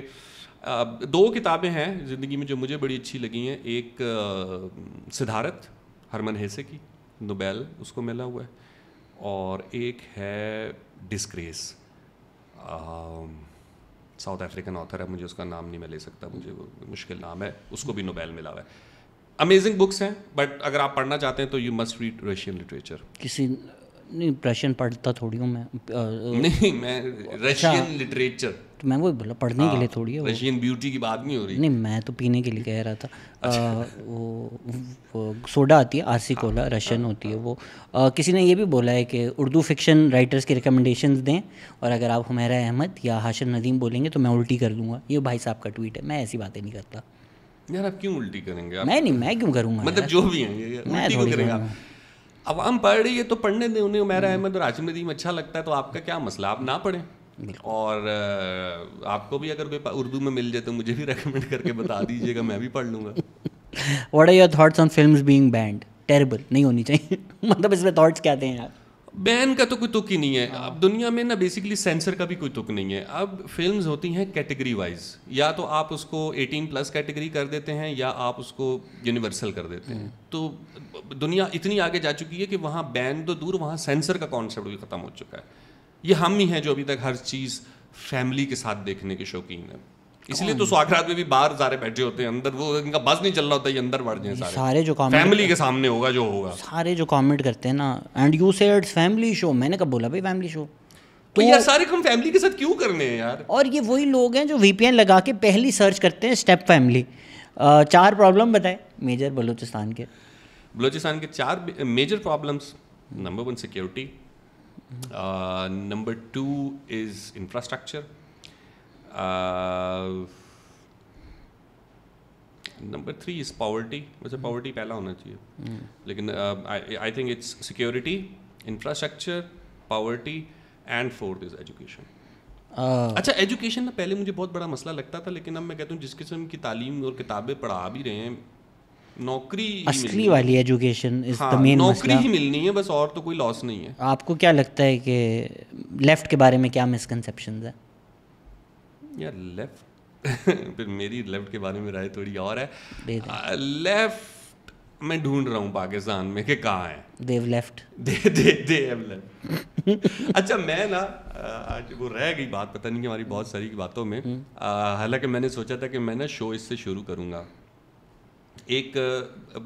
2 کتابیں ہیں زندگی میں جو مجھے بڑی اچھی لگی ہیں. ایک سدھارتھ ہرمن ہیسے کی, نوبیل اس کو ملا ہوا ہے, اور ایک ہے ڈسگریس, ساؤتھ افریقن آتھر ہے, مجھے اس کا نام نہیں میں لے سکتا, مجھے وہ مشکل نام ہے, اس کو بھی نوبیل ملا ہوا ہے. امیزنگ بکس ہیں, بٹ اگر آپ پڑھنا چاہتے ہیں تو you must read Russian literature. کسی نہیں رشین پڑھتا تھوڑی ہوں میں, نہیں میں رشین لٹریچر, تو میں وہ بولا پڑھنے کے لیے تھوڑی ہے, رشین بیوٹی کی بات نہیں ہو رہی. نہیں میں تو پینے کے لیے کہہ رہا تھا. وہ سوڈا آتی ہے آرسی کولا, رشین ہوتی ہے وہ. کسی نے یہ بھی بولا ہے کہ اردو فکشن رائٹرس کی ریکمنڈیشنز دیں, اور اگر آپ حمیرہ احمد یا ہاشم ندیم بولیں گے تو میں الٹی کر دوں گا. یہ بھائی صاحب کا ٹویٹ ہے, میں ایسی باتیں نہیں کرتا. یار آپ کیوں الٹی کریں گے؟ میں کیوں کروں گا, مطلب جو بھی ہیں الٹی کیوں کریں گے آپ؟ عوام پڑھ رہی ہے تو پڑھنے دیں انہیں. حمیرہ احمد اور ہاشم ندیم اچھا لگتا ہے تو آپ کا کیا مسئلہ, آپ نہ پڑھیں. اور آپ کو بھی اگر کوئی اردو میں مل جائے تو مجھے بھی ریکمینڈ کر کے بتا دیجیے گا, میں بھی پڑھ لوں گا. What are your thoughts on films being banned? Terrible نہیں ہونی چاہیے. مطلب اس میں تھاٹس کیا تھے آپ؟ بین کا تو کوئی تک ہی نہیں ہے اب دنیا میں نا, بیسکلی سینسر کا بھی کوئی تک نہیں ہے. اب فلمز ہوتی ہیں کیٹیگری وائز, یا تو آپ اس کو 18+ کیٹیگری کر دیتے ہیں یا آپ اس کو یونیورسل کر دیتے ہیں. تو دنیا اتنی آگے جا چکی ہے کہ وہاں بین تو دور, وہاں سینسر کا کانسیپٹ بھی ختم ہو چکا ہے. یہ ہم ہی ہیں جو ابھی تک ہر چیز فیملی کے ساتھ دیکھنے کے شوقین ہیں. اس لیے تو سواگرات میں بھی باہر سارے بیٹھے ہوتے ہیں, اندر وہ ان کا بس نہیں چل رہا ہوتا, یہ اندر بڑھ جائیں سارے جو فیملی کے سامنے ہوگا جو ہوگا. سارے جو کامنٹ کرتے ہیں نا, and you said it's family show, میں نے کب بولا بھائی فیملی شو؟ تو یار سارے کم فیملی کے ساتھ کیوں کرنے ہیں یار؟ اور یہ وہی لوگ ہیں جو وی پی این لگا کے پہلی سرچ کرتے ہیں اسٹیپ فیملی. 4 پرابلم بتائیں میجر بلوچستان کے. بلوچستان کے 4 major problems. Number 1 security, number 2 is infrastructure, number 3 is poverty. ویسے پاورٹی پہلا ہونا چاہیے, لیکن I think it's security, infrastructure, poverty, and 4th is education. اچھا ایجوکیشن نا پہلے مجھے بہت بڑا مسئلہ لگتا تھا, لیکن اب میں کہتا ہوں جس قسم کی تعلیم اور کتابیں پڑھا بھی رہے ہیں, نوکری اصلی والی ایجوکیشن از دا مین مسئلہ. نوکری ہی ملنی ہے بس, اور تو کوئی لاس نہیں ہے. آپ کو کیا لگتا ہے کہ لیفٹ کے بارے میں کیا مسکنسیپشنز ہیں؟ یار لیفٹ پھر میری لیفٹ کے بارے میں رائے تھوڑی اور ہے. لیفٹ میں ڈھونڈ رہا ہوں پاکستان میں کہ کہاں ہے. دیو لیفٹ. اچھا میں نا آج وہ رہ گئی بات, پتہ نہیں کہ ہماری بہت ساری باتوں میں, حالانکہ میں نے سوچا تھا کہ میں نا شو اس سے شروع کروں گا. ایک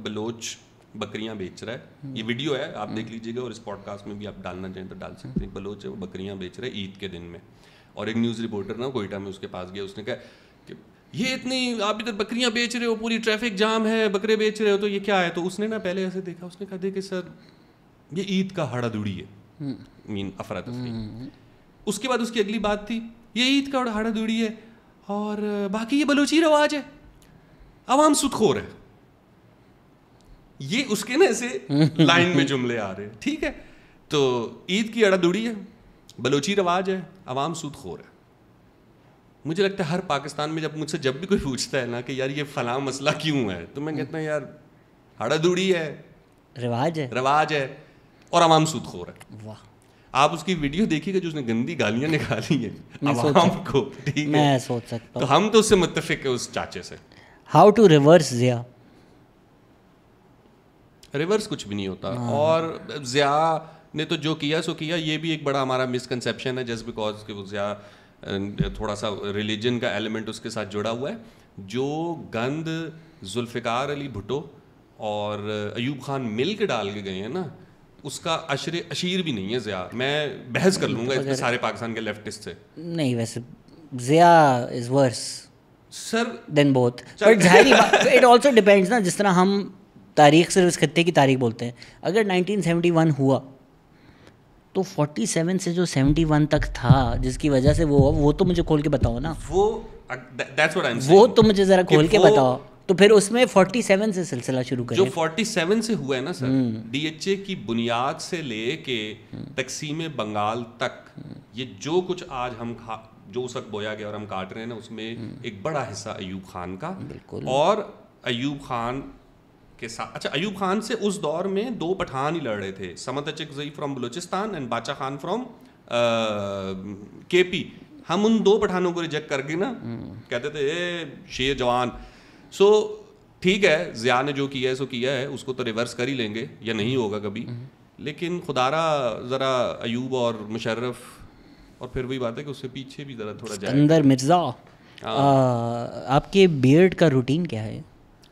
بلوچ بکریاں بیچ رہا ہے, یہ ویڈیو ہے آپ دیکھ لیجیے گا, اور اس پوڈ کاسٹ میں بھی آپ ڈالنا چاہیں تو ڈال سکتے ہیں. بلوچ ہے وہ بکریاں بیچ رہے عید کے دن میں, اور ایک نیوز رپورٹر نا کوئٹہ میں اس کے پاس گیا, اس نے کہا کہ یہ اتنی آپ ادھر بکریاں بیچ رہے ہو, پوری ٹریفک جام ہے, بکرے بیچ رہے ہو, تو یہ کیا ہے؟ تو اس نے نا پہلے ایسے دیکھا, اس نے کہا دیکھیں سر یہ عید کا ہڑا دوڑی ہے, مین افراتفری. اس کے بعد اس کی اگلی بات تھی یہ عید کا ہڑا دوڑی ہے اور باقی یہ بلوچی رواج ہے, عوام سود خور ہے. یہ اس کے نا ایسے لائن میں جملے آ رہے ہیں, ٹھیک ہے. تو عید کی ہڑا دوڑی ہے, بلوچی رواج ہے, عوام سود خور ہے. مجھے لگتا ہے ہر پاکستان میں جب مجھ سے جب بھی کوئی پوچھتا ہے نا کہ یار یہ فلاں مسئلہ کیوں ہے, تو میں کہتا ہوں یار ہڑا دوڑی ہے, رواج ہے, اور عوام سود خور ہے. واہ. آپ اس کی ویڈیو دیکھیے گا جو اس نے گندی گالیاں نکالی ہیں عوام کو, ٹھیک ہے, میں سوچ سکتا ہوں. تو ہم تو اس سے متفق ہیں اس چاچے سے. How to reverse Zia. Reverse کچھ بھی نہیں ہوتا, اور ضیاء نے تو جو کیا سو کیا. یہ بھی ایک بڑا ہمارا مسکنسیپشن ہے جسٹ بیکاز کہ وہ ضیاء تھوڑا سا ریلیجن کا ایلیمنٹ اس کے ساتھ جڑا ہوا ہے. جو گند ذوالفقار علی بھٹو اور ایوب خان مل کے ڈال کے گئے ہیں نا, اس کا اشیر بھی نہیں ہے ضیاء. میں بحث کر لوں گا اس میں سارے پاکستان کے لیفٹسٹ سے. نہیں ویسے ضیاء از ورس سر دین بوتھ, بٹ ظاہری اٹ آلسو ڈپینڈس نا. جس طرح ہم تاریخ صرف اس خطے کی تاریخ بولتے ہیں, اگر 1971 ہوا تو 47 سے جو 71 تک تھا جس کی وجہ سے وہ تو مجھے کھول کے بتاؤ نا. وہ تو مجھے ذرا کھول کے بتاؤ. تو پھر اس میں 47 سے سلسلہ شروع کریں. جو 47 سے ہوا ہے نا سر, ڈی ایچ اے کی بنیاد سے لے کے تقسیم بنگال تک, یہ جو کچھ آج ہم جو اس وقت بویا گیا اور ہم کاٹ رہے ہیں نا, اس میں ایک بڑا حصہ ایوب خان کا. اور ایوب خان کے ساتھ, اچھا ایوب خان سے اس دور میں 2 پٹھان ہی لڑ رہے تھے, سمت Achakzai from Balochistan and Bacha Khan from کے پی. ہم ان 2 پٹھانوں کو ریجیکٹ کر کے نا کہتے تھے اے شیر جوان. سو ٹھیک ہے, ضیاء نے جو کیا ہے سو کیا ہے, اس کو تو ریورس کر ہی لیں گے یا نہیں ہوگا کبھی, لیکن خدارا ذرا ایوب اور مشرف, اور پھر وہی بات ہے کہ اس سے پیچھے بھی ذرا تھوڑا جائے. اسکندر مرزا, آپ کے بیئرڈ کا روٹین کیا ہے؟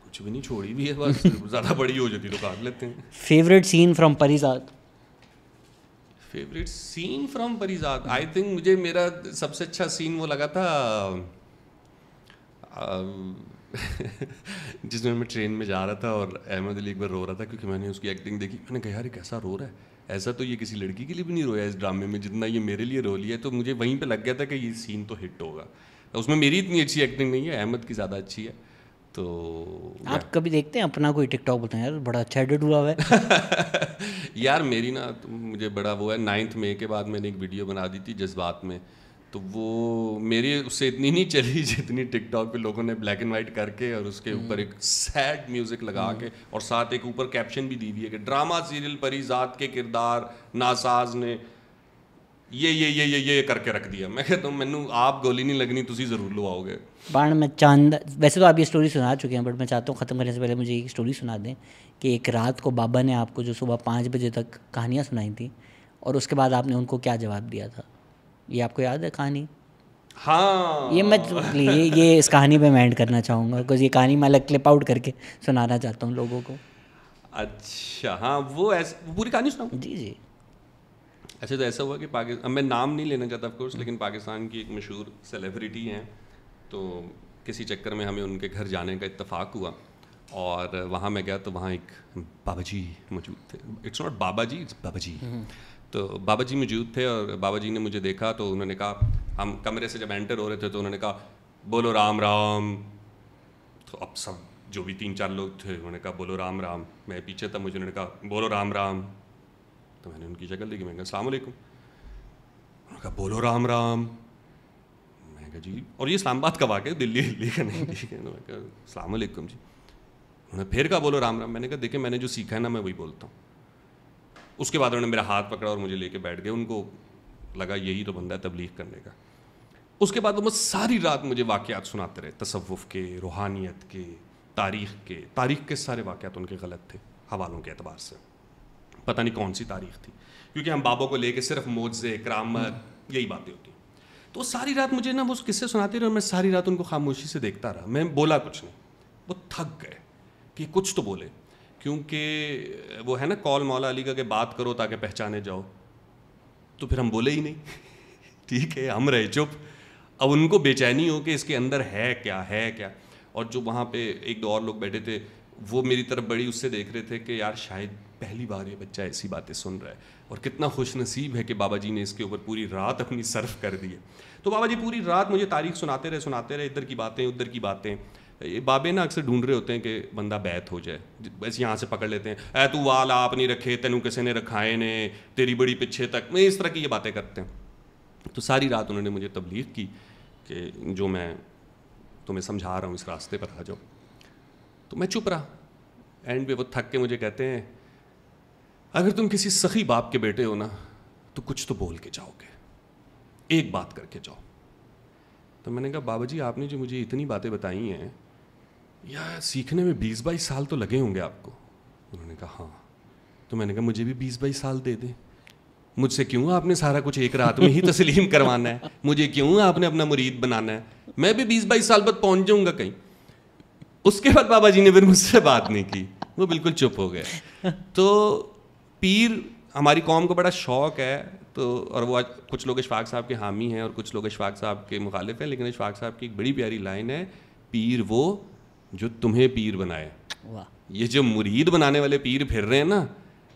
کچھ بھی نہیں, چھوڑی بھی ہے بس, زیادہ بڑی ہو جاتی تو کاٹ لیتے ہیں. Favourite seen from Parizaad. Favourite seen from Parizaad, I think مجھے میرا سب سے اچھا سین وہ لگا تھا جس میں ٹرین میں جا رہا تھا اور احمد علی ایک بار رو رہا تھا, کیونکہ میں نے اس کی ایکٹنگ دیکھی, میں نے کہا یار یہ کیسا رو رہا ہے, ایسا تو یہ کسی لڑکی کے لیے بھی نہیں رویا اس ڈرامے میں جتنا یہ میرے لیے رو لیا. تو مجھے وہیں پہ لگ گیا تھا کہ یہ سین تو ہٹ ہوگا. اس میں میری اتنی اچھی ایکٹنگ نہیں ہے, احمد کی زیادہ اچھی ہے. تو آپ کبھی دیکھتے ہیں اپنا کوئی ٹک ٹاک بولتے ہیں یار بڑا اچھا ایڈٹ ہوا ہوا ہے؟ یار میری نا مجھے بڑا وہ ہے, 9 مئی کے بعد میں نے ایک ویڈیو بنا دی تھی جذبات میں, تو وہ میری اس سے اتنی نہیں چلی جتنی ٹک ٹاک پہ لوگوں نے بلیک اینڈ وائٹ کر کے اور اس کے اوپر ایک سیڈ میوزک لگا کے اور ساتھ ایک اوپر کیپشن بھی دی ہوئی ہے کہ ڈرامہ سیریل پری ذات کے کردار ناساز نے یہ کر کے رکھ دیا. میں کہتا ہوں مینوں آپ گولی نہیں لگنی, تسی ضرور لو آؤ گے. بان میں چاند ویسے تو آپ یہ اسٹوری سنا چکے ہیں, بٹ میں چاہتا ہوں ختم کرنے سے پہلے مجھے ایک اسٹوری سنا دیں کہ ایک رات کو بابا نے آپ کو جو صبح 5 بجے تک کہانیاں سنائی تھیں اور اس کے بعد آپ نے ان کو کیا جواب دیا تھا, یہ آپ کو یاد ہے کہانی؟ ہاں یہ میں یہ اس کہانی پہ میں اینڈ کرنا چاہوں گا, بیکاز یہ کہانی میں الگ کلپ آؤٹ کر کے سنانا چاہتا ہوں لوگوں کو. اچھا ہاں وہ پوری کہانی سناؤں؟ جی جی. اچھا تو ایسا ہوا کہ اب میں نام نہیں لینا چاہتا آف کورس, لیکن پاکستان کی ایک مشہور سیلیبریٹی ہیں, تو کسی چکر میں ہمیں ان کے گھر جانے کا اتفاق ہوا اور وہاں میں گیا تو وہاں ایک بابا جی موجود تھے. اٹس ناٹ بابا جی, اٹس بابا جی. تو بابا جی موجود تھے اور بابا جی نے مجھے دیکھا تو انہوں نے کہا, ہم کمرے سے جب انٹر ہو رہے تھے تو انہوں نے کہا بولو رام رام. تو اب سب جو بھی 3-4 لوگ تھے انہوں نے کہا بولو رام رام. میں پیچھے تھا, مجھے انہوں نے کہا بولو رام رام. تو میں نے ان کی شکل دیکھی, میں نے کہا السلام علیکم. انہوں نے کہا بولو رام رام. میں نے کہا جی, اور یہ اسلام آباد کا واقعہ ہے, دلی کا نہیں. میں نے کہا السلام علیکم جی. انہوں نے پھر کہا بولو رام رام. میں نے کہا دیکھیں میں نے جو سیکھا ہے نا میں وہی بولتا ہوں. اس کے بعد انہوں نے میرا ہاتھ پکڑا اور مجھے لے کے بیٹھ گئے. ان کو لگا یہی تو بندہ ہے تبلیغ کرنے کا. اس کے بعد وہ ساری رات مجھے واقعات سناتے رہے, تصوف کے, روحانیت کے, تاریخ کے سارے واقعات ان کے غلط تھے حوالوں کے اعتبار سے. پتہ نہیں کون سی تاریخ تھی, کیونکہ ہم بابوں کو لے کے صرف معجزے, کرامت, یہی باتیں ہوتی ہیں. تو ساری رات مجھے نا وہ قصے سناتے رہے اور میں ساری رات ان کو خاموشی سے دیکھتا رہا. میں بولا کچھ نہیں. وہ تھک گئے کہ کچھ تو بولے, کیونکہ وہ ہے نا قول مولا علی کا کہ بات کرو تاکہ پہچانے جاؤ. تو پھر ہم بولے ہی نہیں, ٹھیک ہے, ہم رہے چپ. اب ان کو بے چینی ہو کہ اس کے اندر ہے کیا. اور جو وہاں پہ 1-2 اور لوگ بیٹھے تھے وہ میری طرف بڑی اس سے دیکھ رہے تھے کہ یار شاید پہلی بار یہ بچہ ایسی باتیں سن رہا ہے, اور کتنا خوش نصیب ہے کہ بابا جی نے اس کے اوپر پوری رات اپنی صرف کر دی ہے. تو بابا جی پوری رات مجھے تاریخ سناتے رہے, ادھر کی باتیں ادھر کی باتیں. یہ بابے نا اکثر ڈھونڈ رہے ہوتے ہیں کہ بندہ بیت ہو جائے, بس یہاں سے پکڑ لیتے ہیں, اے تو وال آپ نہیں رکھے, تینوں کسی نے رکھائے نے, تیری بڑی پیچھے تک, میں اس طرح کی یہ باتیں کرتے ہیں. تو ساری رات انہوں نے مجھے تبلیغ کی کہ جو میں تمہیں سمجھا رہا ہوں اس راستے پر آ جاؤ. تو میں چپ رہا. اینڈ پہ وہ تھک کے مجھے کہتے ہیں اگر تم کسی سخی باپ کے بیٹے ہو نا تو کچھ تو بول کے جاؤ گے, ایک بات کر کے جاؤ. تو میں نے کہا بابا جی آپ نے جو مجھے اتنی باتیں بتائی ہیں یا سیکھنے میں 20-22 سال تو لگے ہوں گے آپ کو. انہوں نے کہا ہاں. تو میں نے کہا مجھے بھی 20-22 سال دے دیں. مجھ سے کیوں آپ نے سارا کچھ ایک رات میں ہی تسلیم کروانا ہے, مجھے کیوں آپ نے اپنا مرید بنانا ہے, میں بھی 20-22 سال بعد پہنچ جاؤں گا کہیں. اس کے بعد بابا جی نے پھر مجھ سے بات نہیں کی, وہ بالکل چپ ہو گئے. تو پیر ہماری قوم کو بڑا شوق ہے, تو اور وہ کچھ لوگ اشفاق صاحب کے حامی ہیں اور کچھ لوگ اشفاق صاحب کے مخالف ہیں, لیکن اشفاق صاحب کی ایک بڑی پیاری لائن ہے, پیر وہ جو تمہیں پیر بنائے. یہ جو مرید بنانے والے پیر پھر رہے ہیں نا,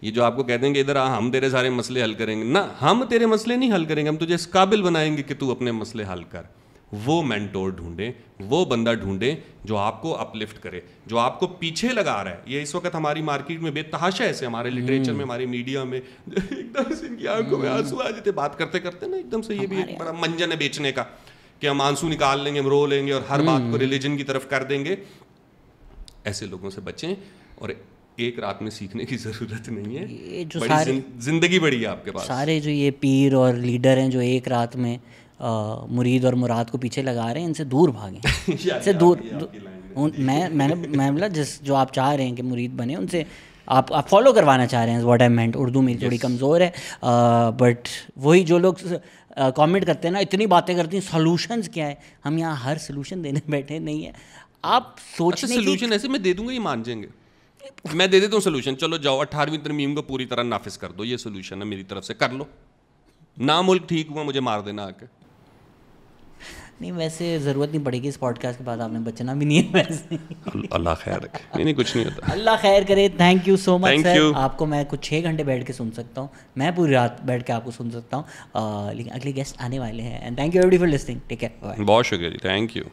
یہ جو آپ کو کہتے ہیں کہ ادھر ہم تیرے سارے مسئلے حل کریں گے, نہ ہم تیرے مسئلے نہیں حل کریں گے, ہم تجھے اس قابل بنائیں گے کہ تو اپنے مسئلے حل کر. وہ مینٹور ڈھونڈیں, وہ بندہ ڈھونڈیں جو آپ کو اپلفٹ کرے, جو آپ کو پیچھے لگا رہا ہے. یہ اس وقت ہماری مارکیٹ میں بے تحاشا ایسے, ہمارے لٹریچر میں, ہمارے میڈیا میں ایک دم سے ان کی آنکھوں میں آنسو آ جاتے بات کرتے کرتے نا, ایک دم سے یہ بھی ایک بڑا منجن ہے بیچنے کا کہ ہم آنسو نکال لیں گے, ہم رو لیں گے اور ہر بات کو ریلیجن کی طرف کر دیں گے. ایسے لوگوں سے بچیں, اور ایک رات میں سیکھنے کی ضرورت نہیں ہے, بڑی زندگی بڑی ہے آپ کے پاس. سارے جو یہ پیر اور لیڈر ہیں جو ایک رات میں مرید اور مراد کو پیچھے لگا رہے ہیں, ان سے دور بھاگیں, ان سے دور. میں بولا جس جو آپ چاہ رہے ہیں کہ مرید بنے, ان سے آپ فالو کروانا چاہ رہے ہیں. واٹ آئی مینٹ, اردو میری تھوڑی کمزور ہے, بٹ وہی جو لوگ کامنٹ کرتے ہیں نا, اتنی باتیں کرتی ہیں, سولوشنز کیا ہے, ہم یہاں ہر سولوشن دینے بیٹھے نہیں ہیں. آپ سوچنے کی سولوشن ایسے میں دے دوں گا, یہ مان جائیں گے, میں دے دیتا ہوں سولوشن, چلو جاؤ 18ویں ترمیم کو پوری طرح نافذ کر دو, یہ سولوشن ہے میری طرف سے, کر لو. نہ ملک ٹھیک ہوا مجھے مار دینا آ کے. نہیں ویسے ضرورت نہیں پڑے گی اس پوڈ کاسٹ کے بعد, آپ نے بچنا بھی نہیں ہے ویسے. اللہ خیر رکھے. نہیں کچھ نہیں ہوتا, اللہ خیر کرے. تھینک یو سو مچ سر. آپ کو میں کچھ 6 گھنٹے بیٹھ کے سن سکتا ہوں, میں پوری رات بیٹھ کے آپ کو سن سکتا ہوں, لیکن اگلے گیسٹ آنے والے ہیں. And thank you every for listening. Take care. بہت شکریہ جی, تھینک یو.